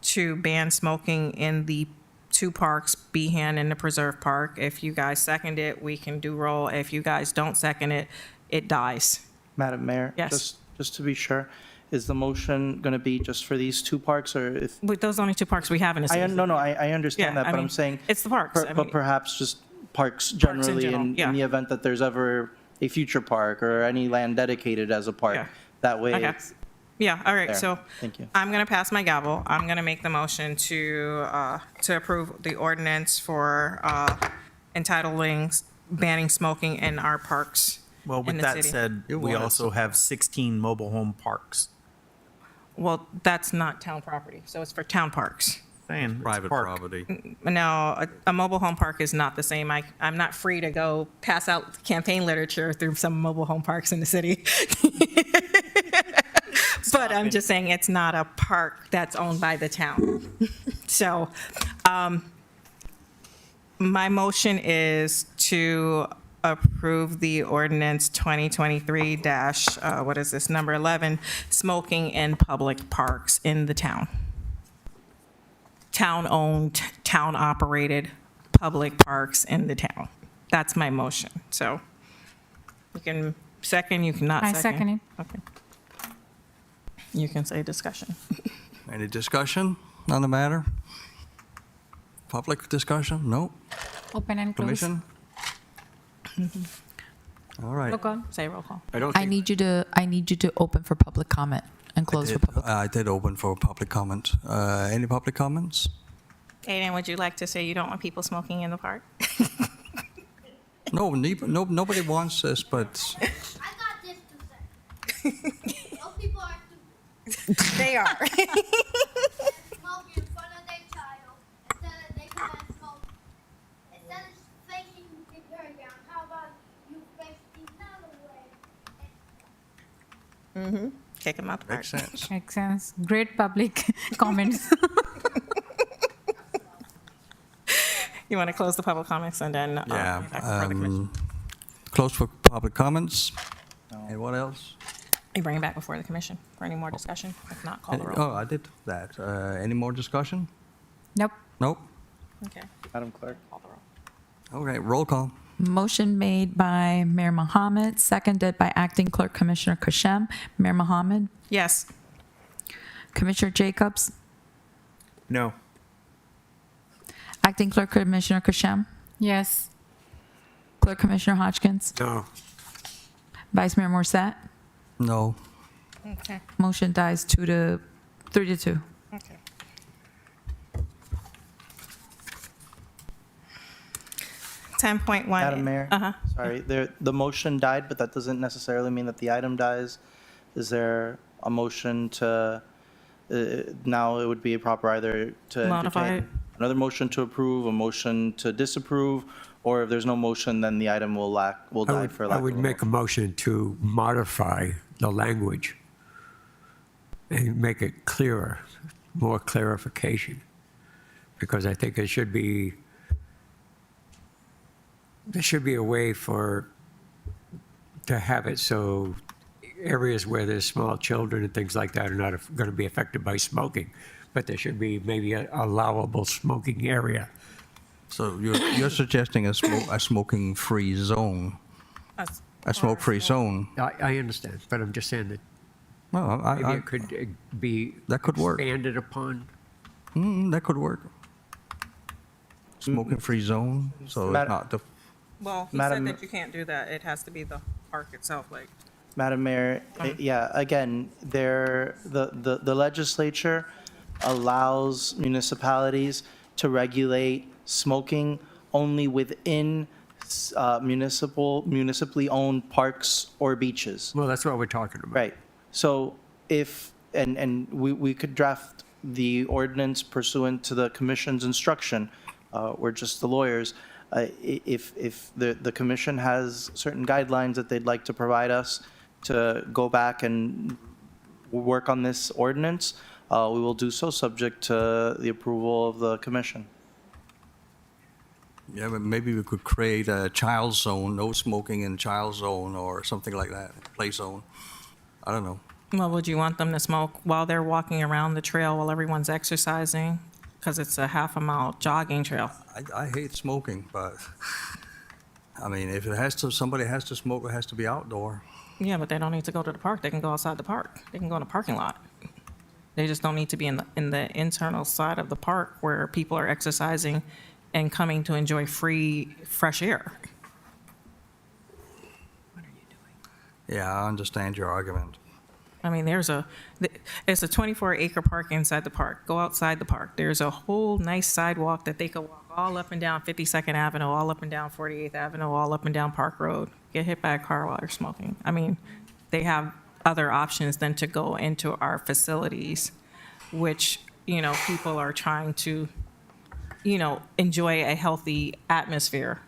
to ban smoking in the two parks, Behan and the Preserve Park. If you guys second it, we can do roll. If you guys don't second it, it dies.
Madam Mayor?
Yes.
Just to be sure, is the motion going to be just for these two parks, or if?
With those only two parks we have in the city.
I understand
Yeah,
that,
I
but
mean,
I'm saying.
it's the parks. I
But
mean-
perhaps just parks
in
generally
general,
in
yeah.
the event that there's ever a future park or any land dedicated as a park.
Yeah.
That way
Okay.
it's.
Yeah, all right,
There.
so
Thank you.
I'm going to pass my gavel. I'm going to make the motion to approve the ordinance for entitling, banning smoking in our parks
Well,
in
with
the
that
city.
said, we also have 16 mobile home parks.
Well, that's not town property, so it's for town parks.
Saying it's
Private
park.
property.
No, a mobile home park is not the same. I'm not free to go pass out campaign literature through some mobile home parks in the city. But I'm just saying it's not a park that's owned by the town. So, my motion is to approve the ordinance 2023 what is this, number 11, smoking in public parks in the town. Town-owned, town-operated public parks in the town. That's my motion. So you can second, you cannot
I
second.
second it.
Okay. You can say discussion.
Any discussion on the matter? Public discussion? No?
Open and close.
Commission? All right.
Roll call.
Say roll call.
I need you to open for public comment and close for public.
I did open for public comment. Any public comments?
Aiden, would you like to say you don't want people smoking in the park?
No, nobody wants this, but
I got this to say. Those people are stupid.
They are.
Smoke in front of their child instead of they can smoke. Instead of facing the playground, how about you face the other way?
Kick him out the park.
makes sense.
Makes sense. Great public comments.
You want to close the public comments and then
Yeah.
back before the commission?
Close for public comments. Anyone else?
You bring it back before the commission for any more discussion. If not, call the roll.
Oh, I did that. Any more discussion?
Nope.
Nope.
Okay.
Madam Clerk?
Call the roll.
Okay, roll call.
Motion made by Mayor Mohammed, seconded by Acting Clerk Commissioner Kasham. Mayor Mohammed,
Yes.
Commissioner Jacobs,
No.
Acting Clerk Commissioner Kasham,
Yes.
Clerk Commissioner Hodgkins,
No.
Vice Mayor Morrissette.
No.
Okay.
Motion dies 3 to 2.
Okay. Ten point one.
Madam Mayor?
Uh-huh.
Sorry, the motion died, but that doesn't necessarily mean that the item dies. Is there a motion to, now it would be proper either to
Modify
entertain
it.
another motion to approve, a motion to disapprove, or if there's no motion, then the item will die for lack
I
of
would
a
make a motion to modify the language and make it clearer, more clarification. Because I think there should be a way to have it so areas where there's small children and things like that are not going to be affected by smoking, but there should be maybe an allowable smoking area.
So you're suggesting a smoking-free zone, a smoke-free zone.
I understand, but I'm just saying that
Well,
maybe it could be
that could work.
expanded upon.
That could work. Smoking-free zone, so it's not the.
Well, he
Madam-
said that you can't do that. It has to be the park itself, like.
Madam Mayor, yeah, again, the legislature allows municipalities to regulate smoking only within municipally owned parks or beaches.
Well, that's what we're talking about.
Right. So if, and we could draft the ordinance pursuant to the commission's instruction, we're just the lawyers. If the commission has certain guidelines that they'd like to provide us to go back and work on this ordinance, we will do so subject to the approval of the commission.
Yeah, but maybe we could create a child zone, no smoking in child zone or something like that, play zone. I don't know.
Well, would you want them to smoke while they're walking around the trail while everyone's exercising? Because it's a half-a-mile jogging trail.
I hate smoking, but I mean, if it has to, somebody has to smoke, it has to be outdoor.
Yeah, but they don't need to go to the park. They can go outside the park. They can go in the parking lot. They just don't need to be in the internal side of the park where people are exercising and coming to enjoy free, fresh air.
Yeah, I understand your argument.
I mean, it's a 24-acre park inside the park. Go outside the park. There's a whole nice sidewalk that they could walk all up and down 52nd Avenue, all up and down 48th Avenue, all up and down Park Road. Get hit by a car while you're smoking. I mean, they have other options than to go into our facilities, which, people are trying to, enjoy a healthy atmosphere.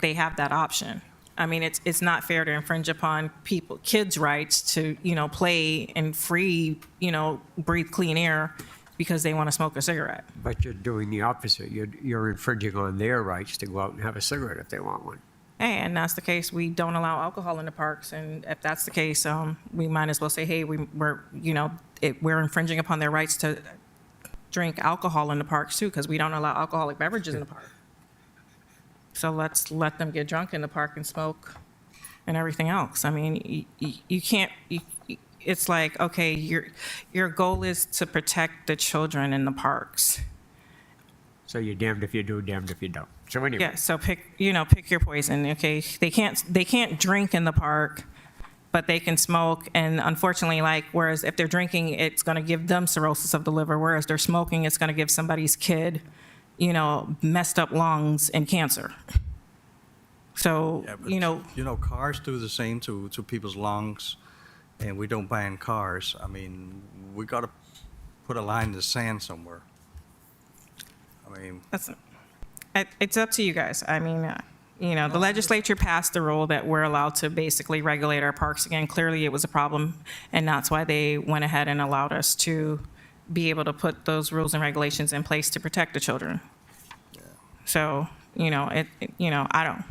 They have that option. I mean, it's not fair to infringe upon kids' rights to, play and free, breathe clean air because they want to smoke a cigarette.
But you're doing the opposite. You're infringing on their rights to go out and have a cigarette if they want one.
And that's the case. We don't allow alcohol in the parks, and if that's the case, we might as well say, hey, we're infringing upon their rights to drink alcohol in the parks too, because we don't allow alcoholic beverages in the park. So let's let them get drunk in the park and smoke and everything else. I mean, you can't. It's like, okay, your goal is to protect the children in the parks.
So you're damned if you do, damned if you don't. So anyway.
Yeah. So pick your poison. Okay. They can't drink in the park, but they can smoke. And unfortunately, whereas if they're drinking, it's going to give them cirrhosis of the liver. Whereas they're smoking, it's going to give somebody's kid, messed up lungs and cancer. So,
cars do the same to people's lungs, and we don't ban cars. I mean, we got to put a line in the sand somewhere. I mean,
it's up to you guys. I mean, the legislature passed the rule that we're allowed to basically regulate our parks again. Clearly, it was a problem, and that's why they went ahead and allowed us to be able to put those rules and regulations in place to protect the children. Yeah. So, I don't.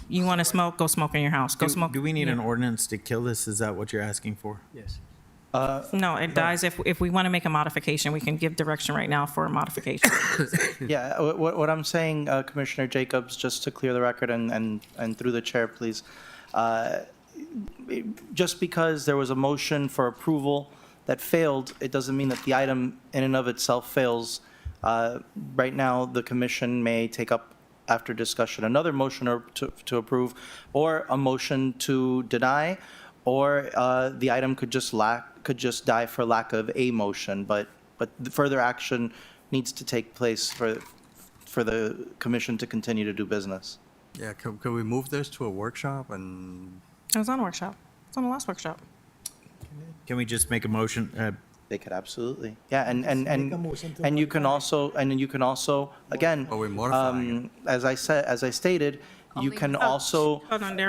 You want to smoke? Go smoke in your house. Go smoke.
Do we need an ordinance to kill this? Is that what you're asking for?
Yes.
No, it dies. If we want to make a modification, we can give direction right now for a modification.
Yeah, what I'm saying, Commissioner Jacobs, just to clear the record and through the chair, please, just because there was a motion for approval that failed, it doesn't mean that the item in and of itself fails. Right now, the commission may take up, after discussion, another motion to approve, or a motion to deny, or the item could just die for lack of a motion. But further action needs to take place for the commission to continue to do business.
yeah, can we move this to a workshop and?
It was on a workshop. It's on the last workshop.
Can we just make a motion?
They could absolutely, yeah, and you can also again, as I stated, you can also.
Hold on,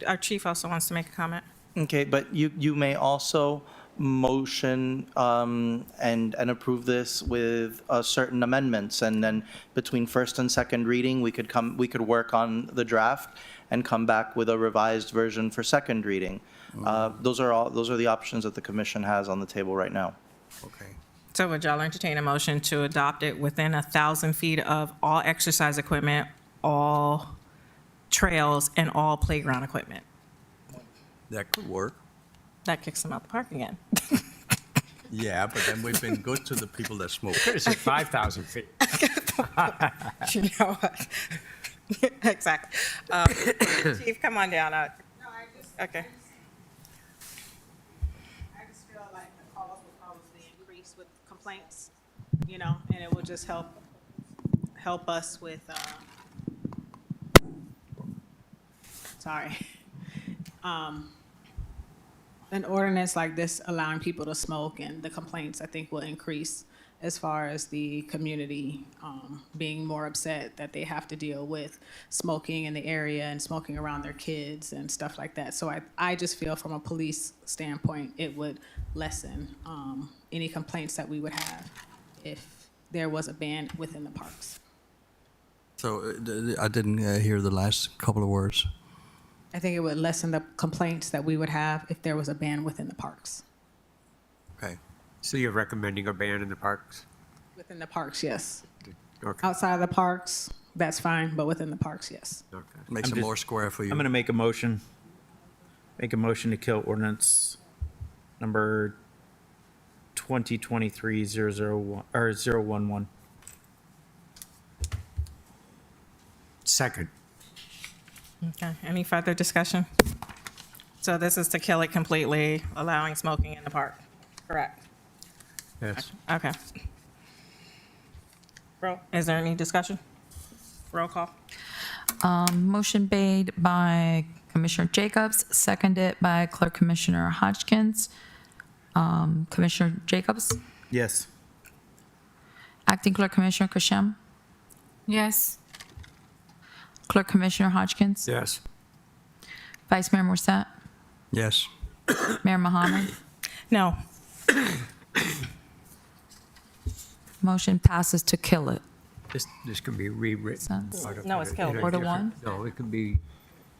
our chief also wants to make a comment.
Okay, but you may also motion and approve this with certain amendments, and then between first and second reading, we could work on the draft and come back with a revised version for second reading. Those are the options that the commission has on the table right now.
Okay.
So would y'all entertain a motion to adopt it within 1,000 feet of all exercise equipment, all trails, and all playground equipment?
That could work.
That kicks them out the park again.
Yeah, but then we've been good to the people that smoke.
Could have said 5,000 feet.
You know what? Exactly. Chief, come on down. Okay.
I just feel like the calls will probably increase with complaints, you know, and it will just help us with, an ordinance like this allowing people to smoke, and the complaints, I think, will increase as far as the community being more upset that they have to deal with smoking in the area and smoking around their kids and stuff like that. So I just feel from a police standpoint, it would lessen any complaints that we would have if there was a ban within the parks.
So I didn't hear the last couple of words.
I think it would lessen the complaints that we would have if there was a ban within the parks.
Okay.
So you're recommending a ban in the parks?
Within the parks, yes.
Okay.
Outside of the parks, that's fine, but within the parks, yes.
Okay.
Makes it more square for you.
I'm going to make a motion. Make a motion to kill ordinance number 2023-001 or 011.
Second.
Okay, any further discussion? So this is to kill it completely, allowing smoking in the park, correct?
Yes.
Okay. Is there any discussion? Roll call.
Motion made by Commissioner Jacobs, seconded by Clerk Commissioner Hodgkins. Commissioner Jacobs?
Yes.
Acting Clerk Commissioner Christian?
Yes.
Clerk Commissioner Hodgkins?
Yes.
Vice Mayor Morrissette?
Yes.
Mayor Mohammed?
No.
Motion passes to kill it.
This can be rewritten.
No, it's killed.
Order one?
No, it can be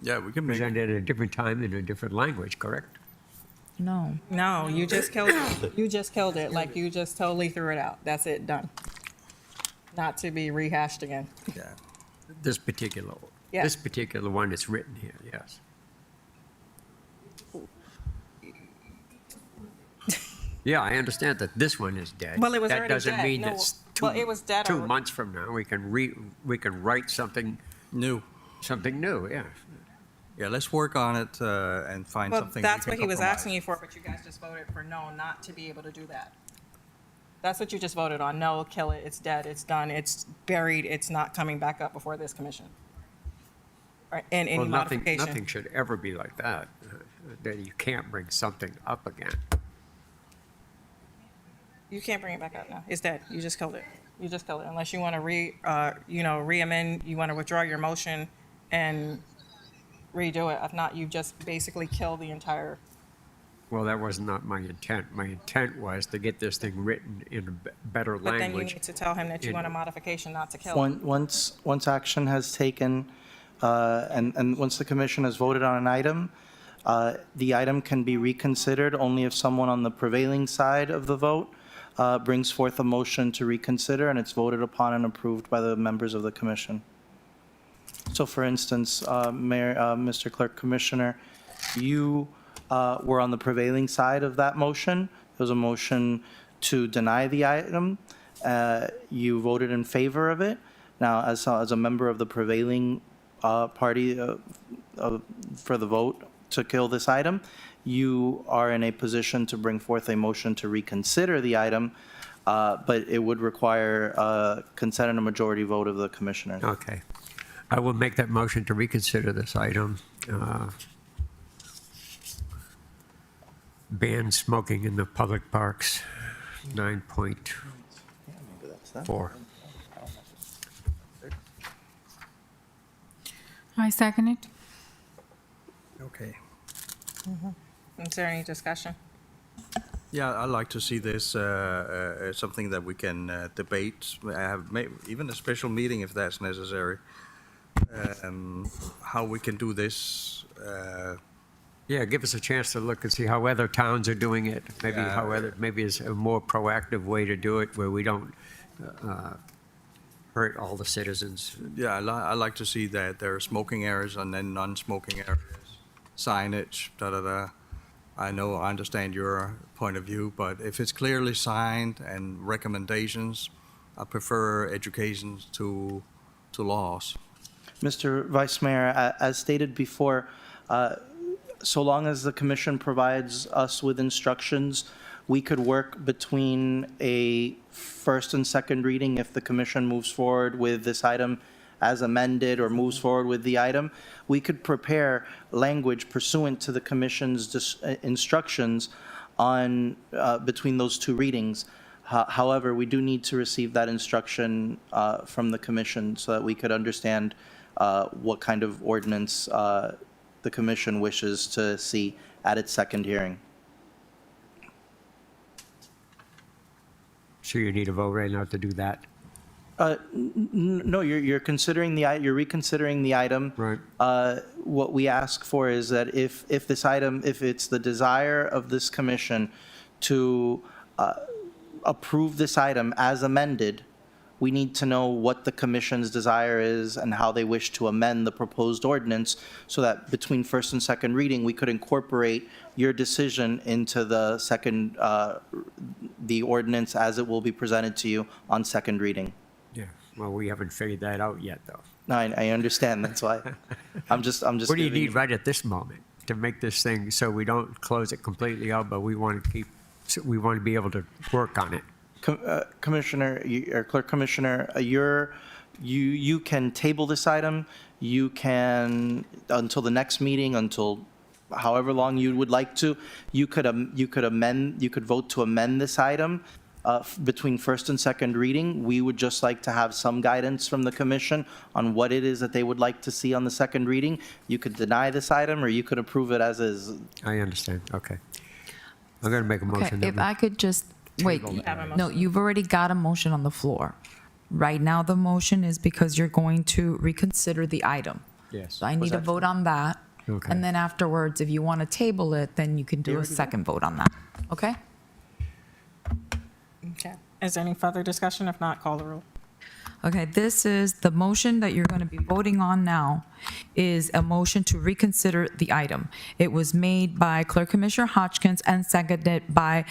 Yeah, we can make
presented at a different time in a different language, correct?
No.
No, you just killed it. You just killed it, like you just totally threw it out. That's it, done. Not to be rehashed again.
Yeah.
This particular,
Yeah.
this particular one is written here, yes. Yeah, I understand that this one is dead.
Well, it was
That
already
doesn't
dead.
mean
No,
that
well, it was dead
2
already.
months from now, we can write something
new.
Something new, yeah.
Yeah, let's work on it and find
Well,
something.
that's
we
what
can
he was
compromise.
asking you for, but you guys just voted for no, not to be able to do that. That's what you just voted on. No, kill it. It's dead. It's done. It's buried. It's not coming back up before this commission. Or in any
Well,
modification.
nothing should ever be like that, that you can't bring something up again.
You can't bring it back up now. It's dead. You just killed it. You just killed it. Unless you want to re-amend, you want to withdraw your motion and redo it. If not, you just basically kill the entire.
Well, that was not my intent. My intent was to get this thing written in a better
But then you
language.
need to tell him that you
in-
want a modification, not to kill it.
Once action has taken, and once the commission has voted on an item, the item can be reconsidered only if someone on the prevailing side of the vote brings forth a motion to reconsider, and it's voted upon and approved by the members of the commission. So for instance, Mayor, Mr. Clerk Commissioner, you were on the prevailing side of that motion. It was a motion to deny the item. You voted in favor of it. Now, as a member of the prevailing party for the vote to kill this item, you are in a position to bring forth a motion to reconsider the item, but it would require consent and a majority vote of the commissioners.
Okay. I will make that motion to reconsider this item. Ban smoking in the public parks, 9.4.
I second it.
Okay.
Is there any discussion?
Yeah, I'd like to see this something that we can debate, have even a special meeting if that's necessary. How we can do this.
Yeah, give us a chance to look and see how other towns are doing it. Maybe
Yeah.
maybe it's a more proactive way to do it where we don't hurt all the citizens.
Yeah, I like to see that there are smoking areas and then non-smoking areas, signage, I understand your point of view, but if it's clearly signed and recommendations, I prefer education to laws.
Mr. Vice Mayor, as stated before, so long as the commission provides us with instructions, we could work between a first and second reading if the commission moves forward with this item as amended or moves forward with the item. We could prepare language pursuant to the commission's instructions on between those two readings. However, we do need to receive that instruction from the commission so that we could understand what kind of ordinance the commission wishes to see at its second hearing.
So you need a vote right now to do that?
No, you're considering you're reconsidering the item.
Right.
What we ask for is that if this item, if it's the desire of this commission to approve this item as amended, we need to know what the commission's desire is and how they wish to amend the proposed ordinance so that between first and second reading, we could incorporate your decision into the second, the ordinance as it will be presented to you on second reading.
Yeah. Well, we haven't figured that out yet, though.
No, I understand. That's why I'm just.
What do you
giving
need right at this moment to make this thing so we don't close it completely out, but we want to keep, we want to be able to work on it?
Commissioner, or Clerk Commissioner, you can table this item. You can, until the next meeting, until however long you would like to, you could vote to amend this item between first and second reading. We would just like to have some guidance from the commission on what it is that they would like to see on the second reading. You could deny this item, or you could approve it as is.
I understand. Okay. I'm going to make a motion.
Okay, if I could just, wait, no, you've already got a motion on the floor. Right now, the motion is because you're going to reconsider the item.
Yes.
So I need a vote on that.
Okay.
And then afterwards, if you want to table it, then you can do a second vote on that. Okay?
Okay. Is there any further discussion? If not, call the roll.
Okay, this is, the motion that you're going to be voting on now is a motion to reconsider the item. It was made by Clerk Commissioner Hodgkins and seconded by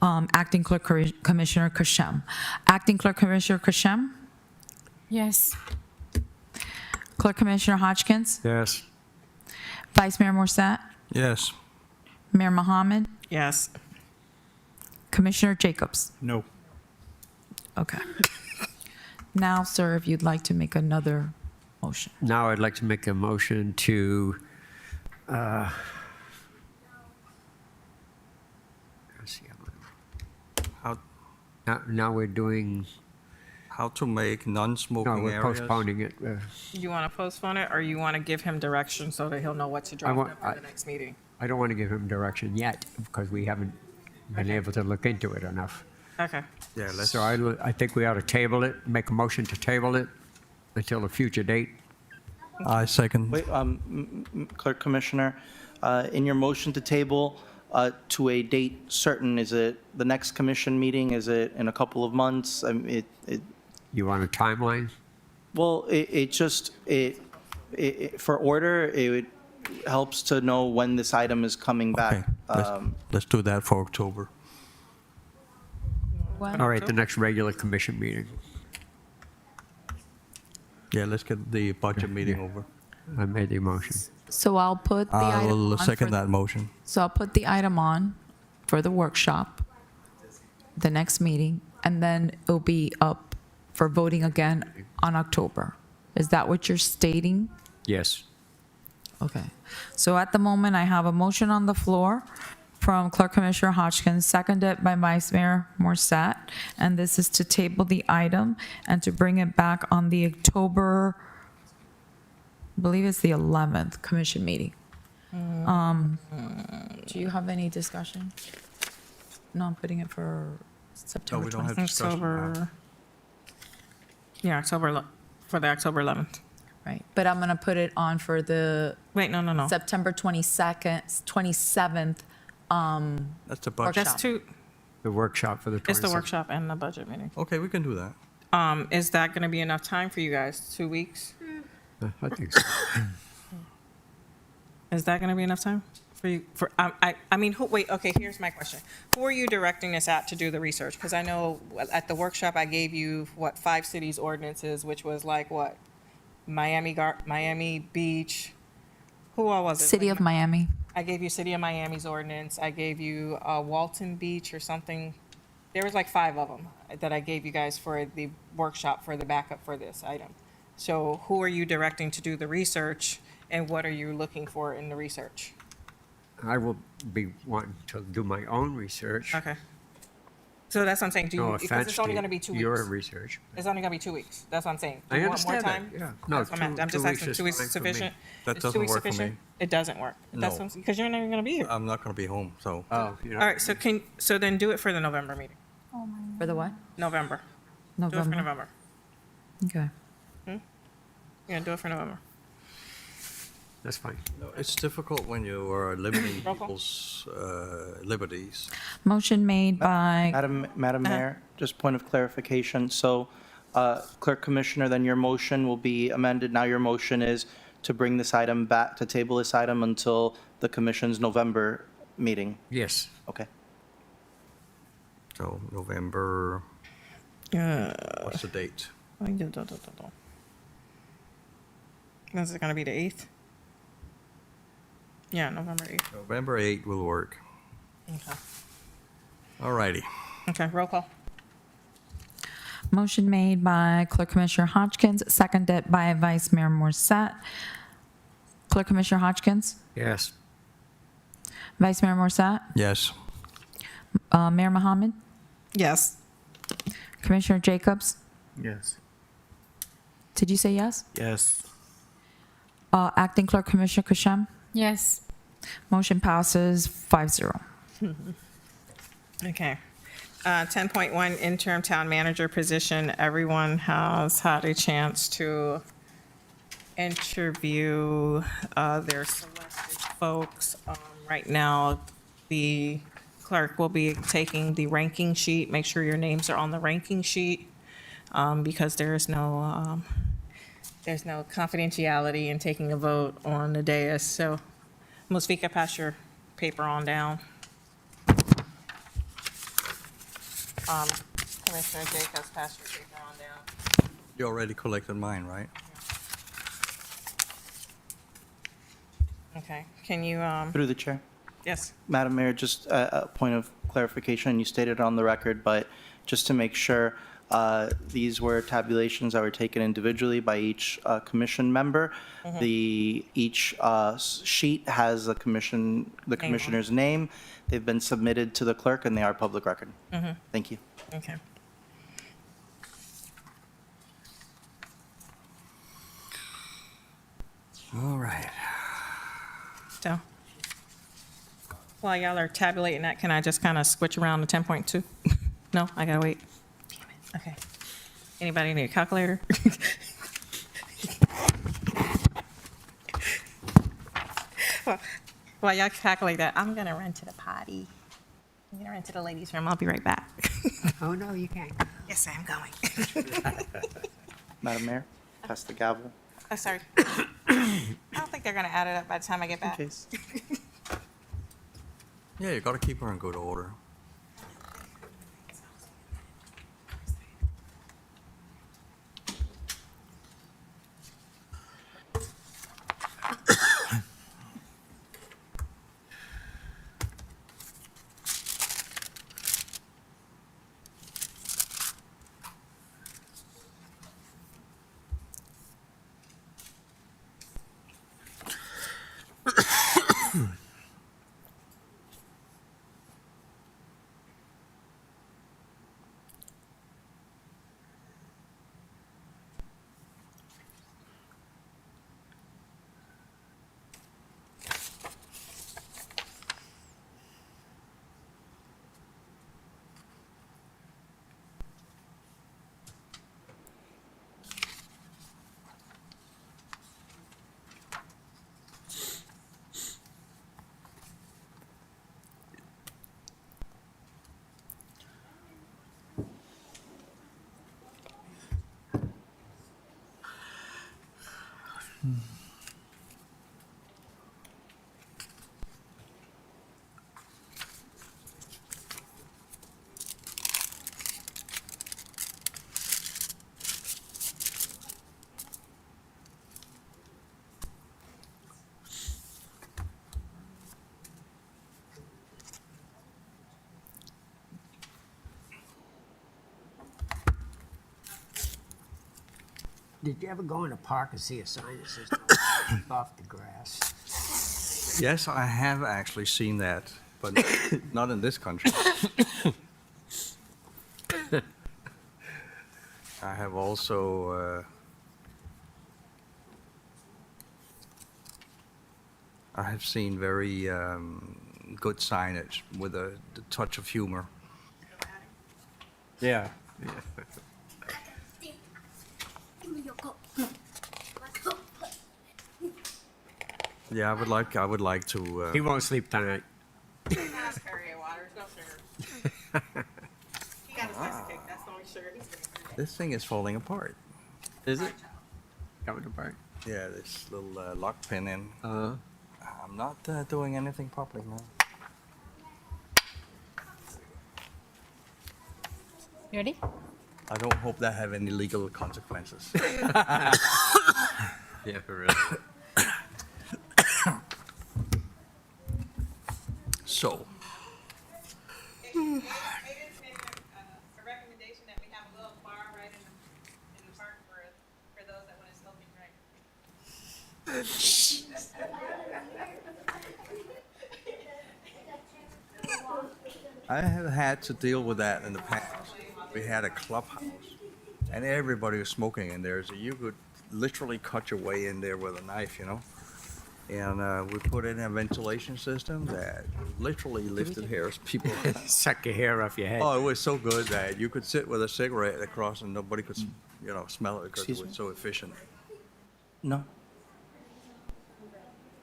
Acting Clerk Commissioner Kashem. Acting Clerk Commissioner Kashem?
Yes.
Clerk Commissioner Hodgkins?
Yes.
Vice Mayor Morrissette?
Yes.
Mayor Mohammed?
Yes.
Commissioner Jacobs?
No.
Okay. Now, sir, if you'd like to make another motion.
Now I'd like to make a motion to, let's see, now we're doing,
How to make non-smoking
no,
areas.
we're postponing it.
You want to postpone it, or you want to give him direction so that he'll know what to draft up for the next meeting?
I don't want to give him direction yet because we haven't been able to look into it enough.
Okay.
Yeah, let's.
So I think we ought to table it, make a motion to table it until a future date.
I second.
Wait, Clerk Commissioner, in your motion to table to a date certain, is it the next commission meeting? Is it in a couple of months?
You want a timeline?
Well, for order, it helps to know when this item is coming back.
Let's do that for October.
All right, the next regular commission meeting.
Yeah, let's get the budget meeting over.
I made the motion.
So I'll put the item
I'll
on
second
for-
that motion.
So I'll put the item on for the workshop, the next meeting, and then it'll be up for voting again on October. Is that what you're stating?
Yes.
Okay. So at the moment, I have a motion on the floor from Clerk Commissioner Hodgkins, seconded by Vice Mayor Morrissette, and this is to table the item and to bring it back on the October, I believe it's the 11th commission meeting. Do you have any discussion? No, I'm putting it for September
we don't have
20th.
discussion now.
October, for the October 11th.
Right, but I'm gonna put it on for the
Wait, no.
September 27th.
That's the budget.
That's two,
The workshop for the 26th.
it's the workshop and the budget meeting.
Okay, we can do that.
Is that going to be enough time for you guys? 2 weeks?
I think so.
Is that going to be enough time?
I mean, wait, okay, here's my question. Who are you directing this at to do the research? Because I know at the workshop, I gave you, 5 cities ordinances, which was like, Miami Beach. Who all was it?
City of Miami.
I gave you City of Miami's ordinance. I gave you Walton Beach or something. There was like 5 of them that I gave you guys for the workshop for the backup for this item. So who are you directing to do the research, and what are you looking for in the research?
I will be wanting to do my own research.
Okay. So that's what I'm saying.
No
Because
offense
it's only
to
going to be 2 weeks.
your research.
It's only going to be 2 weeks. That's what I'm saying. Do
I
you want more
understand that,
time?
yeah. No,
That's what I'm
2
just
weeks
asking.
is
2 weeks
fine
is
for me.
sufficient?
That
Is
doesn't
2 weeks
work for me.
sufficient? It doesn't work. That's
No.
because you're not even going to be here.
I'm not going to be home, so.
Oh,
All right. So then do it for the November meeting.
For the what?
November. Do it for
November.
November.
Okay.
Yeah, do it for November.
That's fine.
It's difficult when you are limiting
Roll call.
people's liberties.
Motion made by,
Madam Mayor, just point of clarification. So, Clerk Commissioner, then your motion will be amended. Now your motion is to bring this item back, to table this item until the commission's November meeting.
Yes.
Okay.
So November, what's the date?
Is it going to be the 8th? Yeah, November 8th.
November 8 will work.
Okay.
All righty.
Okay, roll call.
motion made by Clerk Commissioner Hodgkins, seconded by Vice Mayor Morrissette. Clerk Commissioner Hodgkins?
Yes.
Vice Mayor Morrissette?
Yes.
Mayor Mohammed?
Yes.
Commissioner Jacobs?
Yes.
Did you say yes?
Yes.
Acting Clerk Commissioner Kashem?
Yes.
Motion passes 5-0.
Okay. 10.1 interim town manager position. Everyone has had a chance to interview their selected folks. Right now, the clerk will be taking the ranking sheet. Make sure your names are on the ranking sheet because there's no confidentiality in taking a vote on the dais. So, Musfika, pass your paper on down. Commissioner Jacobs, pass your paper on down.
You already collected mine, right?
Okay, can you,
Through the chair.
yes,
Madam Mayor, just a point of clarification. You stated on the record, but just to make sure, these were tabulations that were taken individually by each commission member. Each sheet has the commissioner's name. They've been submitted to the clerk, and they are public record. Thank you.
okay.
All right.
So, while y'all are tabulating that, can I just kind of switch around to 10.2? No, I gotta wait. Damn it. Okay. Anybody need a calculator? While y'all calculate that, I'm gonna run to the potty. I'm gonna run to the ladies' room. I'll be right back.
Oh, no, you can't.
Yes, I'm going.
Madam Mayor, pass the gavel.
Oh, sorry. I don't think they're gonna add it up by the time I get back.
case.
Yeah, you got to keep her in good order.
Did you ever go in a park and see a sign that says "Keep off the grass"?
Yes, I have actually seen that, but not in this country. I have also, I have seen very good signage with a touch of humor. Yeah. Yeah, I would like to.
He won't sleep tonight.
He got his Perrier water, no sugar. He got his ice cake, that's the only sugar he's drinking.
This thing is falling apart. Is it?
Coming apart.
Yeah, this little lock pin in.
Uh-huh.
I'm not doing anything properly now.
You ready?
I don't hope that have any legal consequences.
Yeah, for real.
So,
Maybe a recommendation that we have a little bar right in the park for those that want to smoke and drink.
I have had to deal with that in the past. We had a clubhouse, and everybody was smoking in there, so you could literally cut your way in there with a knife, you know? And we put in a ventilation system that literally lifted hairs. People
Suck your hair off your head.
Oh, it was so good that you could sit with a cigarette across and nobody could, smell it because
Excuse
it was
me?
so efficient.
No.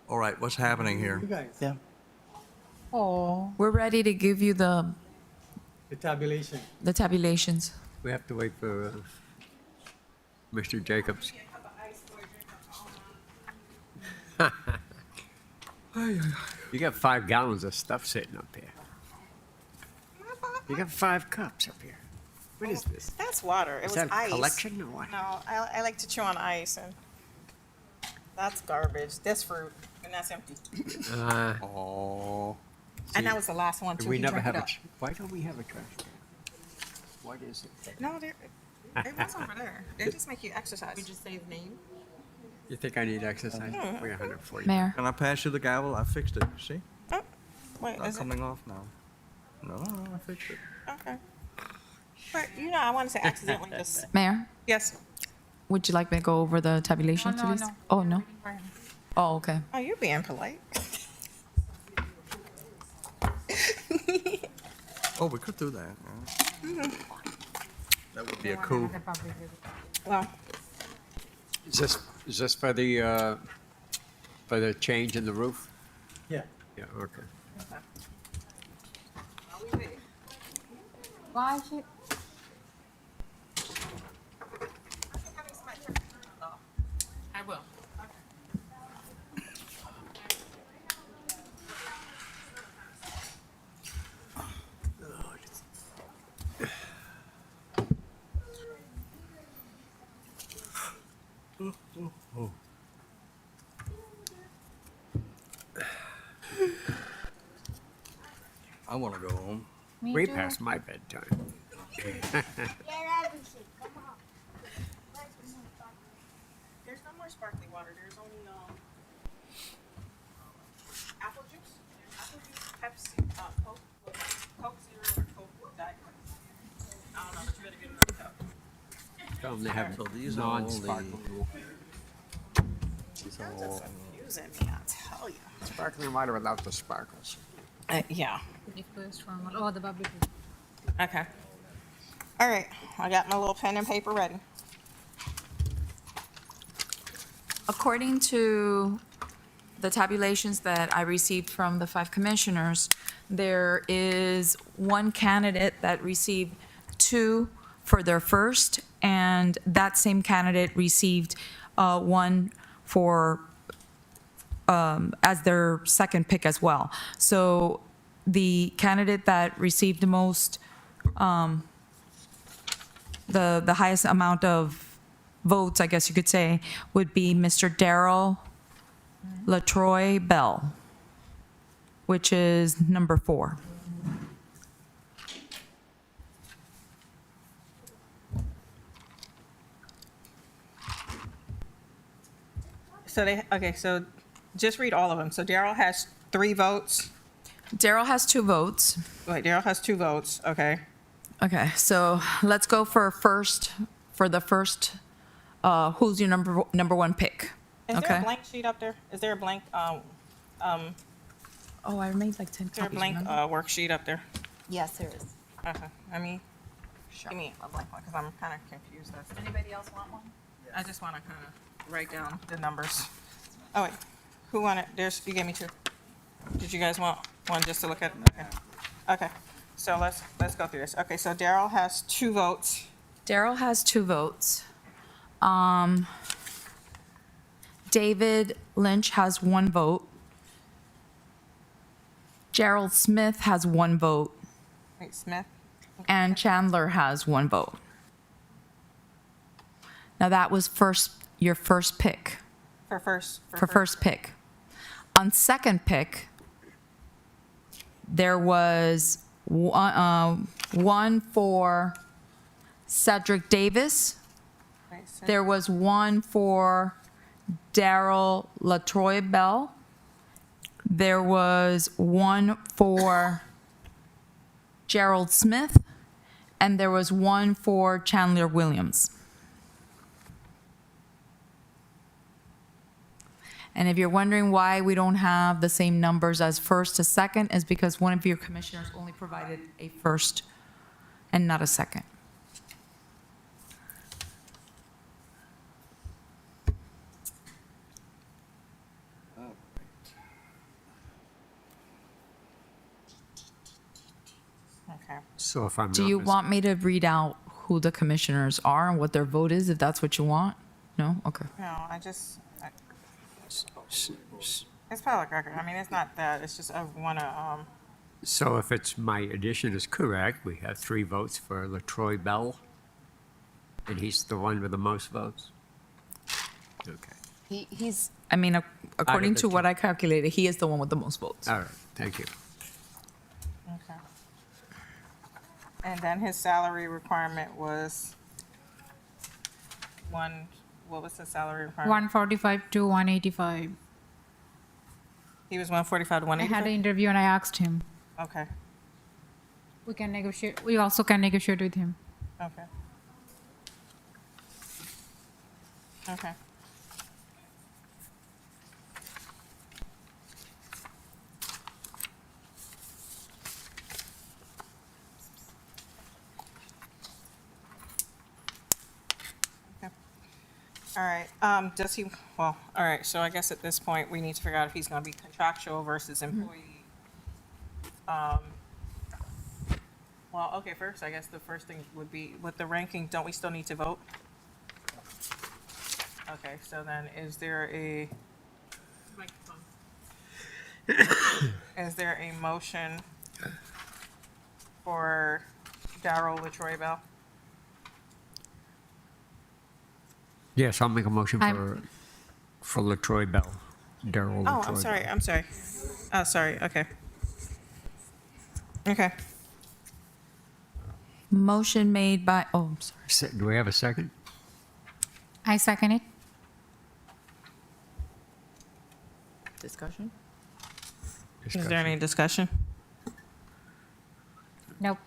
All right, what's happening here?
Yeah.
Oh. We're ready to give you the
tabulation.
the tabulations.
We have to wait for Mr. Jacobs. You got 5 gallons of stuff sitting up here. You got 5 cups up here. What is this?
That's water. It
Is
was
that a
ice.
collection or what?
No, I like to chew on ice, and that's garbage. That's fruit, and that's empty.
Oh.
And that was the last one too.
We
He
never
drank
have
it
a.
up.
Why don't we have a trash can? What is it?
No, it was over there. They just make you exercise. You just say his name.
You think I need exercise?
Mhm.
We're 140.
Mayor.
Can I pass you the gavel? I fixed it, see?
Wait,
Not
is it?
coming off now. No, I fixed it.
Okay. But I wanted to accidentally just.
Mayor,
Yes.
would you like me to go over the tabulations,
no,
please?
no.
Oh, no? Oh, okay.
Oh, you're being polite.
Oh, we could do that. Yeah. That would be a coup.
Well,
Is this for the change in the roof?
Yeah.
Yeah. Okay.
Why is it?
I will.
I want to go home.
Me
Way
too.
past my bedtime.
Get everything. Come on.
There's no more sparkling water. There's only apple juice, Pepsi, Coke, Coke Zero, or Coke Diet. I don't know, but you better get another cup.
Tell them they have
So these are all
non-sparkling.
These are
You're
all.
just confusing me, I tell you.
Sparkling water without the sparkles.
Yeah.
The first one. Oh, the bubbly tea.
Okay. All right. I got my little pen and paper ready.
According to the tabulations that I received from the 5 commissioners, there is one candidate that received 2 for their first, and that same candidate received 1 for as their second pick as well. So the candidate that received the most, the highest amount of votes, I guess you could say, would be Mr. Darrell LaTroy Bell, which is number 4.
So just read all of them. So Daryl has 3 votes.
Daryl has 2 votes.
Wait, Daryl has 2 votes. Okay.
Okay, so let's go for the first, who's your number 1 pick?
Is
Okay.
there a blank sheet up there? Is there a blank,
Oh, I made like 10
is there a
copies,
blank
remember?
worksheet up there?
Yes, there is.
Okay. Give me a blank one because I'm kind of confused. Anybody else want one? I just want to kind of write down the numbers. Oh, wait. Who wanted? You gave me 2. Did you guys want one just to look at? Okay. Okay. So let's go through this. Okay, so Daryl has 2 votes.
Daryl has 2 votes. David Lynch has 1 vote. Gerald Smith has 1 vote.
Wait, Smith?
And Chandler has 1 vote. Now that was your first pick.
For
First pick. On second pick, there was 1 for Cedric Davis. There was 1 for Daryl LaTroy Bell. There was 1 for Gerald Smith, and there was 1 for Chandler Williams. And if you're wondering why we don't have the same numbers as first to second, is because one of your commissioners only provided a first and not a second.
Okay.
So if I'm
Do
not
you
mis-
want me to read out who the commissioners are and what their vote is, if that's what you want? No? Okay.
No, it's public record. I mean, it's not that. It's just I want to.
So if it's my addition is correct, we have 3 votes for LaTroy Bell, and he's the one with the most votes. Okay.
He's, I mean, according to what I calculated, he is the one with the most votes.
All right. Thank you.
Okay. And then his salary requirement was what was the salary requirement?
145 to 185.
He was 145 to
I
185?
had an interview and I asked him.
Okay,
We can negotiate. We also can negotiate with him.
okay. Okay. All right, all right, so I guess at this point, we need to figure out if he's gonna be contractual versus employee. Well, okay, first, I guess the first thing would be, with the ranking, don't we still need to vote? Okay, so then is there a motion for Daryl LaTroy Bell?
Yes, I'll make a motion for LaTroy Bell, Daryl
Oh,
LaTroy.
I'm sorry. Oh, sorry, okay. Okay.
Motion made by, oh, I'm sorry.
Do we have a second?
I second it.
Discussion?
Is there any discussion?
Nope.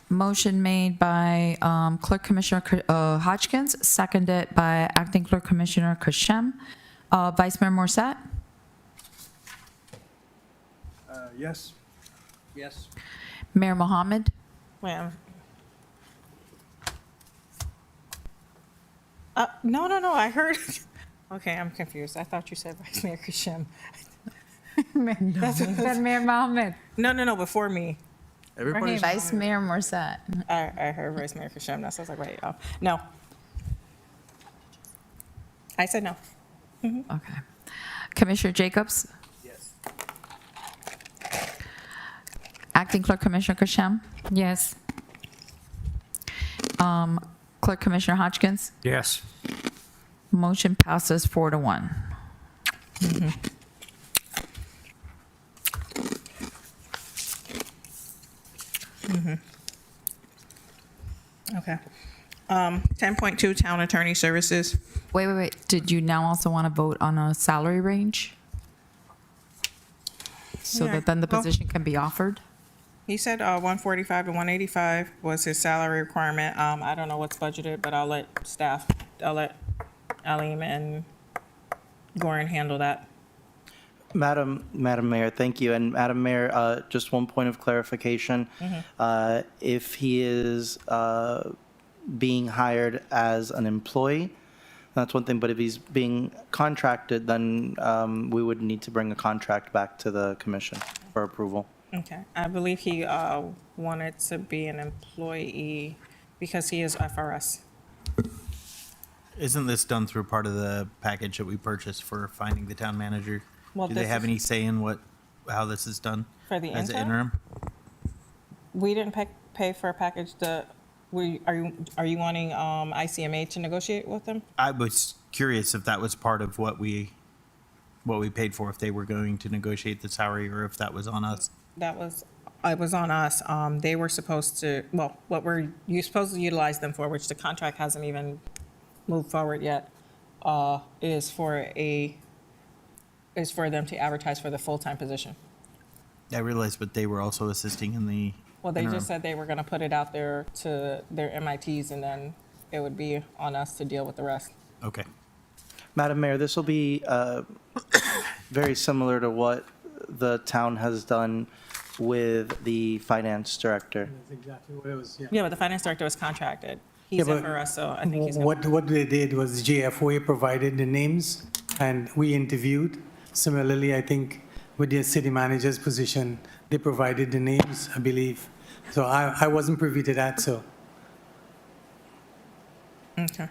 Motion made by Clerk Commissioner Hodgkins, seconded by Acting Clerk Commissioner Kashem. Vice Mayor Morrissette?
Yes. Yes.
Mayor Mohammed?
Wait, no, I heard. Okay, I'm confused. I thought you said Vice Mayor Kashem.
Then Mayor Mohammed.
No, before me.
Everybody. Vice Mayor Morrissette.
I heard Vice Mayor Kashem. That's why I was like, wait, oh, no. I said no.
Okay. Commissioner Jacobs?
Yes.
Acting Clerk Commissioner Kashem?
Yes.
Clerk Commissioner Hodgkins?
Yes.
Motion passes 4-1.
Okay.
10.2 Town Attorney Services.
Wait. Did you now also want to vote on a salary range? So
Yeah,
that then the
well-
position can be offered?
He said 145 to 185 was his salary requirement. I don't know what's budgeted, but I'll let Aime and Gorin handle that.
Madam Mayor, thank you. And Madam Mayor, just one point of clarification. If he is being hired as an employee, that's one thing, but if he's being contracted, then we would need to bring a contract back to the commission for approval.
Okay. I believe he wanted to be an employee because he is FRS.
Isn't this done through part of the package that we purchased for finding the town manager?
Well,
Do they
this
have
is-
any say in how this is done?
For the
as an
interim?
interim?
We didn't pay for a package. Are you wanting ICMA to negotiate with them?
I was curious if that was part of what we paid for, if they were going to negotiate the salary, or if that was on us.
It was on us. They were supposed to, well, you're supposed to utilize them for, which the contract hasn't even moved forward yet, is for them to advertise for the full-time position.
I realized, but they were also assisting in the
Well, they
interim.
just said they were gonna put it out there to their MITs, and then it would be on us to deal with the rest.
Okay.
Madam Mayor, this will be very similar to what the town has done with the finance director.
That's exactly what it was, yeah.
Yeah, but the finance director was contracted. He's
Yeah,
in
but
for us, so I think he's gonna.
What they did was JFOA provided the names and we interviewed. Similarly, I think with the city manager's position, they provided the names, I believe. So I wasn't privy to that, so.
Okay.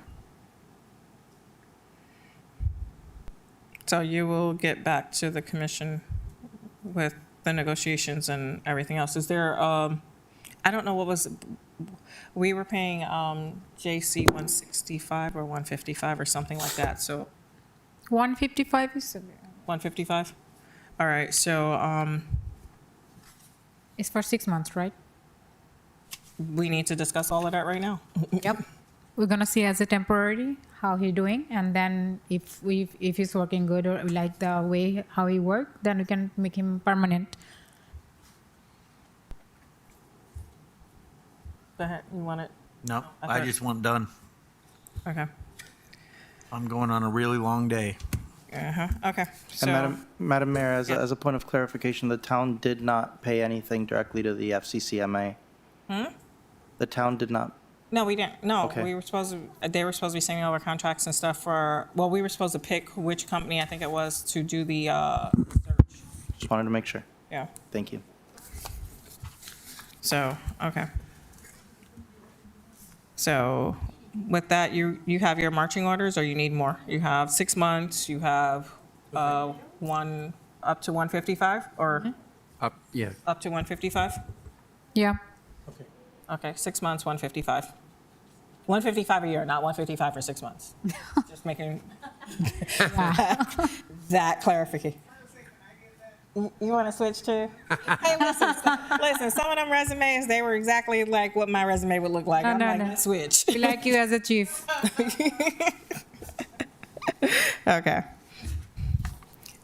So you will get back to the commission with the negotiations and everything else. Is there, I don't know what was, we were paying JC 165 or 155 or something like that, so
155 is
155? All right, so
it's for 6 months, right?
we need to discuss all of that right now.
Yep. We're gonna see as a temporary how he doing, and then if he's working good or we like the way how he work, then we can make him permanent.
Go ahead, you want it?
No, I
Okay.
just want done.
Okay.
I'm going on a really long day.
Okay. So,
And Madam Mayor, as a point of clarification, the town did not pay anything directly to the FCCMA. The town did not.
no, we didn't. No,
Okay.
we were supposed to. They were supposed to be sending over contracts and stuff for. Well, we were supposed to pick which company I think it was to do the search.
Just wanted to make sure.
Yeah.
Thank you.
So okay. So with that, you have your marching orders, or you need more? You have 6 months. You have one up to 155, or
Up, yeah.
up to 155.
Yeah.
Okay, 6 months, 155. 155 a year, not 155 for 6 months. Just making that clarification. You want to switch to? Hey, listen, some of them resumes, they were exactly like what my resume would look like. I'm like, let's switch.
We like you as a chief.
Okay.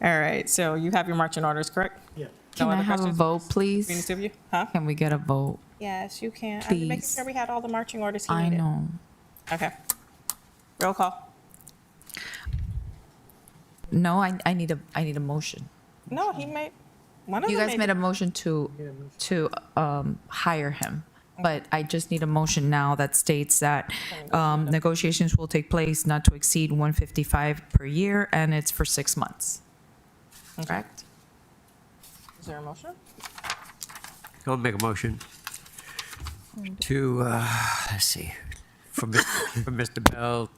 All right, so you have your marching orders, correct?
Yeah.
Can I
other
have a
questions
vote,
between the
please?
two of you? Huh?
Can we get a vote?
Yes, you can. I'm making
Please.
sure we had all the marching orders he
I
needed.
know.
Okay. Roll call.
No, I need a motion.
No, he made, one of
You
them
guys made a motion to hire him, but I just need a motion now that states that negotiations will take place not to exceed 155 per year, and it's for 6 months. Correct?
Is there a motion?
I'll make a motion to, let's see, for Mr. Bell,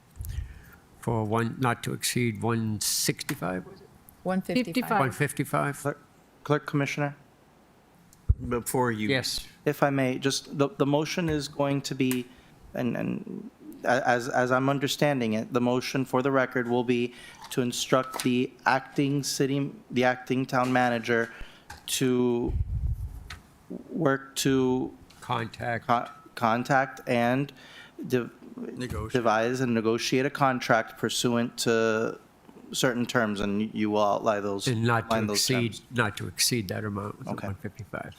for not to exceed 165, was it?
155.
155?
Clerk Commissioner?
Before you.
Yes.
If I may, just the motion is going to be, and as I'm understanding it, the motion for the record will be to instruct the acting town manager to work to
contact
and devise and negotiate a contract pursuant to certain terms, and you will outline those.
And not to
outline those
exceed,
terms.
not to exceed that amount, the
Okay.
155.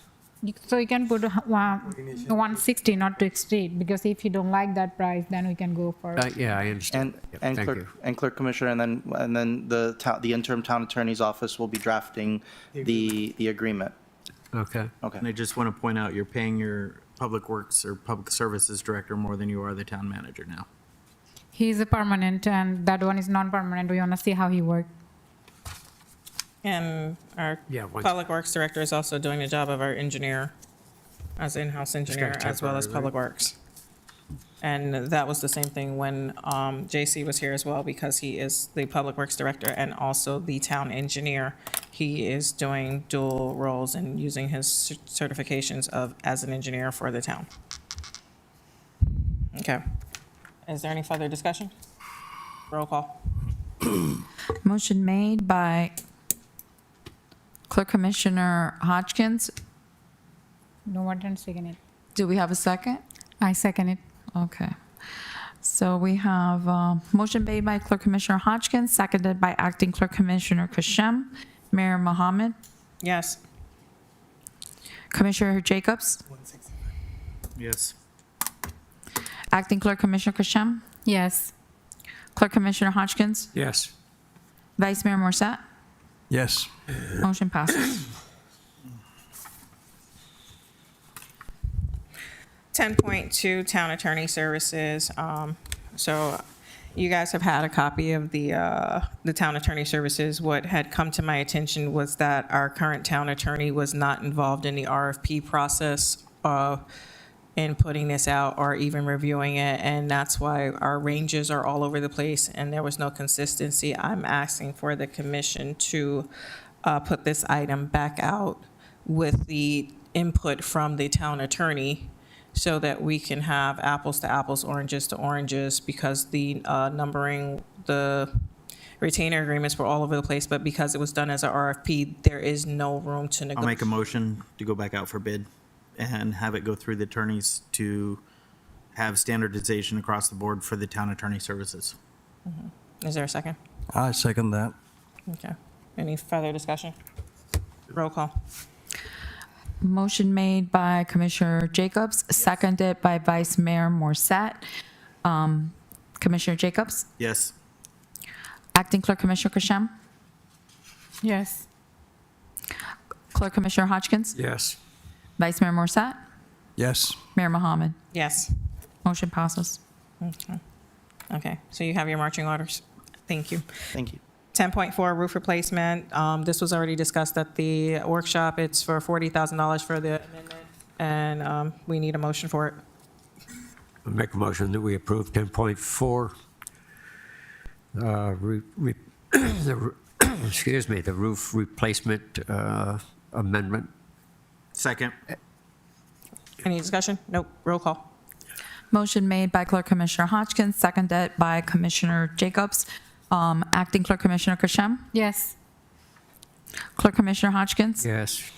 So you can put 160, not to exceed, because if you don't like that price, then we can go for.
Yeah, I understand. Yep,
And
thank
clerk,
you.
and clerk commissioner, and then the interim town attorney's office will be drafting the agreement.
Okay.
Okay.
And I just want to point out, you're paying your public works or public services director more than you are the town manager now.
He's a permanent, and that one is non-permanent. We want to see how he works.
And our
Yeah, once-
public works director is also doing the job of our engineer, as in-house engineer, as well as
temporary,
public works. And that was the same thing when JC was here as well, because he is the public works director and also the town engineer. He is doing dual roles and using his certifications as an engineer for the town. Okay. Is there any further discussion? Roll call.
Motion made by Clerk Commissioner Hodgkins.
No one can second it.
Do we have a second?
I second it.
Okay. So we have motion made by Clerk Commissioner Hodgkins, seconded by Acting Clerk Commissioner Kashem. Mayor Mohammed,
Yes.
Commissioner Jacobs,
Yes.
Acting Clerk Commissioner Kashem,
Yes.
Clerk Commissioner Hodgkins,
Yes.
Vice Mayor Morrissette.
Yes.
Motion passes.
10.2 Town Attorney Services. So you guys have had a copy of the Town Attorney Services. What had come to my attention was that our current town attorney was not involved in the RFP process in putting this out or even reviewing it, and that's why our ranges are all over the place and there was no consistency. I'm asking for the commission to put this item back out with the input from the town attorney, so that we can have apples to apples, oranges to oranges, because the numbering, the retainer agreements were all over the place, but because it was done as a RFP, there is no room to
I'll
negotiate.
make a motion to go back out for bid and have it go through the attorneys to have standardization across the board for the town attorney services.
Is there a second?
I second that.
Okay. Any further discussion? Roll call.
Motion made by Commissioner Jacobs, seconded by Vice Mayor Morrissette. Commissioner Jacobs,
Yes.
Acting Clerk Commissioner Kashem,
Yes.
Clerk Commissioner Hodgkins,
Yes.
Vice Mayor Morrissette,
Yes.
Mayor Mohammed.
Yes.
Motion passes.
Okay. Okay, so you have your marching orders. Thank you.
Thank you.
10.4 roof replacement. This was already discussed at the workshop. It's for $40,000 for the amendment, and we need a motion for it.
I'll make a motion that we approve 10.4. Excuse me, the roof replacement amendment.
Second.
Any discussion? Nope. Roll call.
Motion made by Clerk Commissioner Hodgkins, seconded by Commissioner Jacobs. Acting Clerk Commissioner Kashem,
Yes.
Clerk Commissioner Hodgkins,
Yes.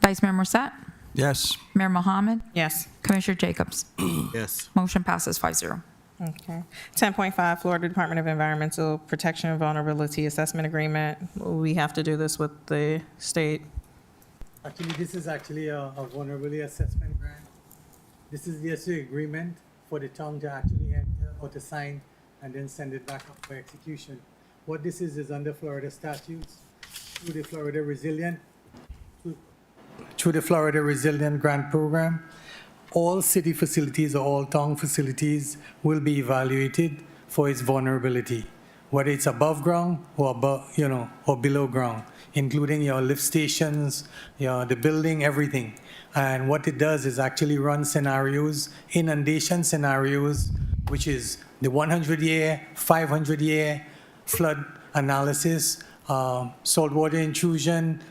Vice Mayor Morrissette,
Yes.
Mayor Mohammed,
Yes.
Commissioner Jacobs.
Yes.
Motion passes 5-0.
Okay. 10.5 Florida Department of Environmental Protection and Vulnerability Assessment Agreement. We have to do this with the state.
Actually, this is actually a vulnerability assessment grant. This is the agreement for the town to actually enter or to sign and then send it back up for execution. What this is under Florida statutes, through the Florida Resilient Grant Program, all city facilities or all town facilities will be evaluated for its vulnerability, whether it's above ground or or below ground, including your lift stations, the building, everything. And what it does is actually run scenarios, inundation scenarios, which is the 100-year, 500-year flood analysis, saltwater intrusion,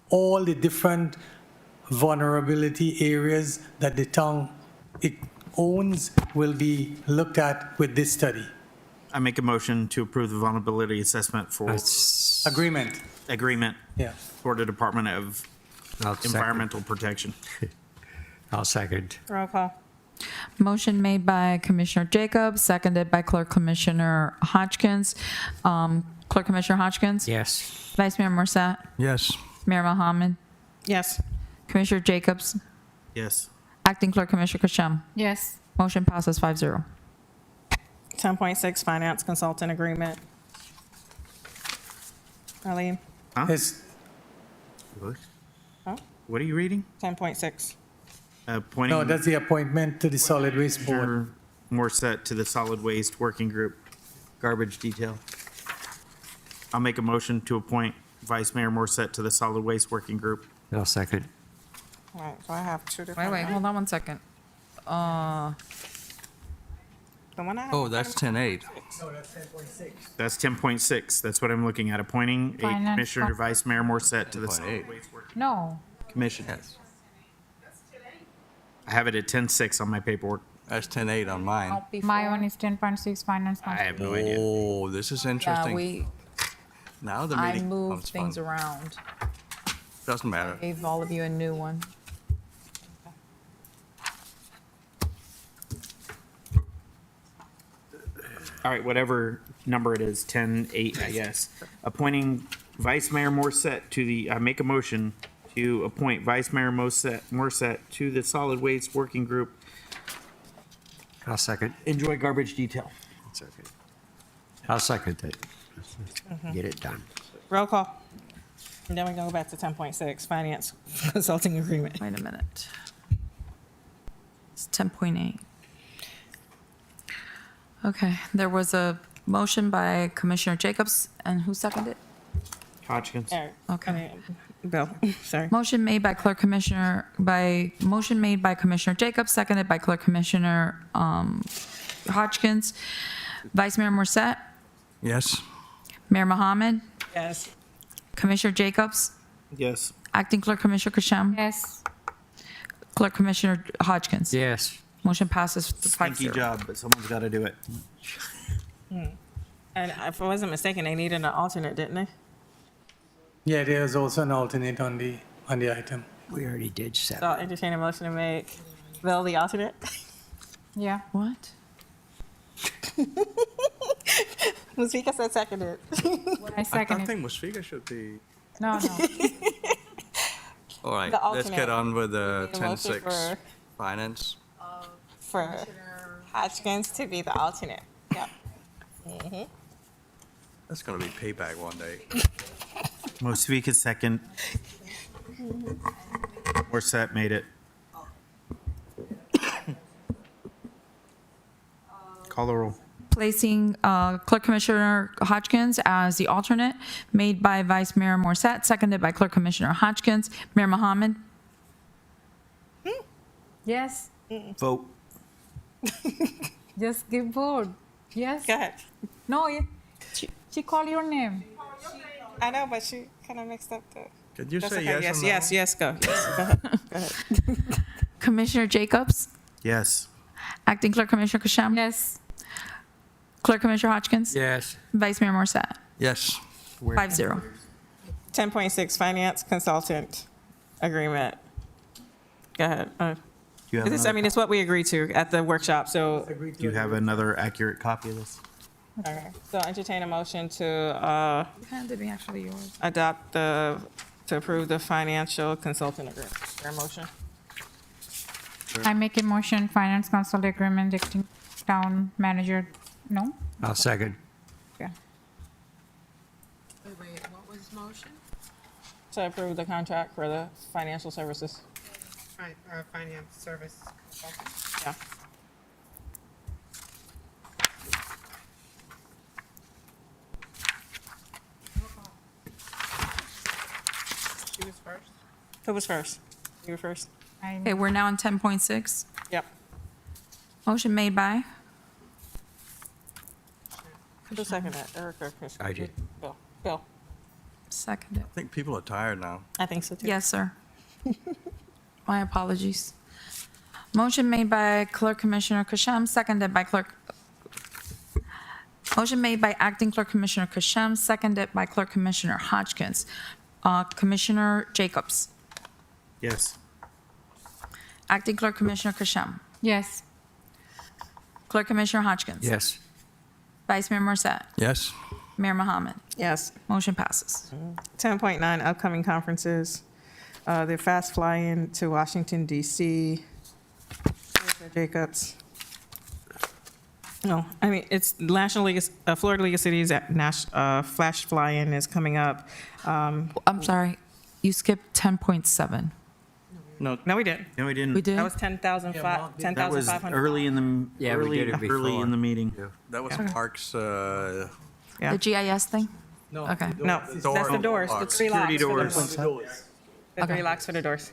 all the different vulnerability areas that the town it owns will be looked at with this study.
I make a motion to approve the vulnerability assessment for
Agreement.
Yeah. For the Department of
I'll second.
Environmental Protection.
I'll second.
Roll call.
Motion made by Commissioner Jacobs, seconded by Clerk Commissioner Hodgkins. Clerk Commissioner Hodgkins?
Yes.
Vice Mayor Morrissette?
Yes.
Mayor Mohammed?
Yes.
Commissioner Jacobs?
Yes.
Acting Clerk Commissioner Kasham?
Yes.
Motion passes 5-0.
10.6 Finance Consultant Agreement. Arlene?
Yes.
What?
Huh?
What are you reading?
10.6.
Appointing
No, that's the appointment to the solid waste board.
Commissioner Morrissette to the Solid Waste Working Group, Garbage Detail. I'll make a motion to appoint Vice Mayor Morrissette to the Solid Waste Working Group.
I'll second.
All right, so I have two different.
Wait, hold on one second.
The one I have.
Oh, that's 10.8.
No, that's 10.6.
That's 10.6. That's what I'm looking at. Appointing a
Finance
Commissioner Vice Mayor Morrissette to the
10.8.
Solid Waste Working
No.
Commission.
Yes.
I have it at 10.6 on my paperwork.
That's 10.8 on mine.
My one is 10.6 finance.
I have no idea.
Oh, this is interesting. Now the
I
meeting
moved
becomes
things
fun.
around.
Doesn't matter.
Gave all of you a new one.
All right, whatever number it is, 10.8, I guess. Appointing Vice Mayor Morrissette to the, I make a motion to appoint Vice Mayor Morrissette to the Solid Waste Working Group.
I'll second.
Enjoy Garbage Detail.
It's okay. I'll second it. Get it done.
Roll call. And then we're gonna go back to 10.6 Finance Consulting Agreement.
Wait a minute. It's 10.8. Okay, there was a motion by Commissioner Jacobs, and who seconded it?
Hodgkins.
All right.
Okay.
I mean, Bill, sorry.
Motion made by Commissioner Jacobs, seconded by Clerk Commissioner Hodgkins. Vice Mayor Morrissette,
Yes.
Mayor Mohammed,
Yes.
Commissioner Jacobs,
Yes.
Acting Clerk Commissioner Kasham,
Yes.
Clerk Commissioner Hodgkins.
Yes.
Motion passes
Stinky
5-0.
job, but someone's got to do it.
And if I wasn't mistaken, they needed an alternate, didn't they?
Yeah, there's also an alternate on the item.
We already did
So
7.
I'll entertain a motion to make Bill the alternate.
Yeah.
What?
Musika said seconded.
I second
I
it.
think Musfika should be.
No, no.
All right,
The
let's get
alternate.
on with the
Need a motion
10.6
for-
finance.
For Hodgkins to be the alternate. Yep.
That's going to be payback one day.
Mosvika second. Morrissette made it. Call the roll.
Placing Clerk Commissioner Hodgkins as the alternate, made by Vice Mayor Morrissette, seconded by Clerk Commissioner Hodgkins. Mayor Mohammed,
Yes.
Vote.
Just give vote. Yes.
Go ahead.
No, she called your name.
I know, but she kind of mixed up the.
Could you
That's
say
okay.
yes or
Yes,
no?
yes, go. Yes, go ahead. Go ahead.
Commissioner Jacobs,
Yes.
Acting Clerk Commissioner Kasham,
Yes.
Clerk Commissioner Hodgkins,
Yes.
Vice Mayor Morrissette,
Yes.
5-0.
10.6 Finance Consultant Agreement. Go ahead.
Do you have another
It's what we agreed to at the workshop, so.
Do you have another accurate copy of this?
Okay, so entertain a motion to
Handed me actually yours.
adopt to approve the financial consultant agreement. Is there a motion?
I make a motion, finance consult agreement, acting town manager. No?
I'll second.
Yeah.
Wait, what was motion?
To approve the contract for the financial services.
Finance service consultant.
Yeah.
She was first.
Who was first? You were first?
Okay, we're now on 10.6.
Yep.
Motion made by
Who seconded it? Erica? Chris?
I did.
Bill. Bill.
seconded.
I think people are tired now.
I think so too.
Yes, sir. My apologies. Motion made by Clerk Commissioner Kasham, seconded by Motion made by Acting Clerk Commissioner Kasham, seconded by Clerk Commissioner Hodgkins. Commissioner Jacobs.
Yes.
Acting Clerk Commissioner Kasham.
Yes.
Clerk Commissioner Hodgkins.
Yes.
Vice Mayor Morrissette.
Yes.
Mayor Mohammed.
Yes.
Motion passes.
10.9, upcoming conferences. The fast fly-in to Washington, D.C. Commissioner Jacobs. No, I mean, it's National League, Florida League of Cities, flash fly-in is coming up.
I'm sorry, you skipped 10.7.
No, we didn't.
No, we didn't.
We did?
That was 10,500.
That was early in the
Yeah, we did it
early
before.
in the meeting.
That was Parks.
The GIS thing?
No.
Okay.
No, that's the doors, the three locks.
Security
for the
doors.
The three locks for the doors.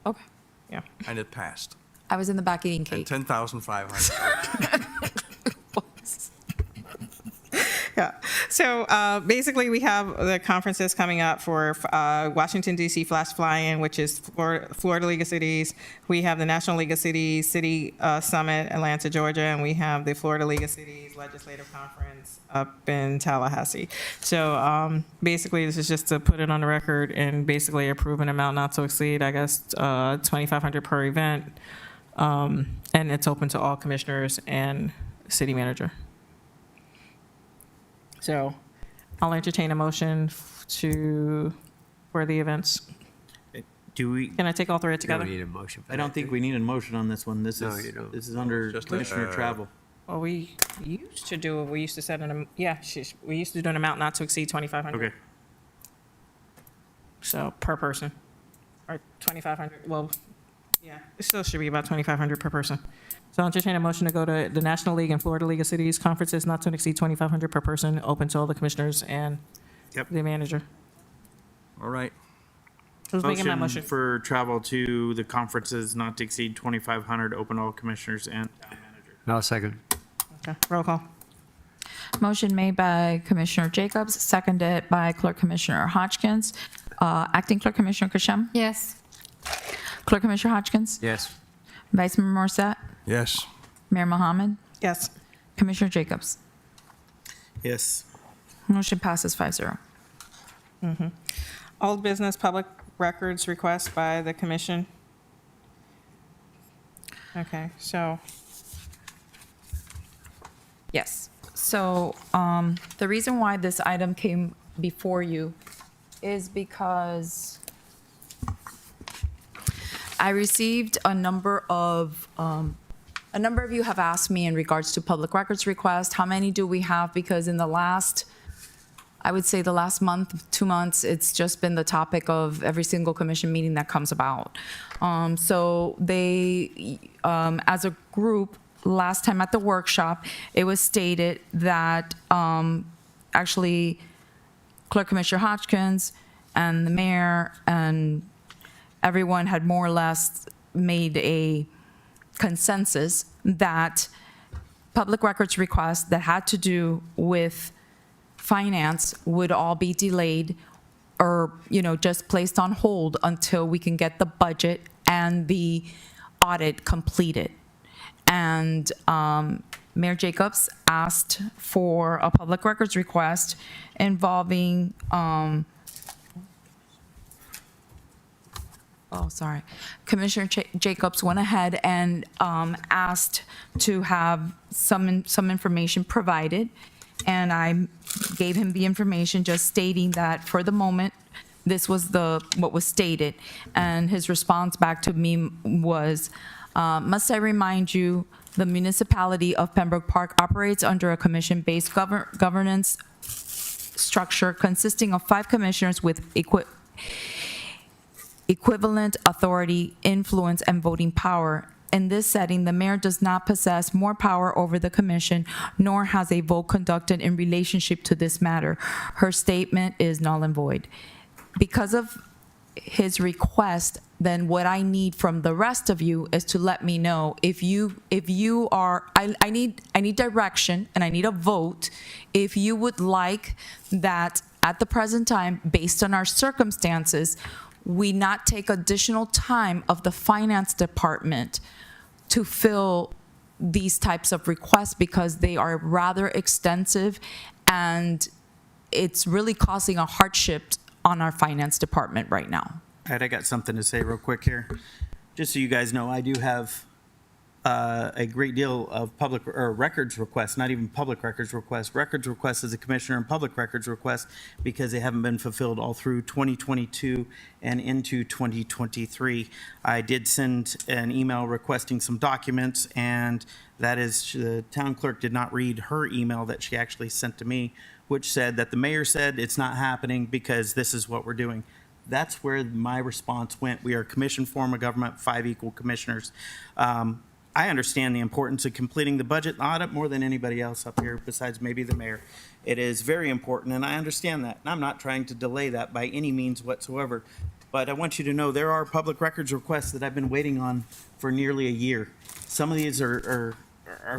Okay.
Yeah.
And it passed.
I was in the back eating
And
cake.
10,500.
Yeah. So basically, we have the conferences coming up for Washington, D.C. Flash Fly-In, which is Florida League of Cities. We have the National League of Cities City Summit, Atlanta, Georgia, and we have the Florida League of Cities Legislative Conference up in Tallahassee. So basically, this is just to put it on the record and basically approve an amount not to exceed, I guess, $2,500 per event. And it's open to all commissioners and city manager. So I'll entertain a motion for the events.
Do we?
Can I take all three together?
Don't need a motion for
I don't think we need a motion on this one. This
No,
is
you don't.
this is under
Just,
commissioner travel.
Well, we used to do, we used to set we used to do an amount not to exceed 2,500.
Okay.
So per person, or 2,500, well, yeah, it still should be about 2,500 per person. So I'll entertain a motion to go to the National League and Florida League of Cities conferences not to exceed 2,500 per person, open to all the commissioners and the manager.
All right.
Who's making my motion?
For travel to the conferences not to exceed 2,500, open to all commissioners and town manager.
I'll second.
Okay, roll call.
Motion made by Commissioner Jacobs, seconded by Clerk Commissioner Hodgkins. Acting Clerk Commissioner Kashem?
Yes.
Clerk Commissioner Hodgkins?
Yes.
Vice Mayor Morrissette?
Yes.
Mayor Mohammed?
Yes.
Commissioner Jacobs?
Yes.
Motion passes 5-0.
Old business public records request by the commission. Okay, so.
Yes. So the reason why this item came before you is because I received a number of you have asked me in regards to public records request, how many do we have? Because in the last, I would say the last month, 2 months, it's just been the topic of every single commission meeting that comes about. So they, as a group, last time at the workshop, it was stated that actually Clerk Commissioner Hodgkins and the mayor and everyone had more or less made a consensus that public records requests that had to do with finance would all be delayed or, just placed on hold until we can get the budget and the audit completed. And Mayor Jacobs asked for a public records request involving, Commissioner Jacobs went ahead and asked to have some information provided. And I gave him the information just stating that for the moment, this was what was stated. And his response back to me was, must I remind you, the municipality of Pembroke Park operates under a commission-based governance structure consisting of 5 commissioners with equivalent authority, influence, and voting power. In this setting, the mayor does not possess more power over the commission, nor has a vote conducted in relationship to this matter. Her statement is null and void. Because of his request, then what I need from the rest of you is to let me know if you are, I need direction and I need a vote if you would like that at the present time, based on our circumstances, we not take additional time of the finance department to fill these types of requests because they are rather extensive and it's really causing a hardship on our finance department right now.
All right, I got something to say real quick here. Just so you guys know, I do have a great deal of public or records requests, not even public records requests as a commissioner and public records requests because they haven't been fulfilled all through 2022 and into 2023. I did send an email requesting some documents, and that is the town clerk did not read her email that she actually sent to me, which said that the mayor said it's not happening because this is what we're doing. That's where my response went. We are a commissioned form of government, 5 equal commissioners. I understand the importance of completing the budget audit more than anybody else up here besides maybe the mayor. It is very important, and I understand that. And I'm not trying to delay that by any means whatsoever. But I want you to know there are public records requests that I've been waiting on for nearly a year. Some of these are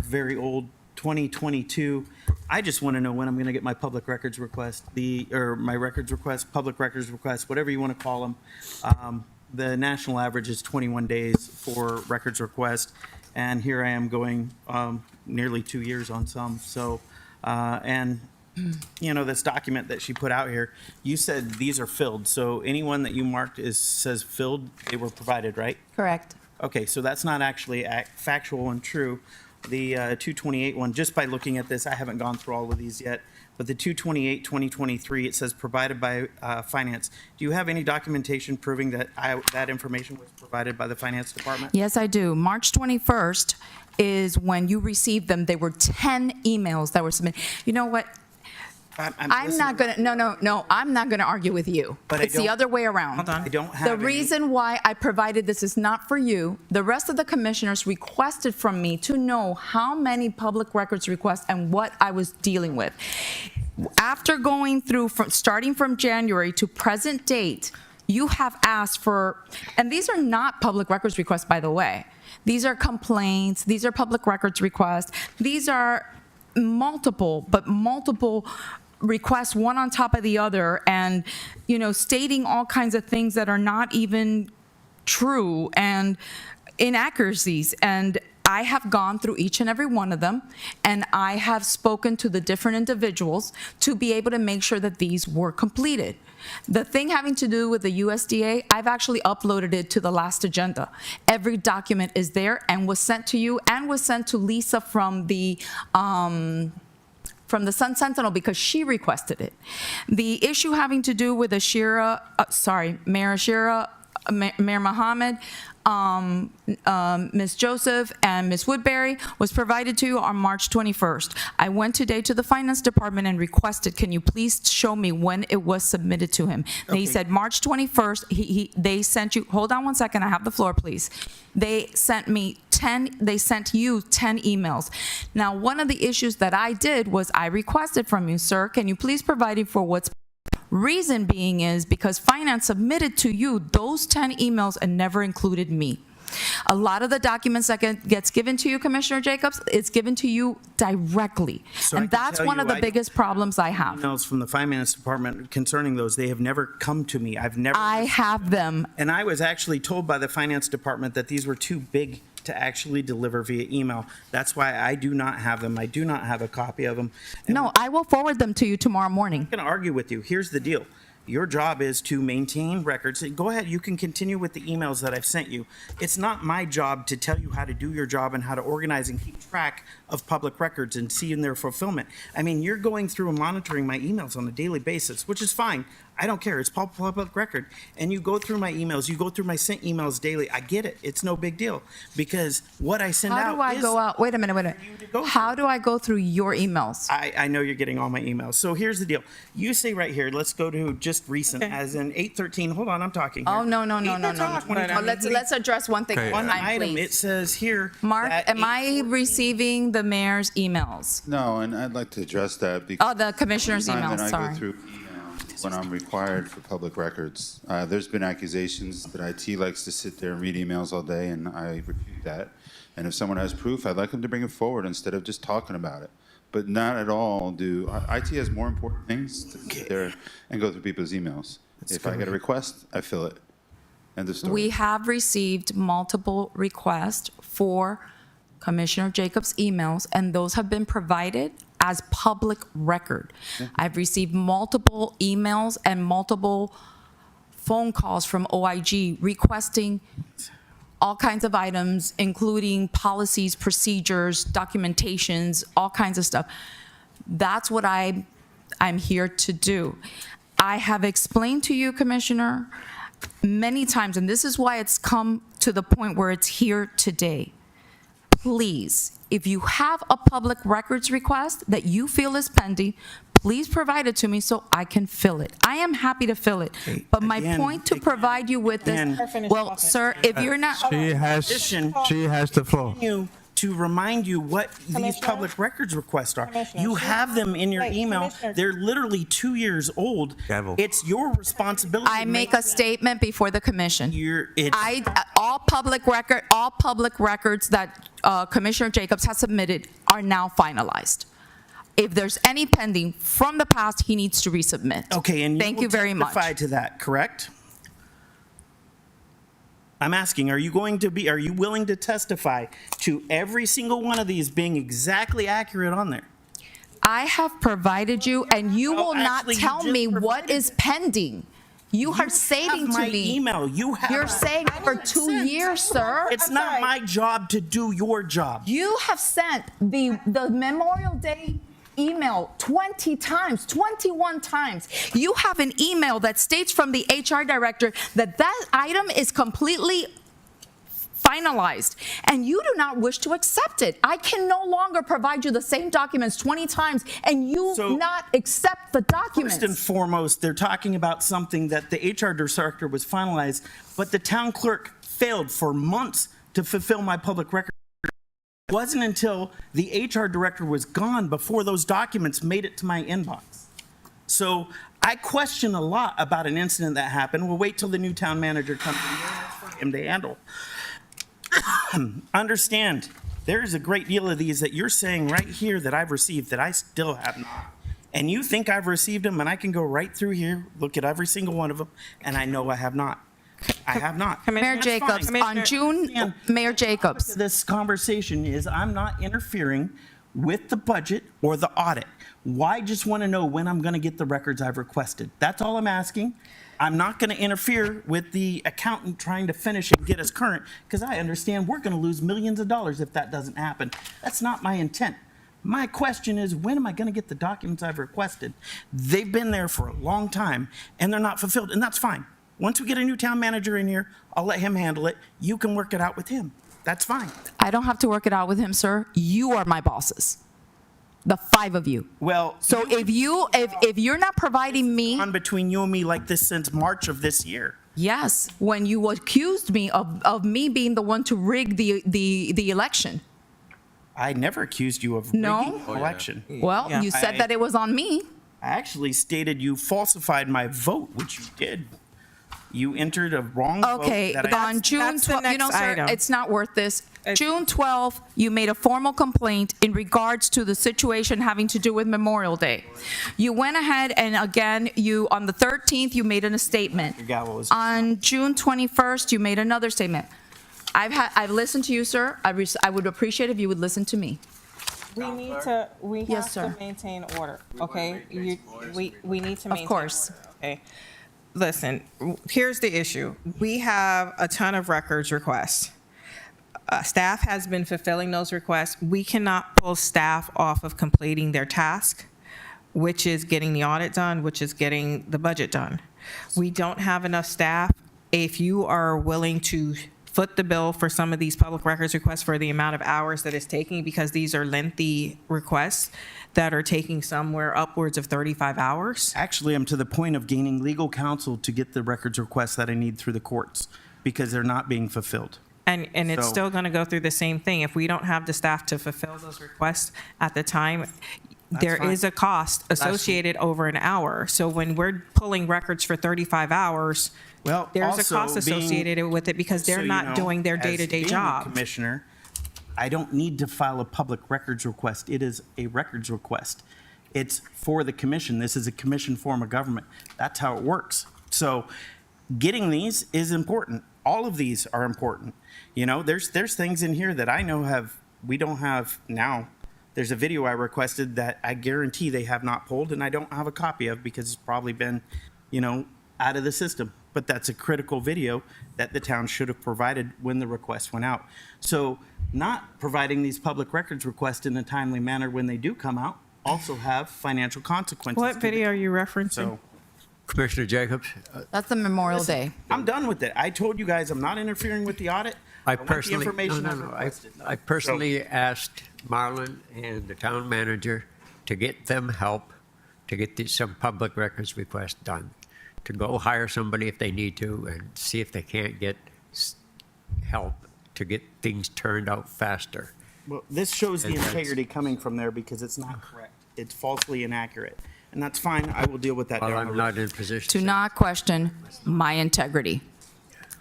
very old, 2022. I just want to know when I'm going to get my public records request, my records request, public records request, whatever you want to call them. The national average is 21 days for records request, and here I am going nearly 2 years on some. So, and you know, this document that she put out here, you said these are filled. So anyone that you marked says filled, they were provided, right?
Correct.
Okay, so that's not actually factual and true. The 228 one, just by looking at this, I haven't gone through all of these yet, but the 228, 2023, it says provided by finance. Do you have any documentation proving that that information was provided by the finance department?
Yes, I do. March 21st is when you received them. There were 10 emails that were submitted. You know what? I'm not going to, no, I'm not going to argue with you.
But
it's the other way around.
Hold on. I don't have
The
any.
reason why I provided this is not for you. The rest of the commissioners requested from me to know how many public records requests and what I was dealing with. After going through, starting from January to present date, you have asked for, and these are not public records requests, by the way. These are complaints. These are public records requests. These are multiple requests, one on top of the other, and, you know, stating all kinds of things that are not even true and inaccuracies. And I have gone through each and every one of them, and I have spoken to the different individuals to be able to make sure that these were completed. The thing having to do with the USDA, I've actually uploaded it to the last agenda. Every document is there and was sent to you and was sent to Lisa from the Sun Sentinel because she requested it. The issue having to do with Mayor Mohammed, Ms. Joseph, and Ms. Woodbury was provided to you on March 21st. I went today to the finance department and requested, can you please show me when it was submitted to him? He said March 21st, they sent you, hold on one second, I have the floor, please. They sent you 10 emails. Now, one of the issues that I did was I requested from you, sir, can you please provide it for what's reason being is because finance submitted to you those 10 emails and never included me. A lot of the documents that gets given to you, Commissioner Jacobs, it's given to you directly.
So
and that's one of the biggest problems I have.
Emails from the finance department concerning those, they have never come to me.
I have them.
And I was actually told by the finance department that these were too big to actually deliver via email. That's why I do not have them. I do not have a copy of them. And
no, I will forward them to you tomorrow morning.
I'm going to argue with you. Here's the deal. Your job is to maintain records. Go ahead, you can continue with the emails that I've sent you. It's not my job to tell you how to do your job and how to organize and keep track of public records and see in their fulfillment. I mean, you're going through and monitoring my emails on a daily basis, which is fine. I don't care. It's public record. And you go through my emails. You go through my sent emails daily. I get it. It's no big deal because what I send out
How do I go out? Wait a minute. How do I go through your emails?
I know you're getting all my emails. So here's the deal. You say right here, let's go to just recent, as in 8/13. Hold on, I'm talking here.
Oh, no. Let's address one thing.
Okay. One item, it says here.
Mark, am I receiving the mayor's emails?
No, and I'd like to address that because
Oh, the commissioner's
every time
emails,
that I
sorry.
go through emails when I'm required for public records, there's been accusations that IT likes to sit there and read emails all day, and I refute that. And if someone has proof, I'd like them to bring it forward instead of just talking about it. But not at all do IT has more important things to sit there and go through people's emails. If I get a request, I fill it. End of story.
We have received multiple requests for Commissioner Jacobs' emails, and those have been provided as public record. I've received multiple emails and multiple phone calls from OIG requesting all kinds of items, including policies, procedures, documentations, all kinds of stuff. That's what I'm here to do. I have explained to you, Commissioner, many times, and this is why it's come to the point where it's here today. Please, if you have a public records request that you feel is pending, please provide it to me so I can fill it. I am happy to fill it. But my point to provide you with this, well, sir, if you're not.
She has the floor.
To remind you what these public records requests are. You have them in your email. They're literally 2 years old. It's your responsibility.
I make a statement before the commission. All public records that Commissioner Jacobs has submitted are now finalized. If there's any pending from the past, he needs to resubmit.
Okay, and
thank you very much.
Testify to that, correct? I'm asking, are you willing to testify to every single one of these being exactly accurate on there?
I have provided you, and you will not tell me what is pending. You are saying to me.
Email.
You're saying for 2 years, sir.
It's not my job to do your job.
You have sent the Memorial Day email 20 times, 21 times. You have an email that states from the HR director that item is completely finalized, and you do not wish to accept it. I can no longer provide you the same documents 20 times and you not accept the documents.
First and foremost, they're talking about something that the HR director was finalized, but the town clerk failed for months to fulfill my public record. It wasn't until the HR director was gone before those documents made it to my inbox. So I question a lot about an incident that happened. We'll wait till the new town manager comes in for him to handle. Understand, there's a great deal of these that you're saying right here that I've received that I still have not. And you think I've received them, and I can go right through here, look at every single one of them, and I know I have not. I have not.
Mayor Jacobs, on June, Mayor Jacobs.
This conversation is I'm not interfering with the budget or the audit. Why just want to know when I'm going to get the records I've requested? That's all I'm asking. I'm not going to interfere with the accountant trying to finish and get us current, because I understand we're going to lose millions of dollars if that doesn't happen. That's not my intent. My question is, when am I going to get the documents I've requested? They've been there for a long time, and they're not fulfilled, and that's fine. Once we get a new town manager in here, I'll let him handle it. You can work it out with him. That's fine.
I don't have to work it out with him, sir. You are my bosses. The 5 of you.
Well,
so if you're not providing me
on between you and me like this since March of this year.
Yes, when you accused me of me being the one to rig the election.
I never accused you of rigging the election.
Well, you said that it was on me.
I actually stated you falsified my vote, which you did. You entered a wrong vote.
Okay, on June 12th, you know, sir, it's not worth this. June 12th, you made a formal complaint in regards to the situation having to do with Memorial Day. You went ahead and again, on the 13th, you made a statement. On June 21st, you made another statement. I've listened to you, sir. I would appreciate if you would listen to me.
We have to maintain order, okay? We need to maintain order, okay? Listen, here's the issue. We have a ton of records requests. Staff has been fulfilling those requests. We cannot pull staff off of completing their task, which is getting the audit done, which is getting the budget done. We don't have enough staff. If you are willing to foot the bill for some of these public records requests for the amount of hours that it's taking, because these are lengthy requests that are taking somewhere upwards of 35 hours.
Actually, I'm to the point of gaining legal counsel to get the records requests that I need through the courts because they're not being fulfilled.
And it's still going to go through the same thing. If we don't have the staff to fulfill those requests at the time, there is a cost associated over an hour. So when we're pulling records for 35 hours, there's a cost associated with it because they're not doing their day-to-day job.
Commissioner, I don't need to file a public records request. It is a records request. It's for the commission. This is a commission form of government. That's how it works. So getting these is important. All of these are important. You know, there's things in here that I know we don't have now. There's a video I requested that I guarantee they have not pulled and I don't have a copy of because it's probably been, you know, out of the system. but that's a critical video that the town should have provided when the request went out. So not providing these public records requests in a timely manner when they do come out also have financial consequences.
What video are you referencing?
So
Commissioner Jacobs,
That's the Memorial Day.
I'm done with it. I told you guys I'm not interfering with the audit.
I
want the
personally,
information
no,
as
no, no.
requested.
I personally asked Marlon and the town manager to get them help to get some public records requests done, to go hire somebody if they need to and see if they can't get help to get things turned out faster.
Well, this shows the
And that's-
integrity coming from there because it's not correct. It's falsely inaccurate. And that's fine. I will deal with that.
Well,
down the
I'm
road.
not in position.
To not question my integrity.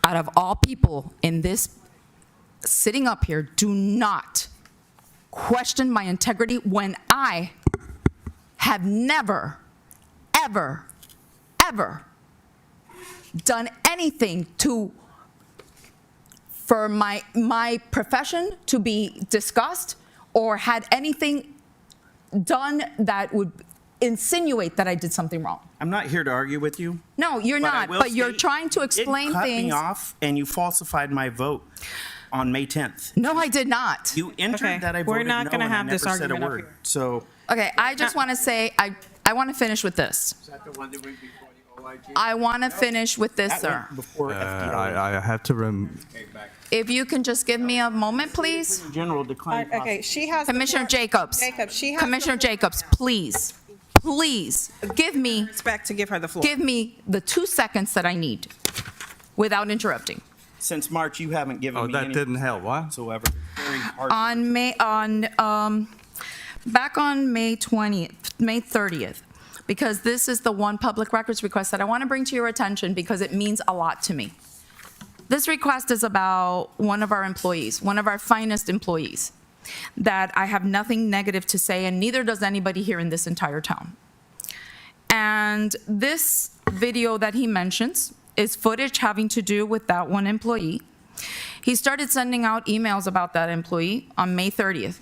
Out of all people in this, sitting up here, do not question my integrity when I have never, ever, ever done anything for my profession to be discussed or had anything done that would insinuate that I did something wrong.
I'm not here to argue with you.
No, you're
I
not,
will
but you're
state
trying to
you did
explain
cut me
things.
off and you falsified my vote on May 10th.
No, I did not.
You entered
Okay,
that I
we're
voted
not
no
gonna
and I
have this
never said a
argument up
word.
here.
So
Okay, I just want to say, I want to finish with this.
Is that the one that went before the OIG?
I want to finish with this,
that
sir.
went before FDR.
I have to
If you can just give me a moment, please.
General declined.
Okay, she has. the
Commissioner
floor.
Jacobs.
Jacobs, she has.
Commissioner
the floor
Jacobs,
now.
please, please, give me
Respect to give her the floor.
Give me the 2 seconds that I need without interrupting.
Since March, you haven't given
Oh,
me
that
any
didn't help, what?
whatsoever. Very hard.
Back on May 30th, because this is the one public records request that I want to bring to your attention because it means a lot to me. This request is about one of our employees, one of our finest employees, that I have nothing negative to say, and neither does anybody here in this entire town. And this video that he mentions is footage having to do with that one employee. He started sending out emails about that employee on May 30th.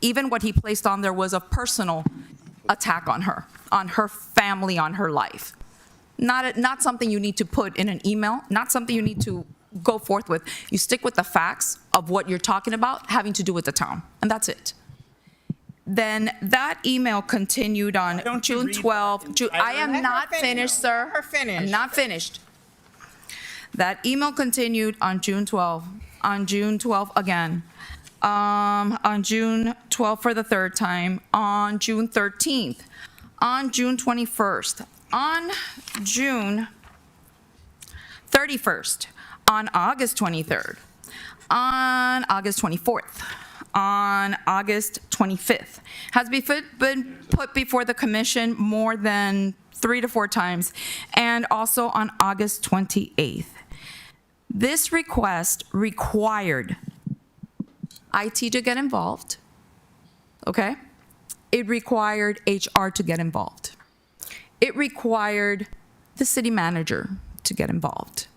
Even what he placed on there was a personal attack on her family, on her life. Not something you need to put in an email, not something you need to go forth with. You stick with the facts of what you're talking about having to do with the town, and that's it. Then that email continued on June 12th. I am
Let her
not
finish.
finished, sir.
Let her finish.
I'm not finished. That email continued on June 12th. On June 12th again. On June 12th for the third time. On June 13th. On June 21st. On June 31st. On August 23rd. On August 24th. On August 25th, has been put before the commission more than 3 to 4 times, and also on August 28th. This request required IT to get involved, okay? It required HR to get involved. It required the city manager to get involved.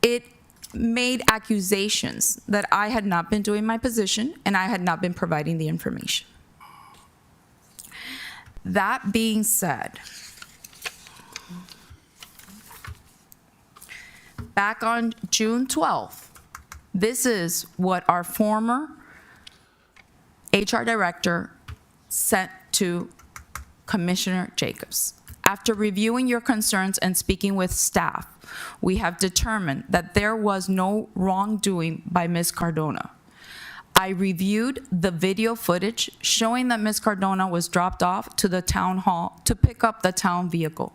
It made accusations that I had not been doing my position and I had not been providing the information. That being said, back on June 12th, this is what our former HR director sent to Commissioner Jacobs. After reviewing your concerns and speaking with staff, we have determined that there was no wrongdoing by Ms. Cardona. I reviewed the video footage showing that Ms. Cardona was dropped off to the town hall to pick up the town vehicle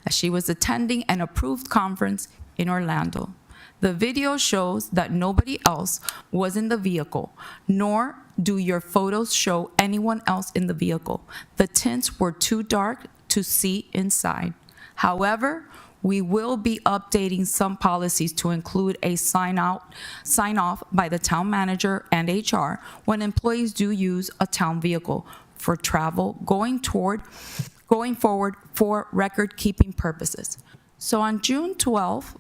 as she was attending an approved conference in Orlando. The video shows that nobody else was in the vehicle, nor do your photos show anyone else in the vehicle. The tints were too dark to see inside. However, we will be updating some policies to include a sign off by the town manager and HR when employees do use a town vehicle for travel going forward for record-keeping purposes. So on June 12th,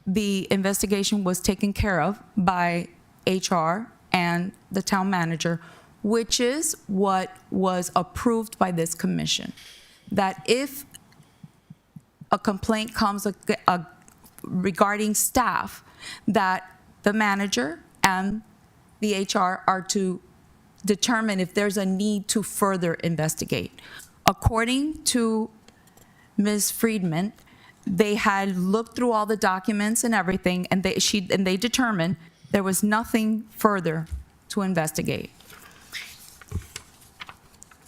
the investigation was taken care of by HR and the town manager, which is what was approved by this commission. That if a complaint comes regarding staff, that the manager and the HR are to determine if there's a need to further investigate. According to Ms. Friedman, they had looked through all the documents and everything, and they determined there was nothing further to investigate.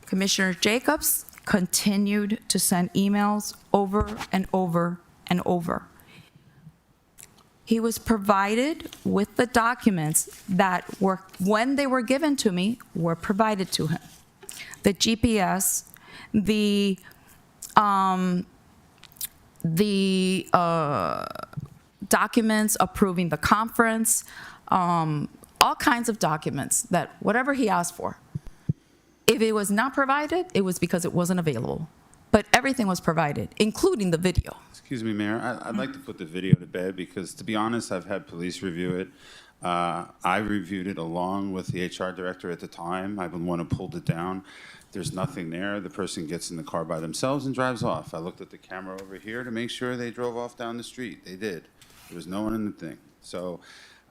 Commissioner Jacobs continued to send emails over and over and over. He was provided with the documents that were, when they were given to me, were provided to him. The GPS, the documents approving the conference, all kinds of documents, that whatever he asked for. If it was not provided, it was because it wasn't available. But everything was provided, including the video.
Excuse me, Mayor. I'd like to put the video to bed because, to be honest, I've had police review it. I reviewed it along with the HR director at the time. I'm the one who pulled it down. There's nothing there. The person gets in the car by themselves and drives off. I looked at the camera over here to make sure they drove off down the street. They did. There was no one in the thing. So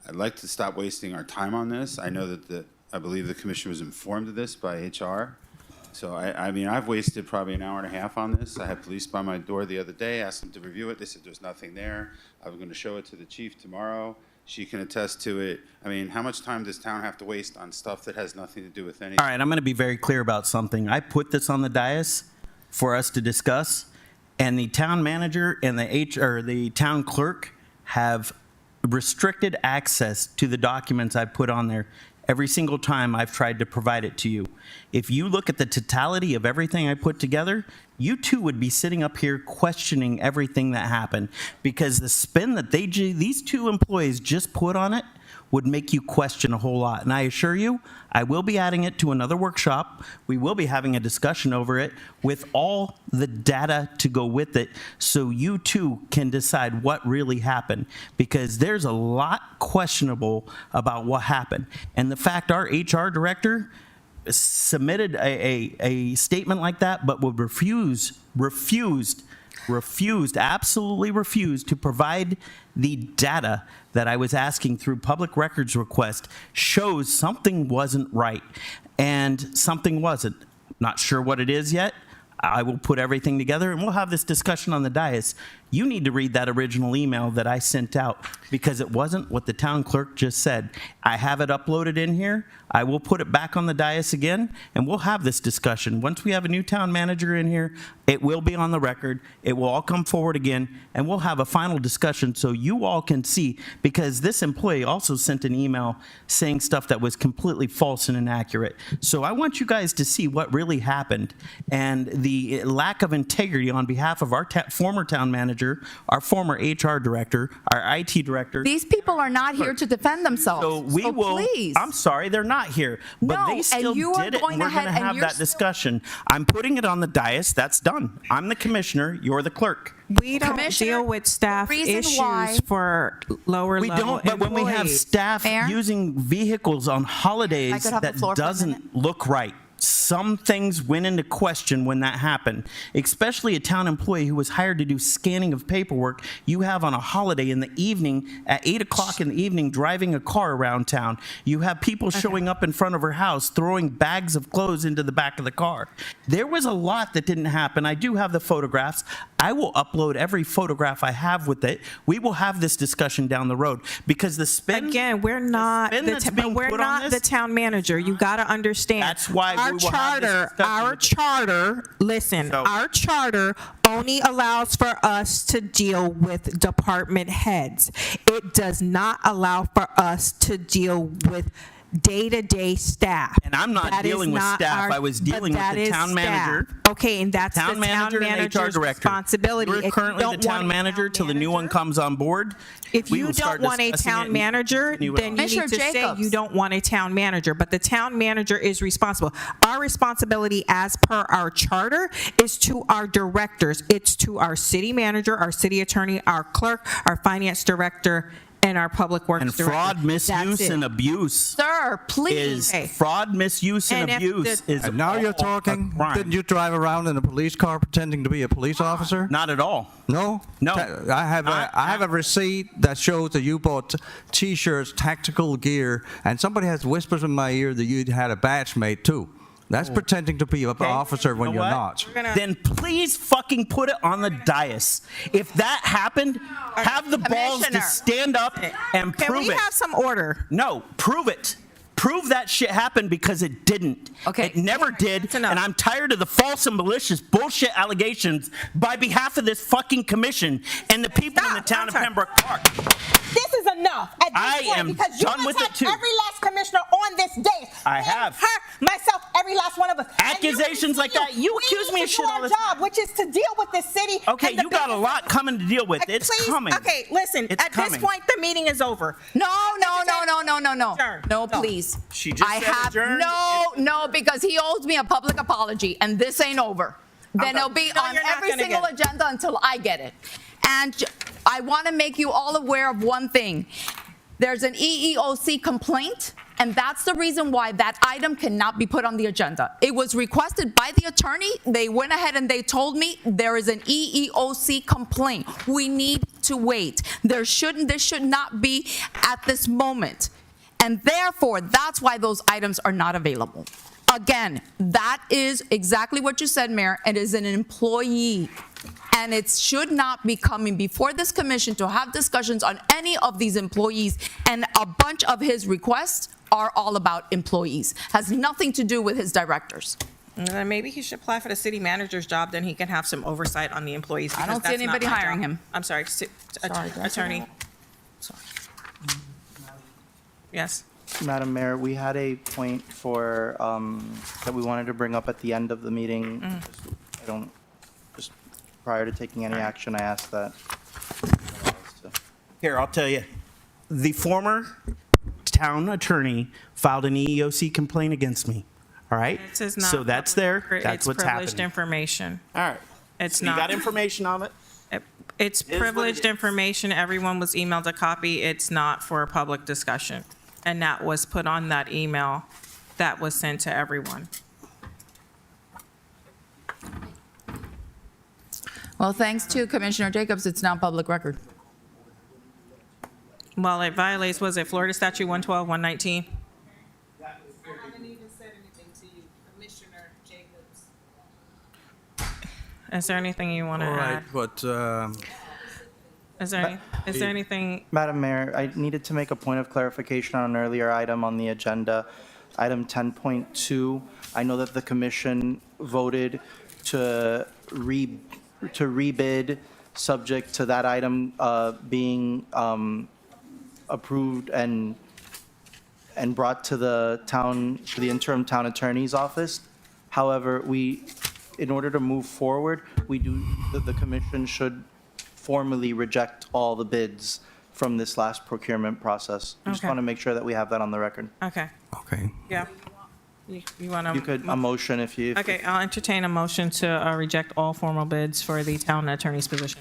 I'd like to stop wasting our time on this. I know that I believe the commission was informed of this by HR. So, I mean, I've wasted probably an hour and a half on this. I had police by my door the other day, asked them to review it. They said there's nothing there. I was going to show it to the chief tomorrow. She can attest to it. I mean, how much time does town have to waste on stuff that has nothing to do with anything?
All right, I'm going to be very clear about something. I put this on the dais for us to discuss, and the town manager and the town clerk have restricted access to the documents I put on there every single time I've tried to provide it to you. If you look at the totality of everything I put together, you too would be sitting up here questioning everything that happened, because the spin that these two employees just put on it would make you question a whole lot. And I assure you, I will be adding it to another workshop. We will be having a discussion over it with all the data to go with it, so you too can decide what really happened, because there's a lot questionable about what happened. And the fact our HR director submitted a statement like that, but would absolutely refused to provide the data that I was asking through public records request, shows something wasn't right, and something wasn't. Not sure what it is yet. I will put everything together and we'll have this discussion on the dais. You need to read that original email that I sent out, because it wasn't what the town clerk just said. I have it uploaded in here. I will put it back on the dais again, and we'll have this discussion. Once we have a new town manager in here, it will be on the record. It will all come forward again, and we'll have a final discussion so you all can see, because this employee also sent an email saying stuff that was completely false and inaccurate. So I want you guys to see what really happened, and the lack of integrity on behalf of our former town manager, our former HR director, our IT director.
These people are not here to defend themselves.
So we will.
Please.
I'm sorry, they're not here, but
No,
they still
and you are
did it,
going
and we're going
ahead
to
and
have
you're
that discussion. I'm putting it on the dais. That's done. I'm the commissioner. You're the clerk.
We don't deal with staff issues for lower
We
level
don't, but when we have
employees.
staff using vehicles on holidays,
have the
that
floor for a
doesn't look right. Some things went into question when that happened, especially a town employee who was hired to do scanning of paperwork. You have on a holiday in the evening at 8 o'clock in the evening driving a car around town. You have people showing up in front of her house throwing bags of clothes into the back of the car. There was a lot that didn't happen. I do have the photographs. I will upload every photograph I have with it. We will have this discussion down the road, because the spin.
Again, we're not the town manager. You got to understand.
That's why
our charter. Listen, our charter only allows for us to deal with department heads. It does not allow for us to deal with day-to-day staff.
And I'm not dealing with staff. I was dealing with the town manager.
Okay, and that's the town manager's responsibility.
You're currently the town manager till the new one comes on board.
If you don't want a town manager, then you need to say you don't want a town manager, but the town manager is responsible. Our responsibility as per our charter is to our directors. It's to our city manager, our city attorney, our clerk, our finance director,
and our public works
And
director.
fraud, misuse,
That's it.
and abuse.
Sir, please.
Is fraud, misuse, and
And if
abuse
the-
is
And now you're
all
talking?
a crime.
Didn't you drive around in a police car pretending to be a police officer?
Not at all.
No?
No.
I have a receipt that shows that you bought T-shirts, tactical gear, and somebody has whispers in my ear that you had a badge made too. That's pretending to be an officer when
You know
you're
what?
not.
Then please fucking put it on the dais. If that happened, have the balls to
Commissioner.
stand up and
Can
prove
we
it.
have some order?
No, prove it. Prove that shit happened because it didn't.
Okay.
It never did, and I'm tired of the false and malicious bullshit allegations by behalf of this fucking commission and the people in the town of Pembroke Park.
This is enough at this
I
point
am
because you
done
have
with
had
it, too.
every last commissioner on this dais.
I
Him,
have.
her, myself, every last one of us. And
Accusations like that, you accuse me of shit all the
time. We need to do our job, which is to deal with this city.
Okay,
and the
you got a
business.
lot coming to deal with. It's
Please,
coming.
Okay, listen.
It's
At
coming.
this point, the meeting is over.
No, please.
She just
I
said
have
adjourn.
no, because he owes me a public apology, and this ain't over. Then it'll be on
you're not
every
gonna
single
get it.
agenda until I get it. And I want to make you all aware of one thing. There's an EEOC complaint, and that's the reason why that item cannot be put on the agenda. It was requested by the attorney. They went ahead and they told me there is an EEOC complaint. We need to wait. This should not be at this moment. And therefore, that's why those items are not available. Again, that is exactly what you said, Mayor. It is an employee. And it should not be coming before this commission to have discussions on any of these employees. And a bunch of his requests are all about employees. Has nothing to do with his directors.
Then maybe he should apply for the city manager's job, then he can have some oversight on the employees.
I don't
because
see
that's not
anybody
my
hiring
job.
him.
I'm sorry,
Sorry, did I say
attorney.
that?
Yes.
Madam Mayor, we had a point for, that we wanted to bring up at the end of the meeting. Just prior to taking any action, I asked that.
Here, I'll tell you. The former town attorney filed an EEOC complaint against me. All right?
This is not
So that's
public
there.
record.
That's
It's
what's
privileged
happening.
information.
All right.
It's
You
not.
got information on it?
It's
Is what it
privileged
is.
information. Everyone was emailed a copy. It's not for a public discussion. And that was put on that email that was sent to everyone.
Well, thanks to Commissioner Jacobs, it's not public record.
Well, it violates, was it Florida Statute 112, 119?
I haven't even said anything to you, Commissioner Jacobs.
Is there anything you want to
All right,
add?
but
Is there anything?
Madam Mayor, I needed to make a point of clarification on an earlier item on the agenda, item 10.2. I know that the commission voted to rebid, subject to that item being approved and brought to the interim town attorney's office. However, in order to move forward, the commission should formally reject all the bids from this last procurement process. I just
Okay.
want to make sure that we have that on the record.
Okay.
Okay.
Yeah. You want to?
You could, a motion if you.
Okay, I'll entertain a motion to reject all formal bids for the town attorney's position.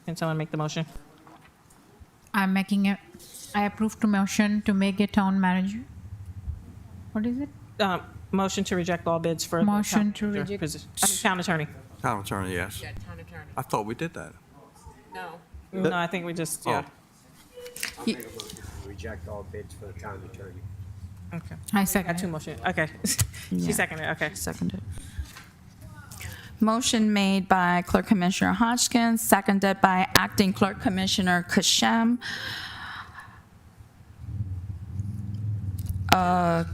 Can someone make the motion?
I'm making it, I approve the motion to make a town manager. What is it?
Motion to reject all bids for the
Motion
town
to
manager
reject-
posi- I mean, town attorney.
Town attorney, yes.
Yeah, town attorney.
I thought we did that.
No, I think we just, yeah.
Reject all bids for the town attorney.
Okay.
I second
Got two
it.
motions. Okay.
Yeah.
She seconded, okay.
Seconded. Motion made by Clerk Commissioner Hodgkins, seconded by Acting Clerk Commissioner Kashem.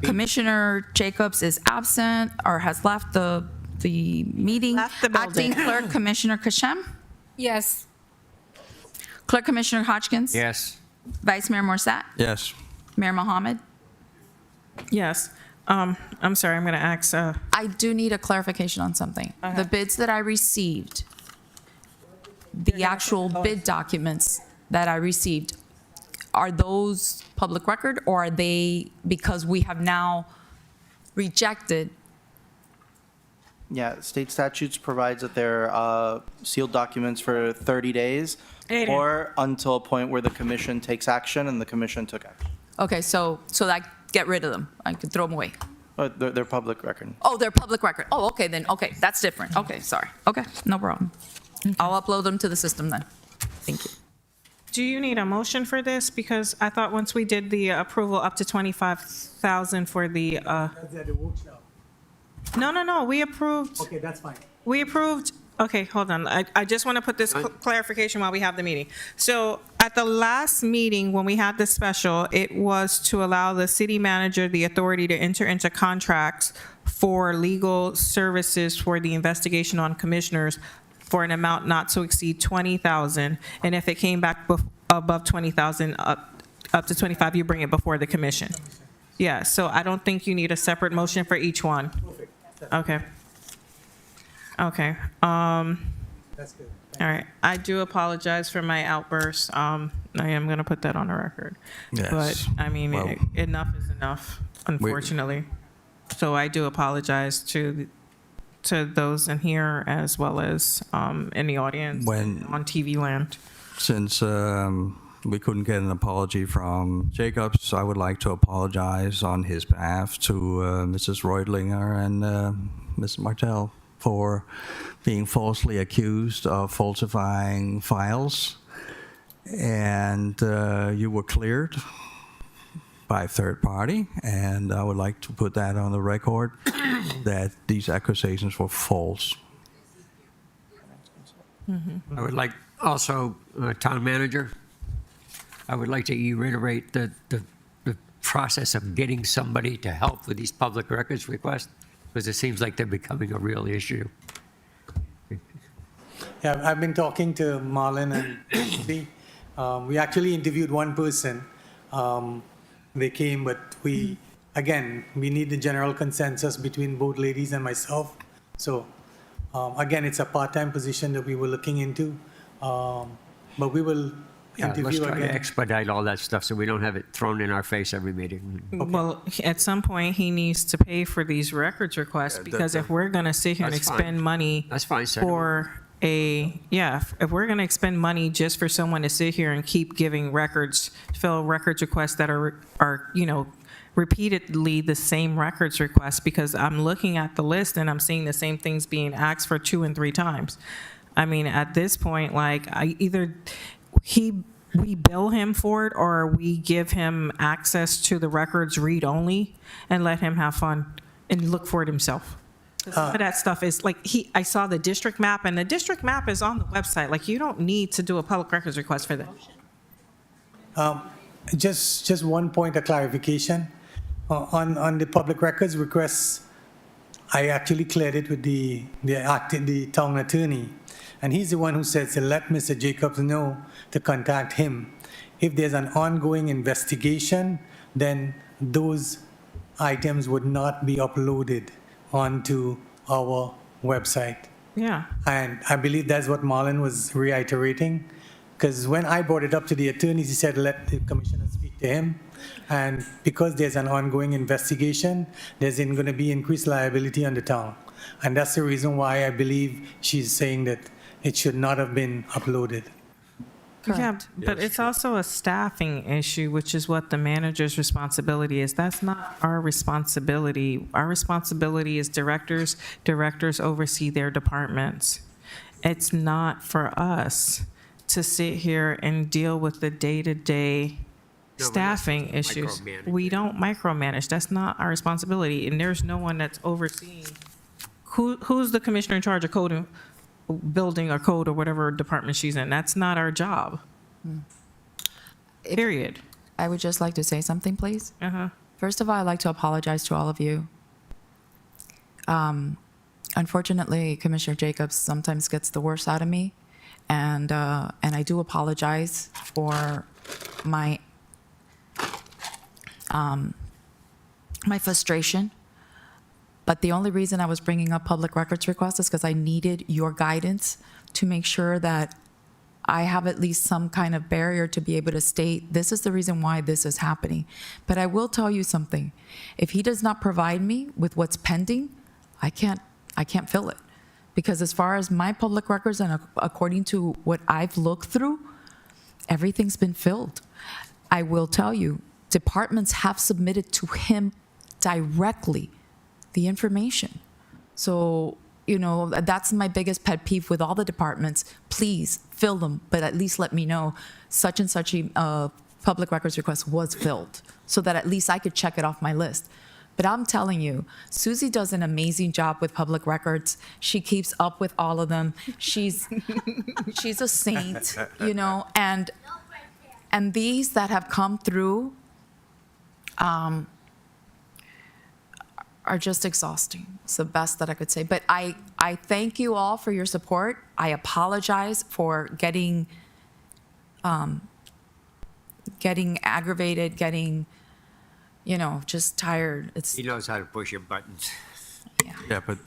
Commissioner Jacobs is absent or has left the meeting.
Left the building.
Acting Clerk Commissioner Kashem.
Yes.
Clerk Commissioner Hodgkins.
Yes.
Vice Mayor Morrissette.
Yes.
Mayor Mohammed.
Yes. I'm sorry, I'm going to ask,
I do need a clarification on something. The bids that I received, the actual bid documents that I received, are those public record or are they because we have now rejected
Yeah, state statutes provides that they're sealed documents for 30 days
Aiden.
or until a point where the commission takes action, and the commission took action.
Okay, so I get rid of them. I could throw them away.
They're public record.
Oh, they're public record. Oh, okay, then, okay, that's different. Okay, sorry. Okay, no problem. I'll upload them to the system then. Thank you.
Do you need a motion for this? Because I thought once we did the approval up to 25,000 for the,
That's at the workshop.
no, we approved.
Okay, that's fine.
We approved, okay, hold on. I just want to put this clarification while we have the meeting. So at the last meeting, when we had the special, it was to allow the city manager the authority to enter into contracts for legal services for the investigation on commissioners for an amount not to exceed 20,000. And if it came back above 20,000, up to 25, you bring it before the commission. Yeah, so I don't think you need a separate motion for each one. Okay. Okay.
That's good.
All right. I do apologize for my outburst. I am going to put that on the record.
Yes.
But I mean,
Well,
enough is enough, unfortunately. So I do apologize to those in here as well as in the audience on TV land.
Since we couldn't get an apology from Jacobs, I would like to apologize on his behalf to Mrs. Reutlinger and Ms. Martell for being falsely accused of falsifying files. And you were cleared by a third party, and I would like to put that on the record that these accusations were false.
I would like also, town manager, I would like to reiterate the process of getting somebody to help with these public records requests, because it seems like they're becoming a real issue.
Yeah, I've been talking to Marlon and Lee. We actually interviewed one person. They came, but we need the general consensus between both ladies and myself. So, again, it's a part-time position that we were looking into, but we will interview
Let's try
again.
to expedite all that stuff so we don't have it thrown in our face every meeting.
Well, at some point, he needs to pay for these records requests, because if we're going to sit here and
That's fine.
expend money
That's fine, sir.
if we're going to expend money just for someone to sit here and keep giving fill records requests that are repeatedly the same records requests, because I'm looking at the list and I'm seeing the same things being asked for 2 and 3 times. I mean, at this point, like, we bill him for it, or we give him access to the records read only and let him have fun and look for it himself. Some of that stuff is like, I saw the district map, and the district map is on the website. Like, you don't need to do a public records request for that.
Just one point of clarification. On the public records requests, I actually cleared it with the town attorney. And he's the one who says to let Mr. Jacobs know to contact him. If there's an ongoing investigation, then those items would not be uploaded onto our website.
Yeah.
And I believe that's what Marlon was reiterating, because when I brought it up to the attorneys, he said let the commissioner speak to him. And because there's an ongoing investigation, there's going to be increased liability on the town. And that's the reason why I believe she's saying that it should not have been uploaded.
Yeah, but it's also a staffing issue, which is what the manager's responsibility is. That's not our responsibility. Our responsibility is directors. Directors oversee their departments. It's not for us to sit here and deal with the day-to-day staffing issues. We don't micromanage. That's not our responsibility. And there's no one that's overseeing. Who's the commissioner in charge of code, building or code, or whatever department she's in? That's not our job. Period.
I would just like to say something, please. First of all, I'd like to apologize to all of you. Unfortunately, Commissioner Jacobs sometimes gets the worst out of me, and I do apologize for my my frustration. But the only reason I was bringing up public records requests is because I needed your guidance to make sure that I have at least some kind of barrier to be able to state, this is the reason why this is happening. But I will tell you something. If he does not provide me with what's pending, I can't I can't fill it. Because as far as my public records and according to what I've looked through, everything's been filled. I will tell you, departments have submitted to him directly the information. So, you know, that's my biggest pet peeve with all the departments. Please fill them, but at least let me know such and such a public records request was filled so that at least I could check it off my list. But I'm telling you, Susie does an amazing job with public records. She keeps up with all of them. She's a saint, you know, and these that have come through are just exhausting. It's the best that I could say. But I thank you all for your support. I apologize for getting aggravated, you know, just tired.
He knows how to push your buttons.
Yeah, but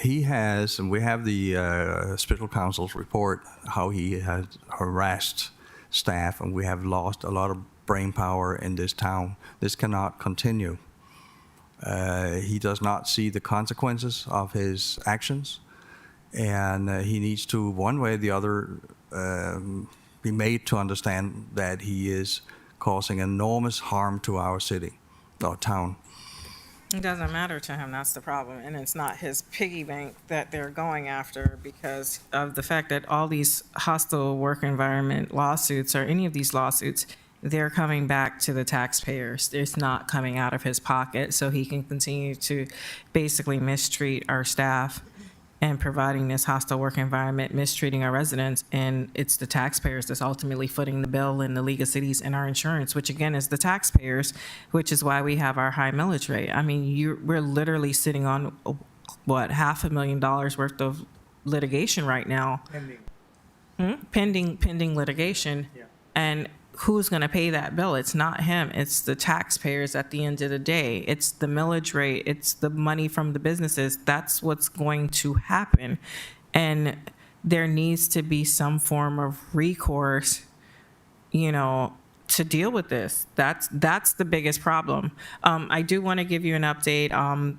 he has, and we have the special counsel's report, how he has harassed staff, and we have lost a lot of brain power in this town. This cannot continue. He does not see the consequences of his actions, and he needs to, one way or the other, be made to understand that he is causing enormous harm to our city, our town.
It doesn't matter to him, that's the problem. And it's not his piggy bank that they're going after because of the fact that all these hostile work environment lawsuits or any of these lawsuits, they're coming back to the taxpayers. It's not coming out of his pocket, so he can continue to basically mistreat our staff and providing this hostile work environment, mistreating our residents, and it's the taxpayers that's ultimately footing the bill in the League of Cities and our insurance, which again is the taxpayers, which is why we have our high millage rate. I mean, we're literally sitting on, what, $500,000 worth of litigation right now. Pending litigation. Yeah. And who's going to pay that bill? It's not him. It's the taxpayers at the end of the day. It's the millage rate. It's the money from the businesses. That's what's going to happen. And there needs to be some form of recourse, you know, to deal with this. That's the biggest problem. I do want to give you an update.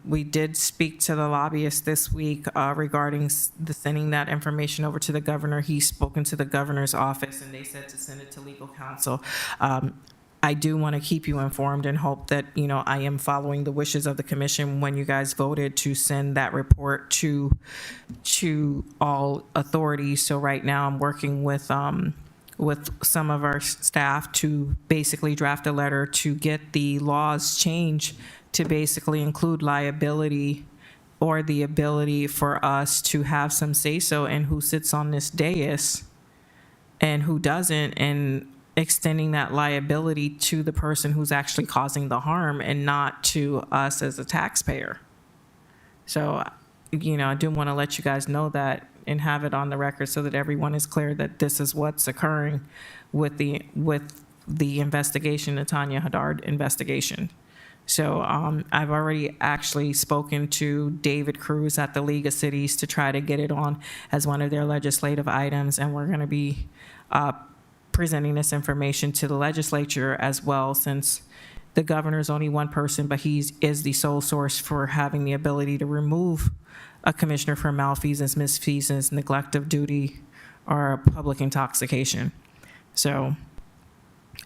We did speak to the lobbyist this week regarding the sending that information over to the governor. He's spoken to the governor's office, and they said to send it to legal counsel. I do want to keep you informed and hope that, you know, I am following the wishes of the commission when you guys voted to send that report to all authorities. So right now I'm working with some of our staff to basically draft a letter to get the laws changed to basically include liability or the ability for us to have some say-so in who sits on this dais and who doesn't, and extending that liability to the person who's actually causing the harm and not to us as a taxpayer. So, you know, I do want to let you guys know that and have it on the record so that everyone is clear that this is what's occurring with the investigation, the Tanya Haddard investigation. So I've already actually spoken to David Cruz at the League of Cities to try to get it on as one of their legislative items, and we're going to be presenting this information to the legislature as well, since the governor's only one person, but he is the sole source for having the ability to remove a commissioner for malfeasance, misfeasance, neglect of duty, or public intoxication. So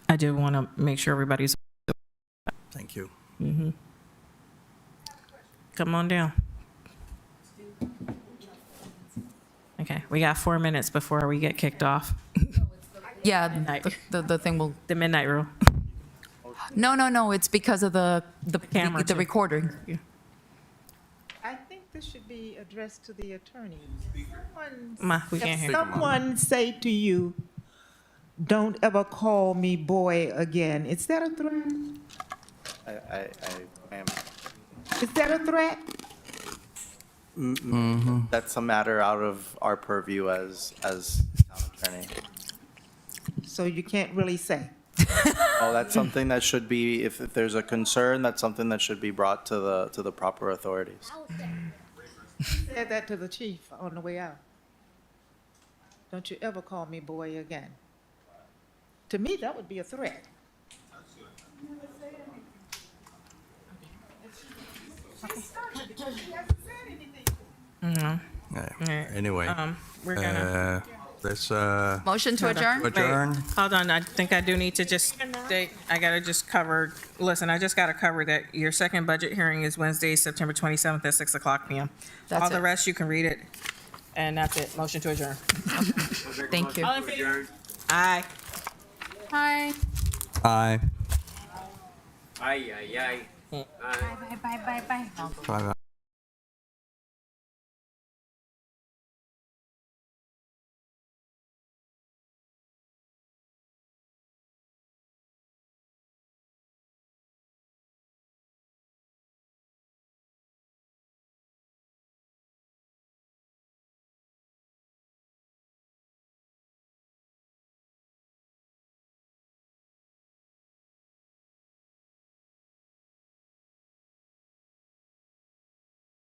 I do want to make sure everybody's.
Thank you.
Mm-hmm. Come on down. Okay, we got 4 minutes before we get kicked off.
Yeah, the thing will.
The midnight rule.
No. It's because of the
camera,
the
too.
recording.
Yeah.
I think this should be addressed to the attorney.
We can't hear you.
Someone say to you, "Don't ever call me boy again." Is that a threat?
I am.
Is that a threat?
That's a matter out of our purview as town attorney.
So you can't really say.
Oh, that's something that should be, if there's a concern, that's something that should be brought to the proper authorities.
Said that to the chief on the way out. Don't you ever call me boy again. To me, that would be a threat.
Anyway,
We're gonna.
let's
Motion to adjourn?
adjourn.
Hold on, I think I do need to just state, I gotta just cover, listen, I just gotta cover that your second budget hearing is Wednesday, September 27th at 6 o'clock PM.
That's
All the
it.
rest, you can read it, and that's it. Motion to adjourn.
Thank you.
Aye.
Hi.
Aye.
Ay, ay, ay.
Bye, bye, bye, bye.
Bye-bye.